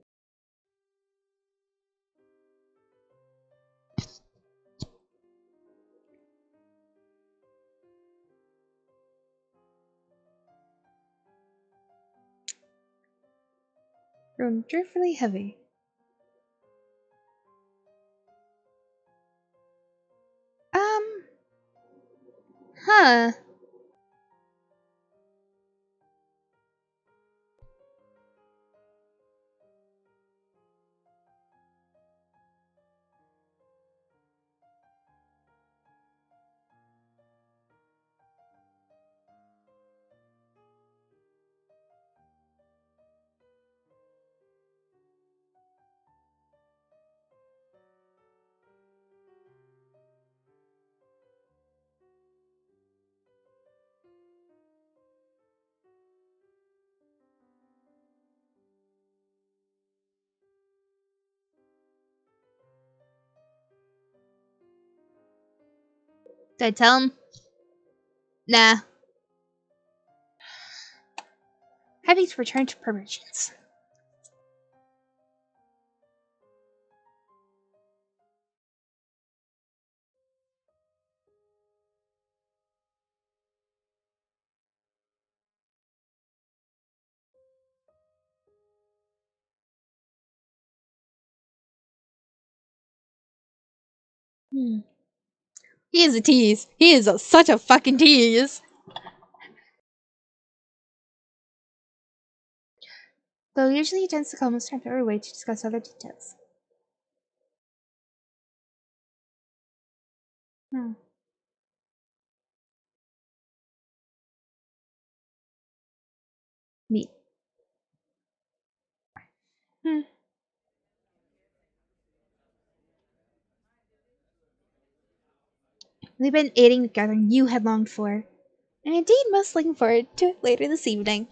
S2: Grown dreadfully heavy. Um, huh. Did I tell him? Nah. Happy to return to permissions. Hmm. He is a tease. He is such a fucking tease. Though usually he tends to come most times every way to discuss other details. Hmm. Me. Hmm. We've been aiding the gathering you had longed for, and indeed most looking forward to it later this evening.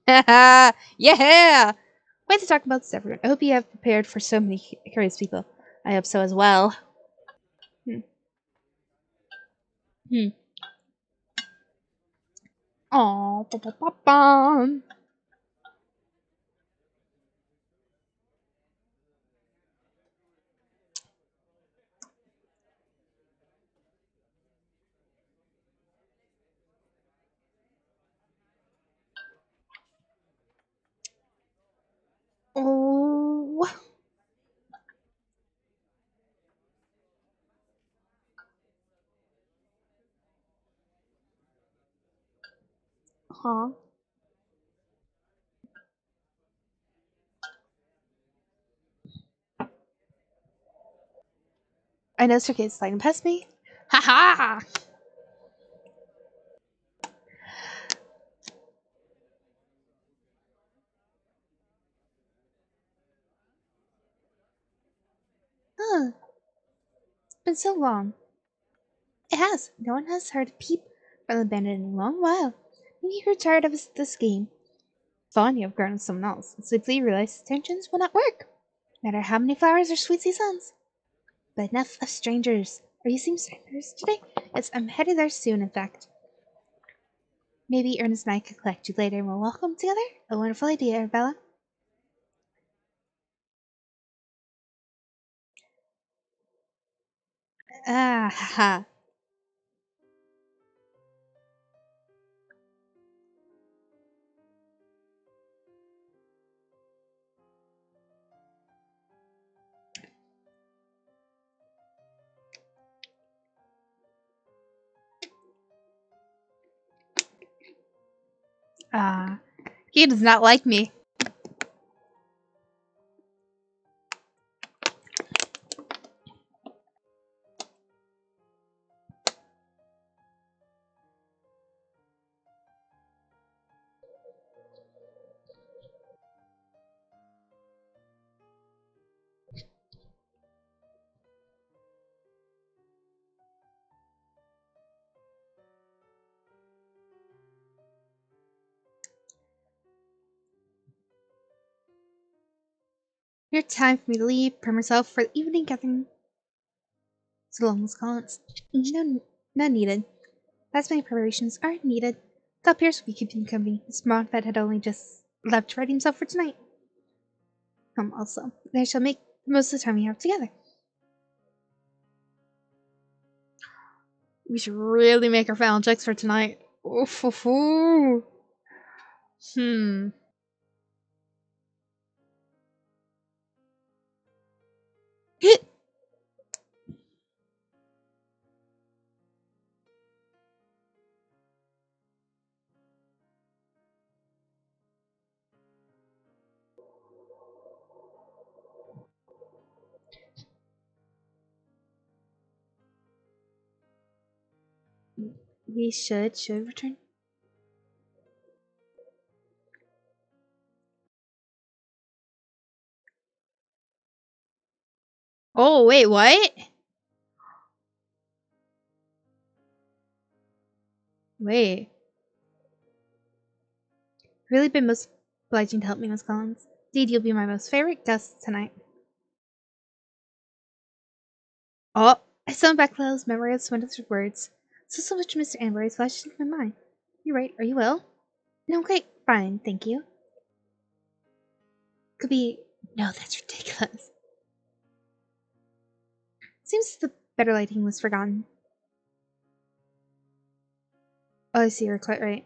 S2: Yeah! Way to talk about this, everyone. I hope you have prepared for so many curious people. I hope so as well. Hmm. Hmm. Aw, ba-ba-ba-bum. Oh. Huh. I know Circuit's sliding past me. Ha ha! Huh. It's been so long. It has. No one has heard a peep from the bandit in a long while. Maybe he grew tired of this game. Thought you have grown with someone else, and simply realized his intentions will not work. No matter how many flowers or sweets he sends. But enough of strangers. Are you seeing strangers today? Yes, I'm headed there soon, in fact. Maybe Ernest and I could collect you later and we'll walk home together? A wonderful idea, Arabella. Ah, ha ha. Ah, he does not like me. Your time for me to leave. Prepare myself for the evening gathering. So long, Miss Collins. No, none needed. Last minute preparations aren't needed. Thought Pierce would be keeping company. His Mothbat had only just left to ready himself for tonight. Also, I shall make the most of the time we have together. We should really make our final checks for tonight. Oof, oof, oof. We should return. Oh, wait, what? Wait. Really been most obliging to help me, Miss Collins. Indeed, you'll be my most favorite guest tonight. Oh, I summoned back Lila's memory of Swindler's words. So much Mr. Amber flashed into my mind. You're right, are you ill? No, great, fine, thank you. Could be. No, that's ridiculous. Seems the better lighting was forgotten. Oh, I see, you're quite right.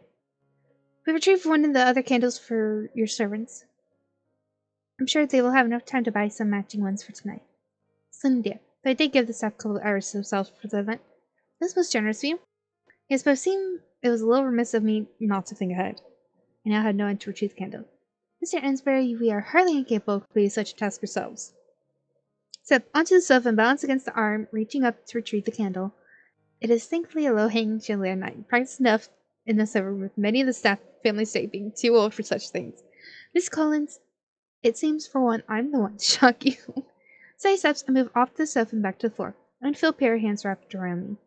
S2: We retrieved one of the other candles for your servants. I'm sure they will have enough time to buy some matching ones for tonight. Son dear, but I did give the staff a couple of hours to themselves for the event. This was generous of you. Yes, but it seemed it was a little remiss of me not to think ahead. I now had no end to retrieve the candle. Mr. Ansbury, we are hardly incapable of completing such a task ourselves. Step onto the sofa and balance against the arm, reaching up to retrieve the candle. It is thankfully a low-hanging chandelier night, practiced enough in this ever with many of the staff family state being too old for such things. Miss Collins, it seems for one I'm the one to shock you. Say steps and move off the sofa and back to the floor. And feel a pair of hands wrapped around me.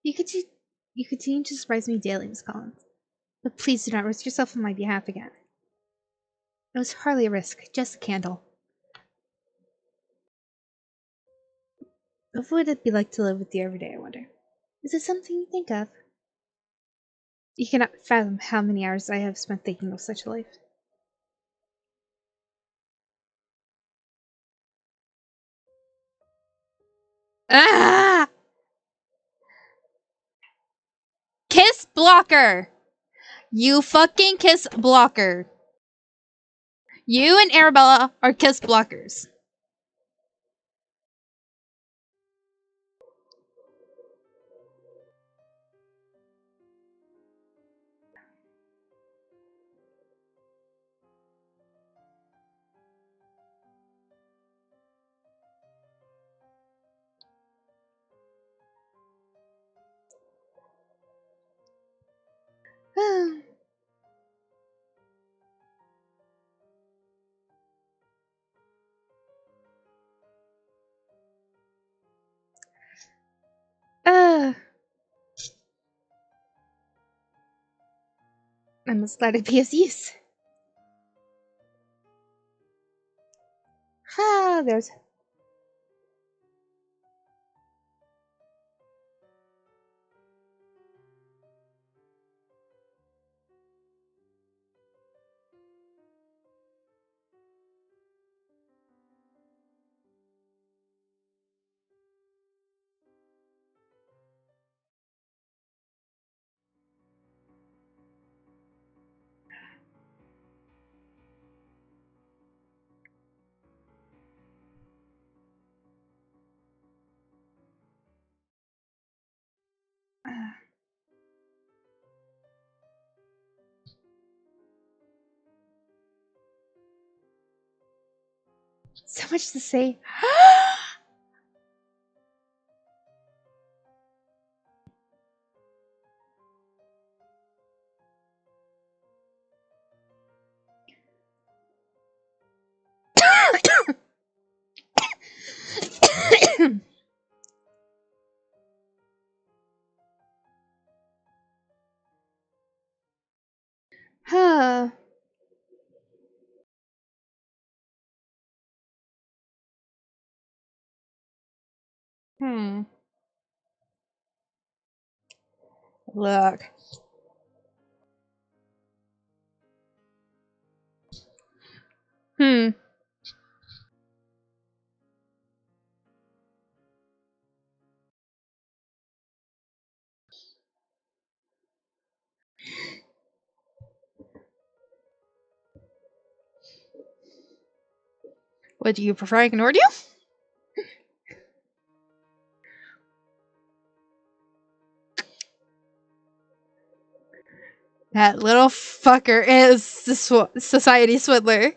S2: You continue to surprise me daily, Miss Collins. But please do not risk yourself on my behalf again. It was hardly a risk, just a candle. What would it be like to live with you every day, I wonder? Is it something you think of? You cannot fathom how many hours I have spent thinking of such a life. Ah! Kiss blocker! You fucking kiss blocker. You and Arabella are kiss blockers. I'm just glad I'd be of use. Ah, there's. So much to say. Huh. Hmm. Look. Hmm. What do you prefer? I ignored you? That little fucker is the society swindler.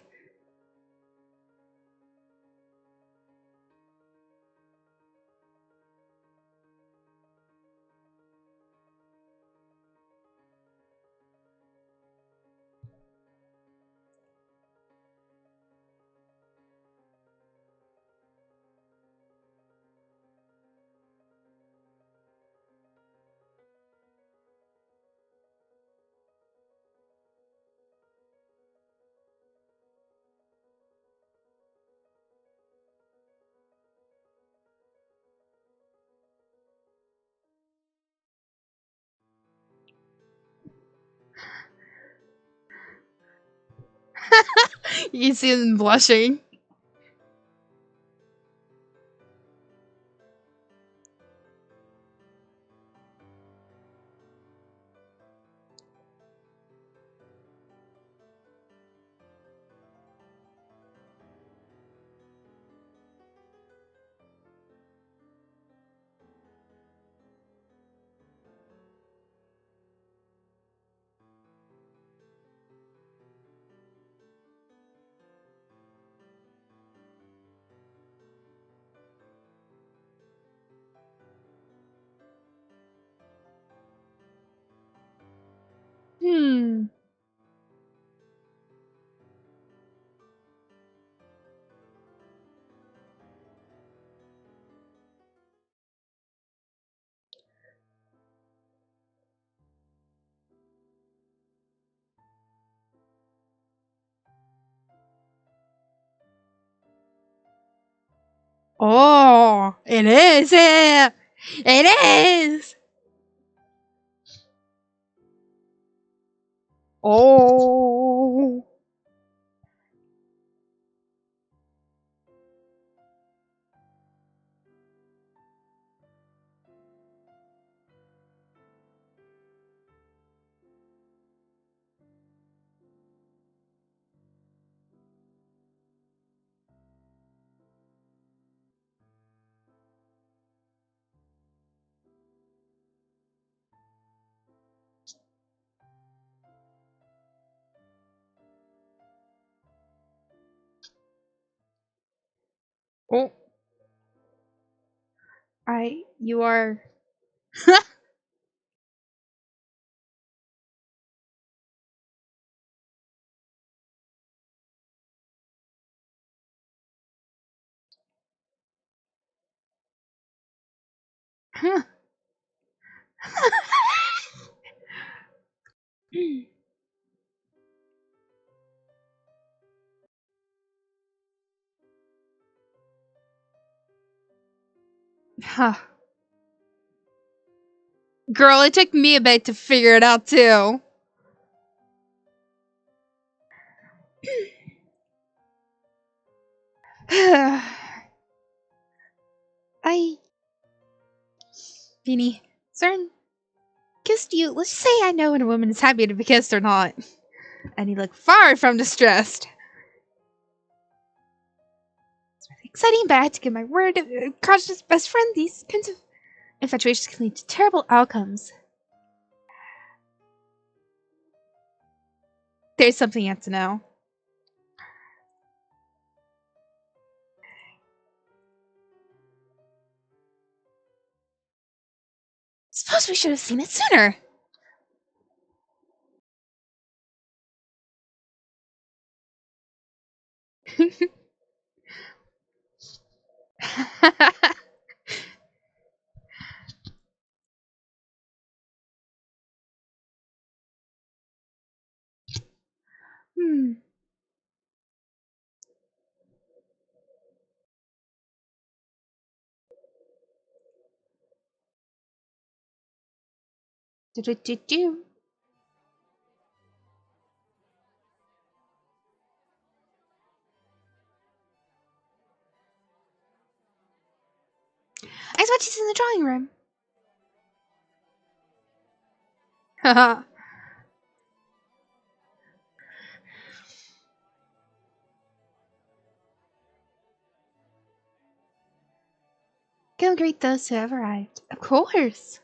S2: You see him blushing. Hmm. Oh, it is it. It is. Oh. Oh. You are. Huh. Girl, it took me a bit to figure it out too. I, Beanie, certain kissed you. Let's say I know when a woman is happy to be kissed or not. And you look far from distressed. It's really exciting, but I had to give my word. Cautious best friend, these kinds of infatuations can lead to terrible outcomes. There's something you have to know. Suppose we should have seen it sooner. Hmm. Do. I thought she's in the drawing room. Haha. Go greet those who have arrived. Of course.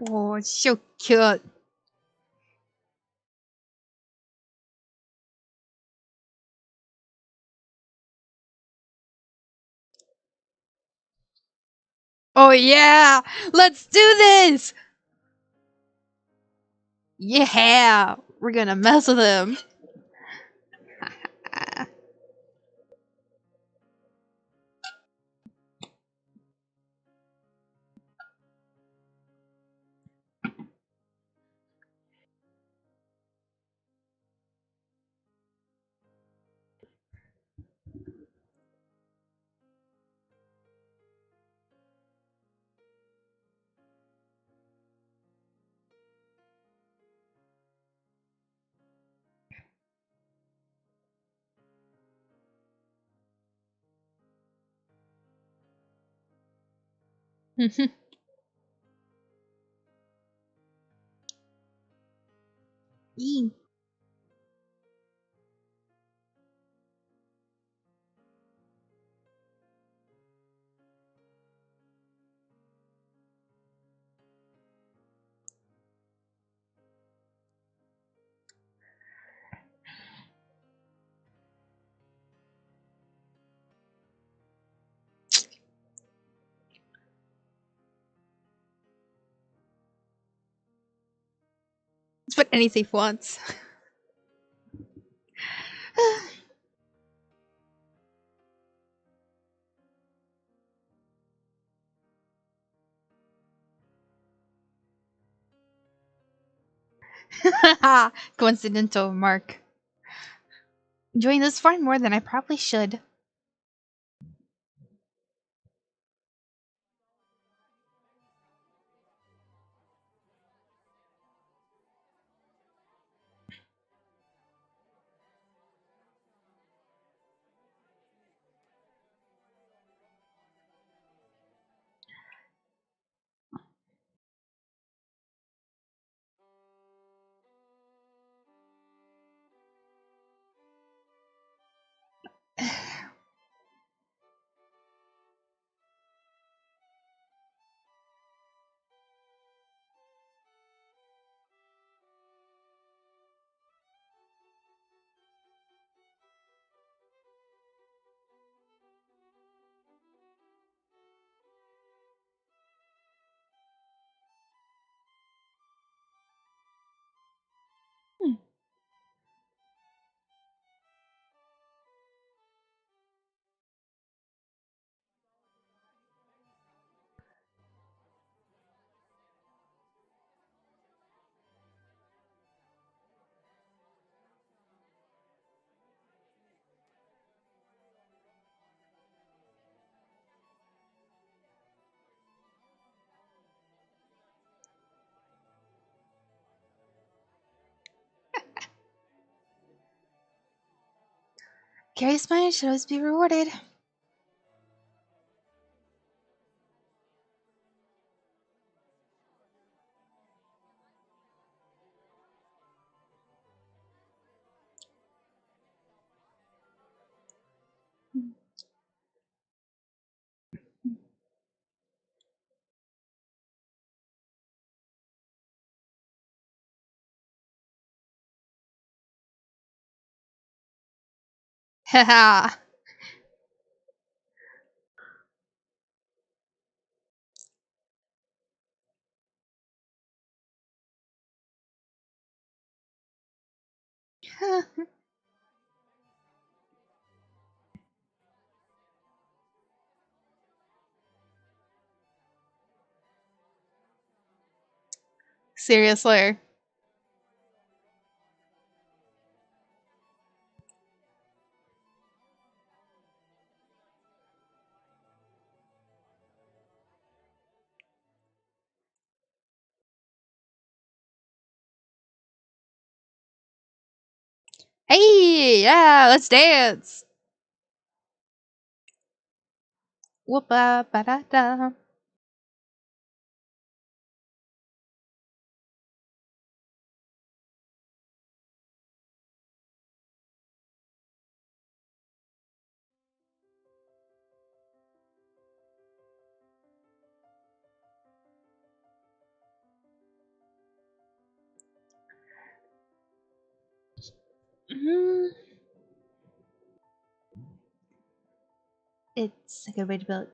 S2: Oh, it's so cute. Oh yeah, let's do this. Yeah, we're gonna mess with him. Yee. It's what any thief wants. Coincidental remark. Enjoying this far more than I probably should. Curious minds should always be rewarded. Haha. Seriously. Hey, yeah, let's dance. Whoopa ba da da. Mm, it's a good way to build.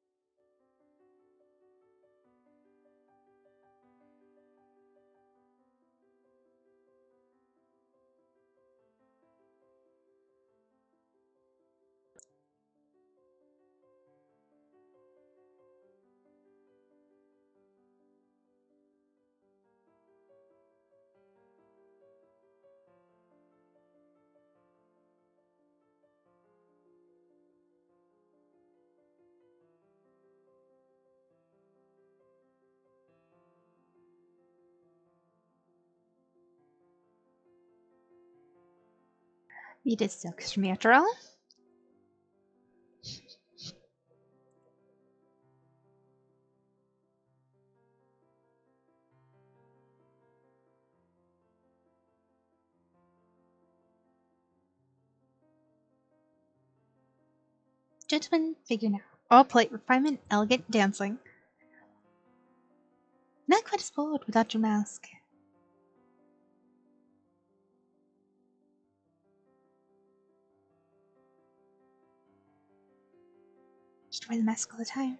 S2: You did still kiss me after all. Gentleman figure now. All polite refinement, elegant dancing. Not quite as bold without your mask. Just wear the mask all the time.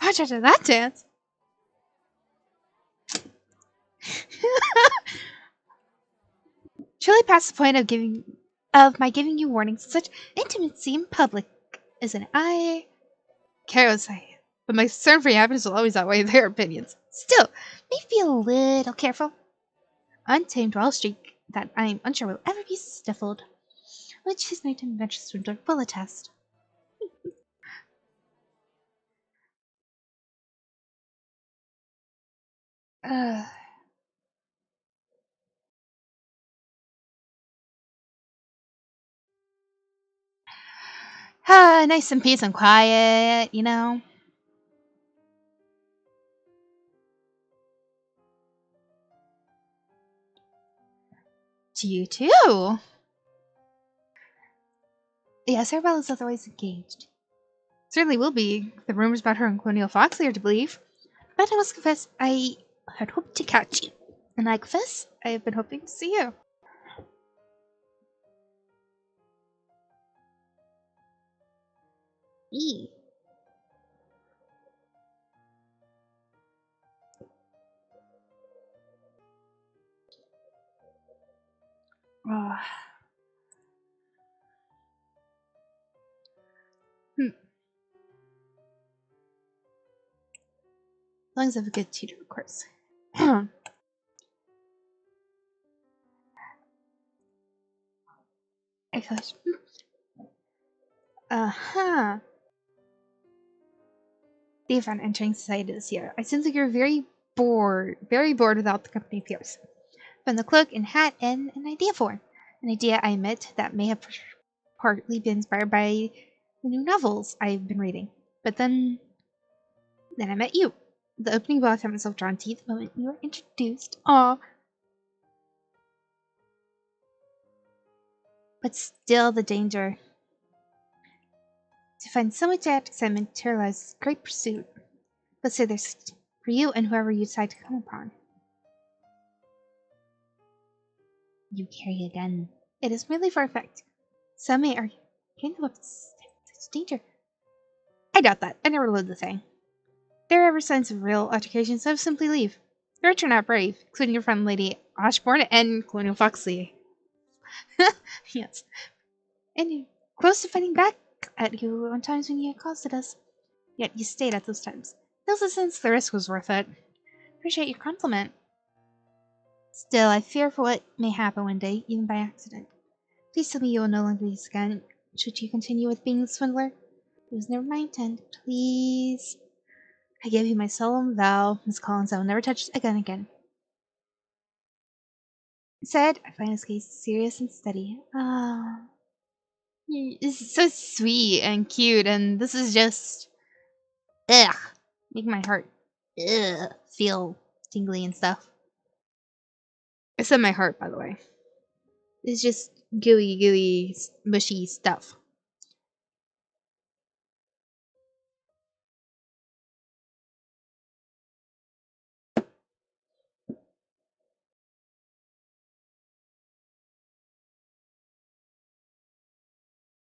S2: Watch out of that dance. Surely past the point of my giving you warnings. Such intimacy in public, isn't I? Say, but my concern for your happiness will always outweigh their opinions. Still, maybe be a little careful. Untamed wild streak that I am unsure will ever be stifled, which his nighttime adventures swindler will attest. Uh, nice and peace and quiet, you know. To you too. Yes, Arabella is otherwise engaged. Certainly will be. The rumors about her and Colonial Foxley are to believe. But I must confess, I had hoped to catch you. And I confess, I have been hoping to see you. Eee. Ah. As long as I have a good tutor, of course. I feel uh-huh. Day of entering society this year. I seem like you're very bored without the company of peers. From the cloak and hat and an idea for. An idea, I admit, that may have partly been inspired by the new novels I've been reading. But then I met you. The opening bell I found myself drawn to the moment you were introduced. Aw. But still the danger. To find so much excitement to realize great pursuit. Let's say there's for you and whoever you decide to come upon. You carry a gun. It is merely for effect. Some may argue carrying the weapons such danger. I doubt that. I never load the thing. There are ever signs of real altercation, so simply leave. The rich are not brave, including your friend Lady Ashbourne and Colonial Foxley. Yes. And you're close to fighting back at you on times when you accosted us. Yet you stayed at those times. There's a sense the risk was worth it. Appreciate your compliment. Still, I fear for what may happen one day, even by accident. Please tell me you will no longer use the gun, should you continue with being the swindler. It was never my intent. Please. I give you my solemn vow, Miss Collins, I will never touch a gun again. Said, I find his case serious and steady. Ah. This is so sweet and cute, and this is just ugh, make my heart feel tingly and stuff. I said my heart, by the way. It's just gooey, mushy stuff.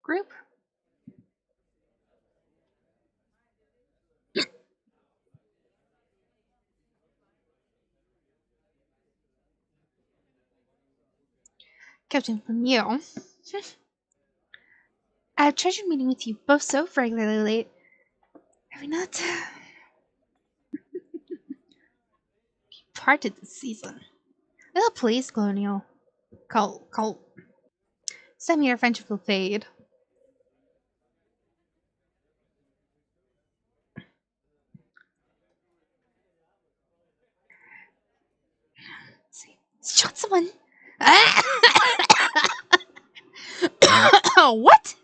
S2: Group. Captain from you. I have treasured meeting with you both so regularly. Have we not parted this season? Oh, please, Colonial. Cult. Send me your friendship will fade. Shot someone. What?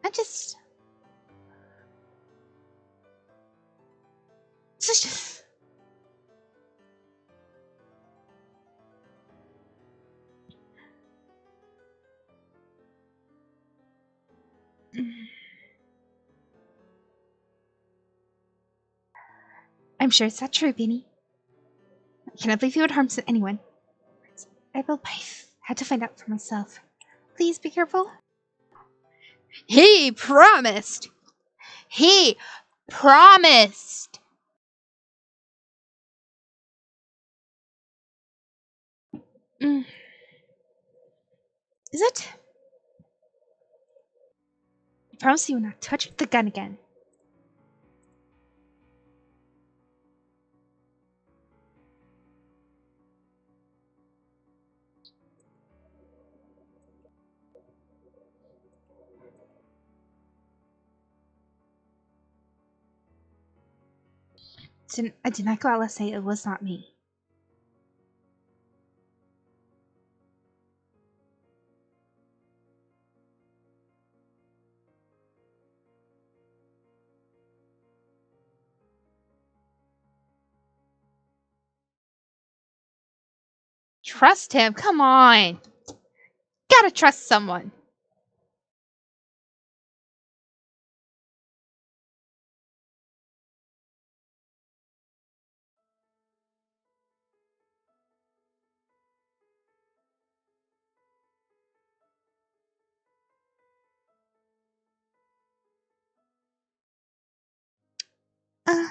S2: I just. I'm sure it's not true, Beanie. I cannot believe you would harm anyone. I will had to find out for myself. Please be careful. He promised. He promised. Is it? I promise you will not touch the gun again. I did not go out last night. It was not me. Trust him? Come on. Gotta trust someone. Uh,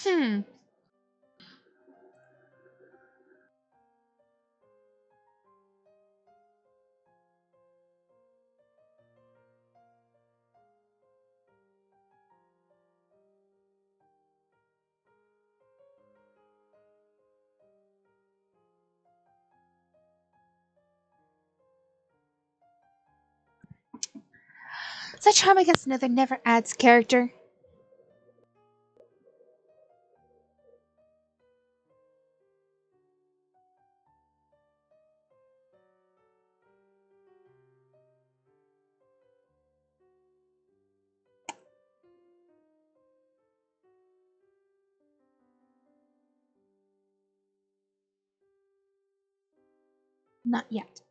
S2: Hmm. Is that charm against another never adds character? Not yet.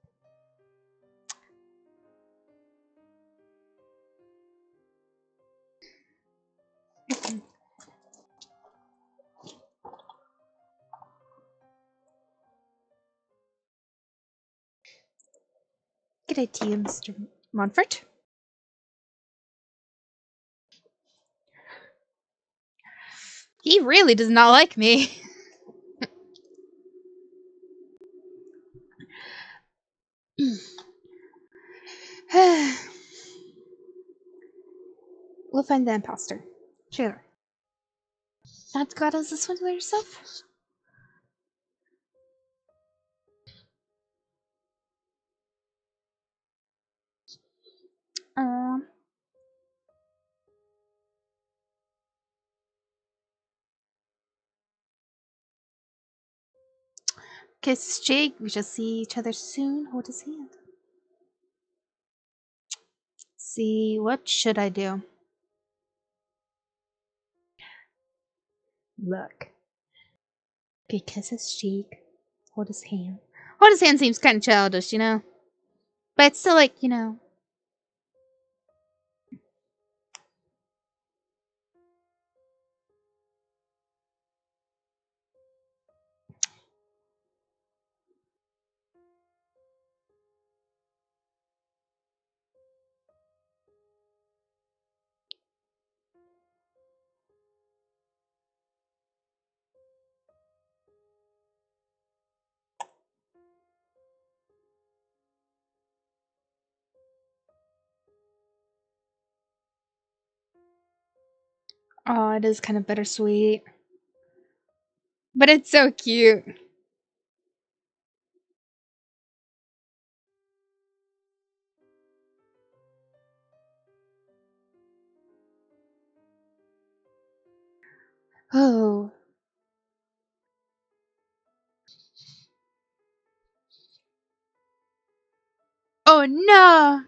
S2: Good idea, Mr. Montfort. He really does not like me. We'll find the imposter. Sure. Not glad as this one by yourself? Um. Kiss Jake. We shall see each other soon. Hold his hand. See, what should I do? Look. Okay, kiss his cheek. Hold his hand. Hold his hand seems kind of childish, you know? But it's still like, you know. Oh, it is kind of bittersweet. But it's so cute. Oh. Oh no!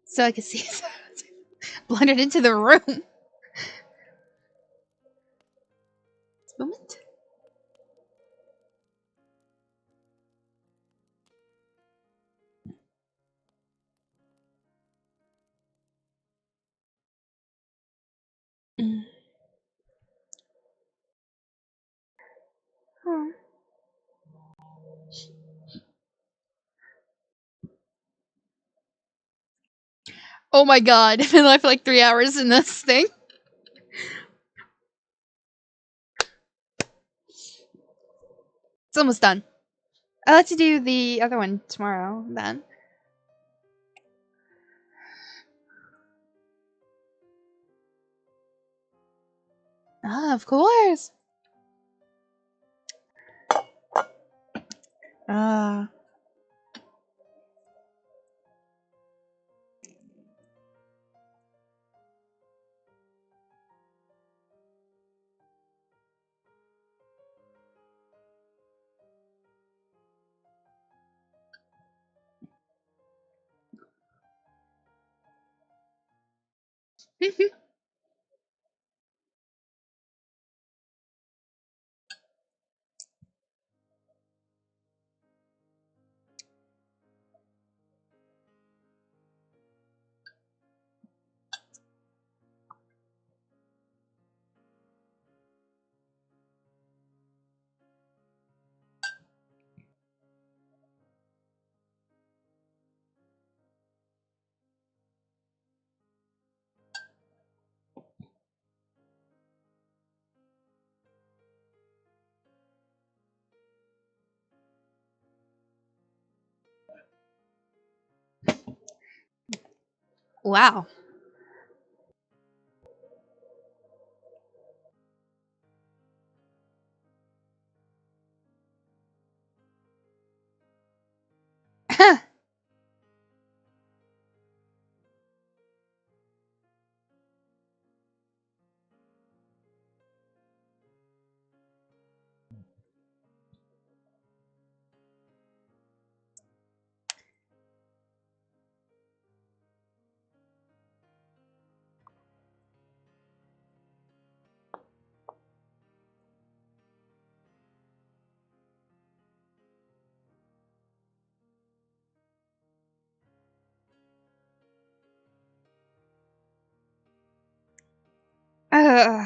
S2: So I can see his blundered into the room. Moment. Mm. Oh. Oh my god, I've been alive for like 3 hours in this thing. It's almost done. I'll let you do the other one tomorrow, then. Ah, of course. Ah. Wow. Ugh.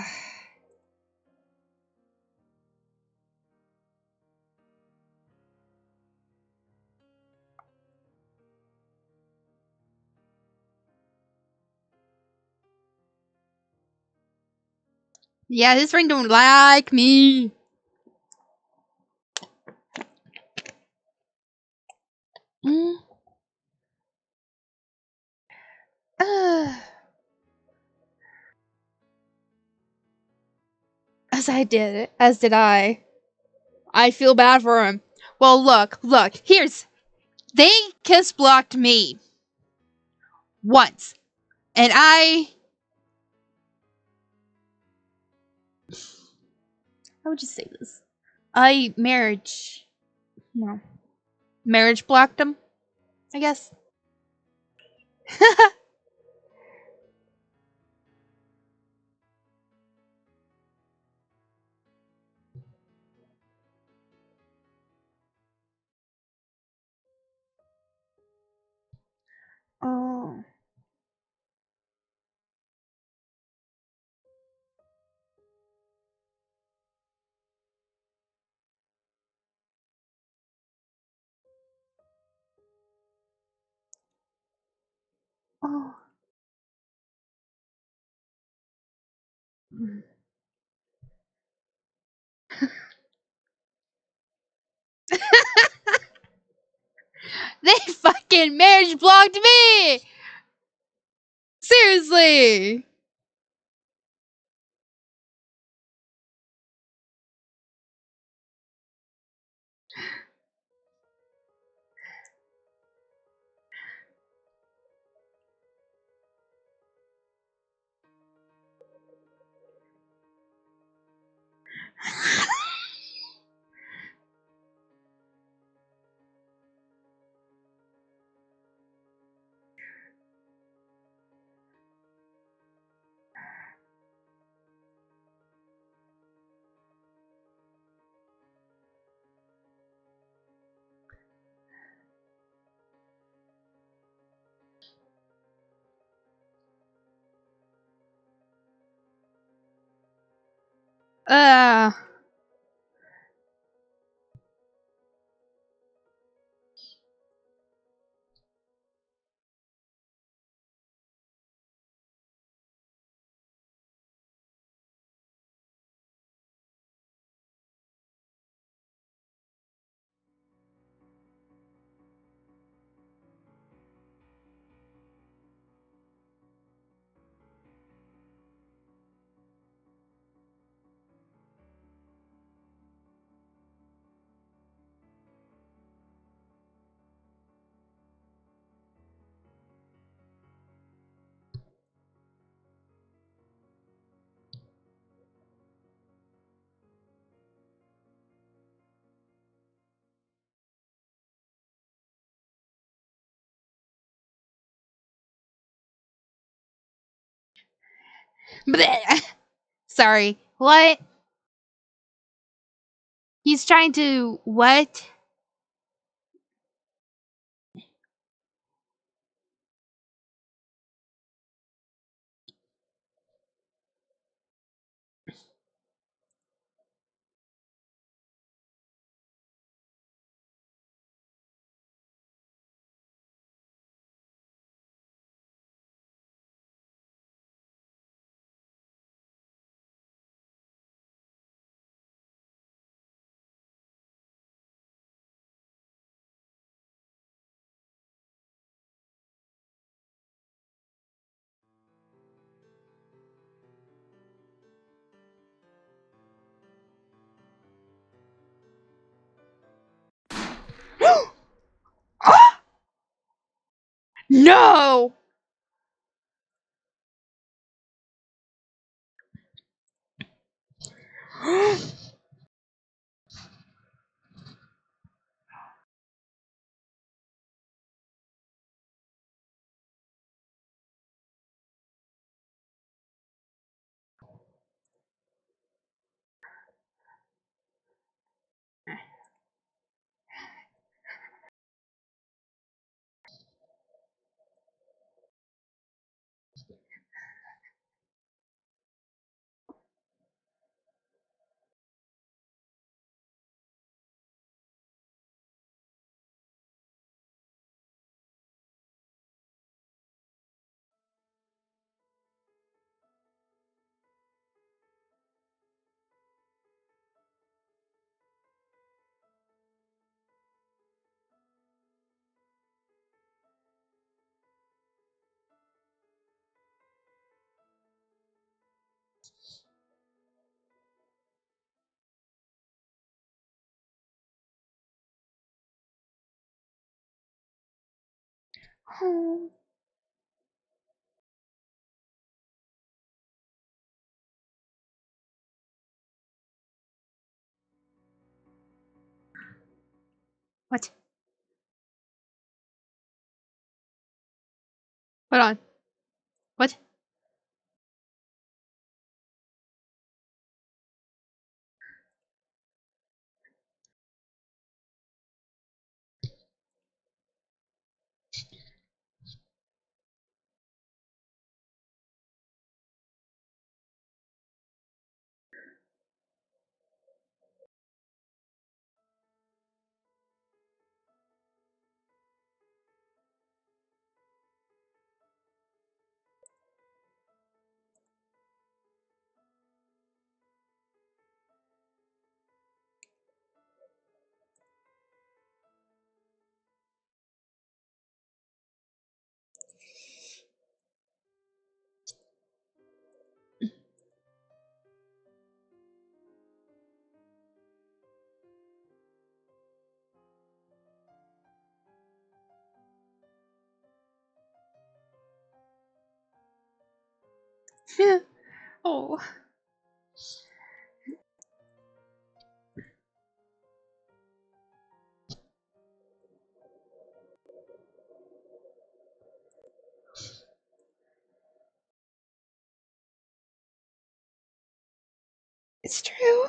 S2: Yeah, this ring don't like me. Mm. Ugh. As did I. I feel bad for him. Well, look, they kiss blocked me once, and how would you say this? I no, marriage blocked him, I guess. Oh. Oh. They fucking marriage blocked me! Seriously! Uh. Bleh. Sorry. What? He's trying to what? No. What? Hold on. What? Oh. It's true.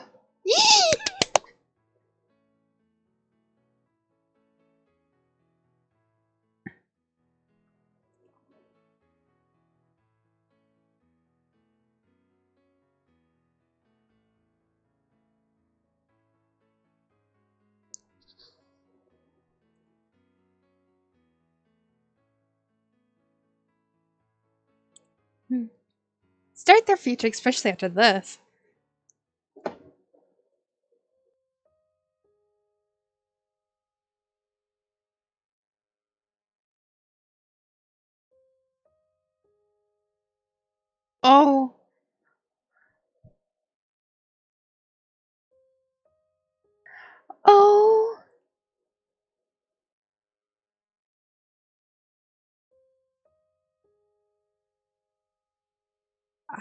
S2: Start their future, especially after this. Oh. Oh.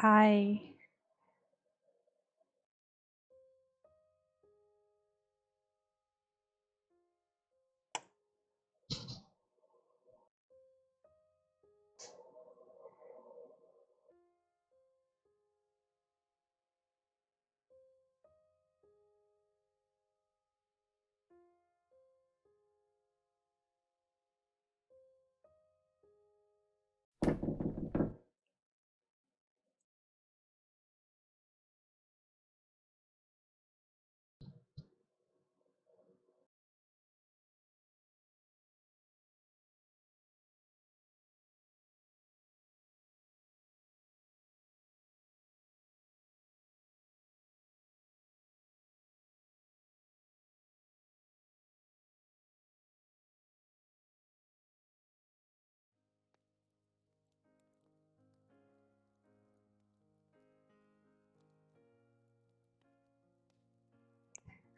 S2: I.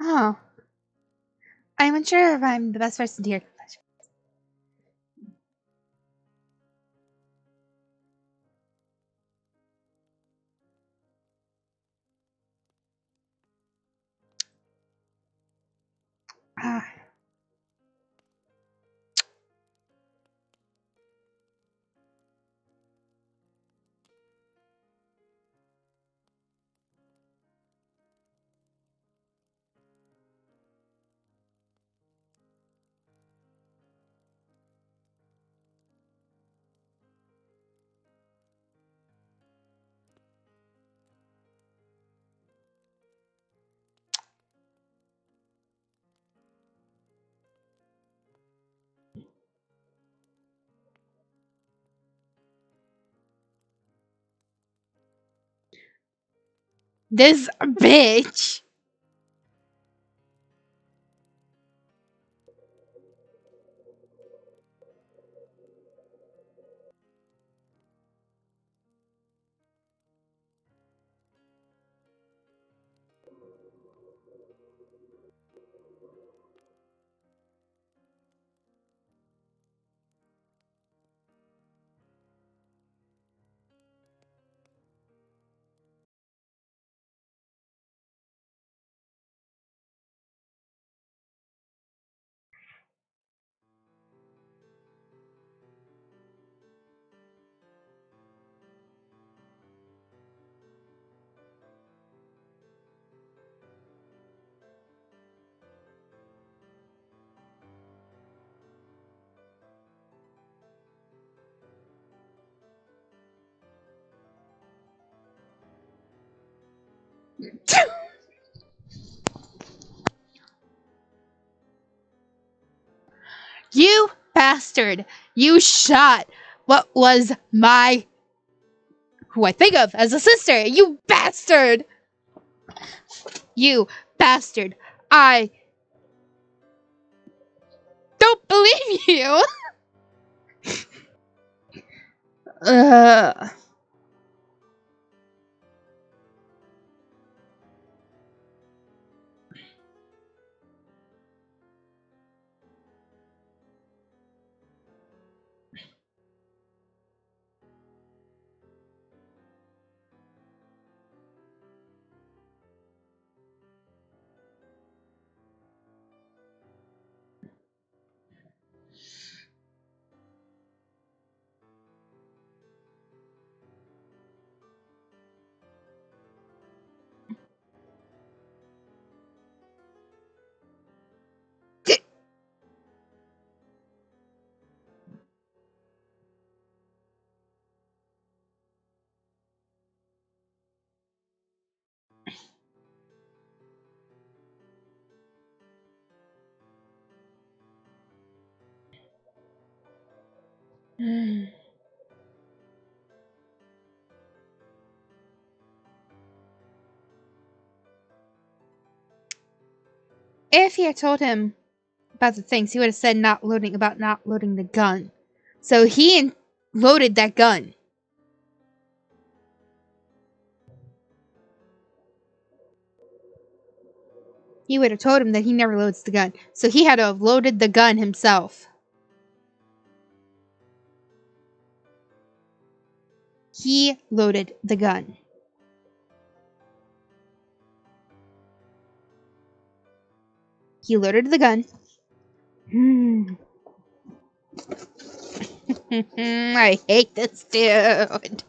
S2: Oh, I'm unsure if I'm the best person to hear. Ah. This bitch. You bastard! You shot what was my, who I think of as a sister! You bastard! You bastard! I don't believe you! Ugh. If he had told him about the things, he would have said not loading the gun. So he loaded that gun. He would have told him that he never loads the gun. So he had to have loaded the gun himself. He loaded the gun. He loaded the gun. I hate this dude.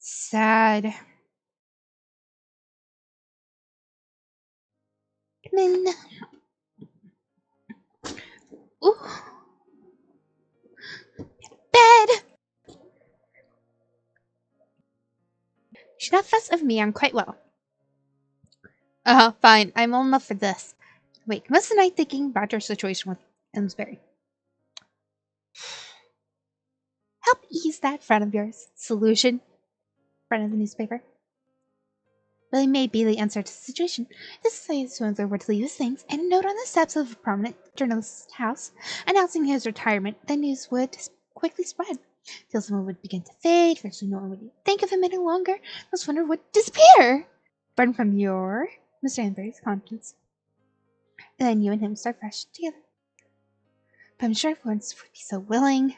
S2: Sad. Come in. Ooh. Bed! Should not fuss over me, I'm quite well. Fine. I'm old enough for this. Wait, most of the night thinking about your situation with Amesbury. Help ease that friend of yours. Solution. Friend of the newspaper. Willie may be the answer to the situation. This is Swinzer were to leave his things and a note on the steps of a prominent journalist's house announcing his retirement. The news would quickly spread. Till someone would begin to fade. Eventually, no one would think of him any longer. Most wonder would disappear. Burn from your Mr. Amesbury's conscience. And then you and him start fresh together. But I'm sure Florence would be so willing.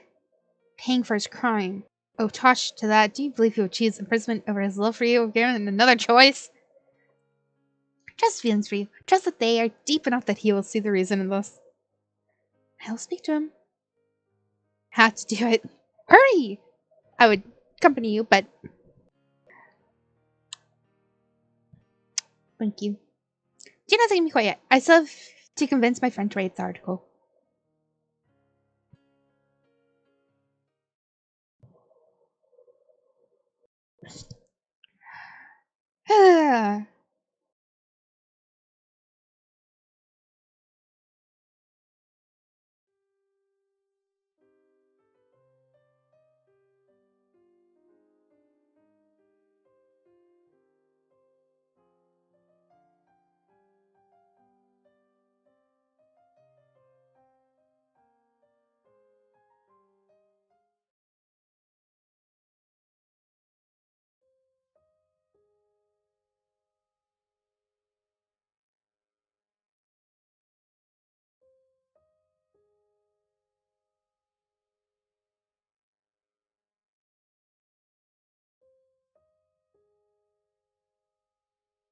S2: Paying for his crime. Oh, Tosh, to that, do you believe he would choose imprisonment over his love for you, given another choice? Trust feelings for you. Trust that they are deep enough that he will see the reason in this. I will speak to him. Have to do it. Hurry! I would accompany you, but... Thank you. Do not take me quite yet. I still have to convince my friend to write the article.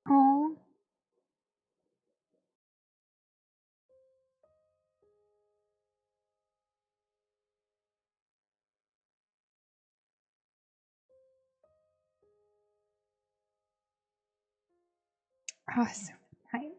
S2: Oh. Oh, so nice.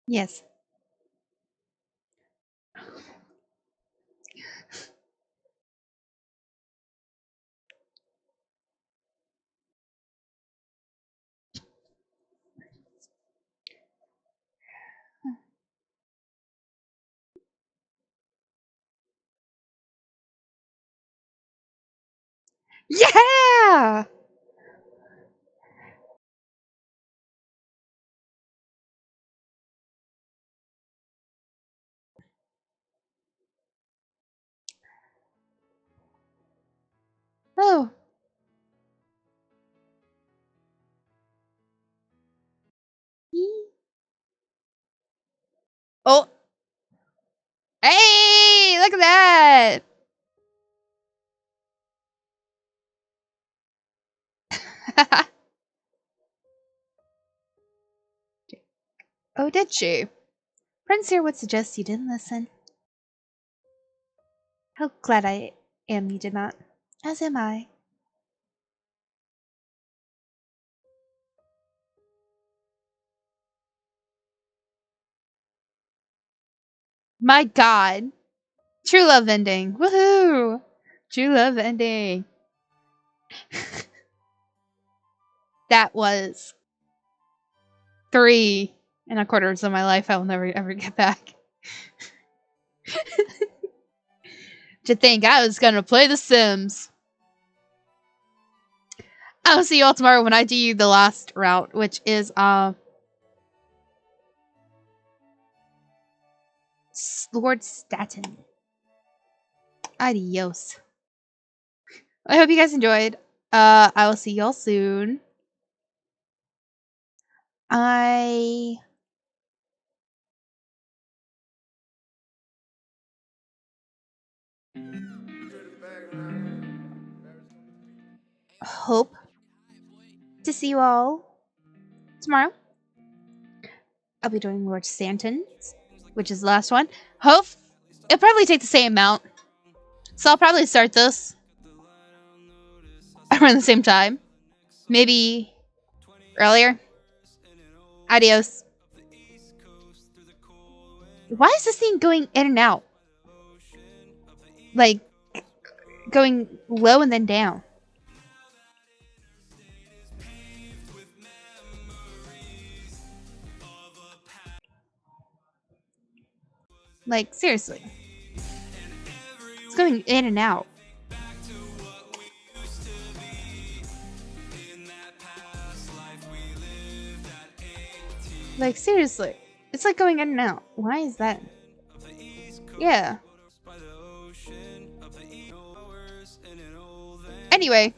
S2: Yes. Yeah! Oh. Oh. Hey! Look at that! Oh, did she? Prince here would suggest you didn't listen. How glad I am you did not. As am I. My god. True love ending. Woohoo! True love ending. That was 3.25 of my life I will never ever get back. To think I was gonna play The Sims. I will see you all tomorrow when I do the last route, which is Lord Staten. Adios. I hope you guys enjoyed. I will see y'all soon. I hope to see you all tomorrow. I'll be doing Lord Stanton's, which is the last one. Hope it'll probably take the same amount. So I'll probably start this around the same time. Maybe earlier. Adios. Why is this thing going in and out? Like, going low and then down. Like, seriously. It's going in and out. Like, seriously. It's like going in and out. Why is that? Yeah. Anyway.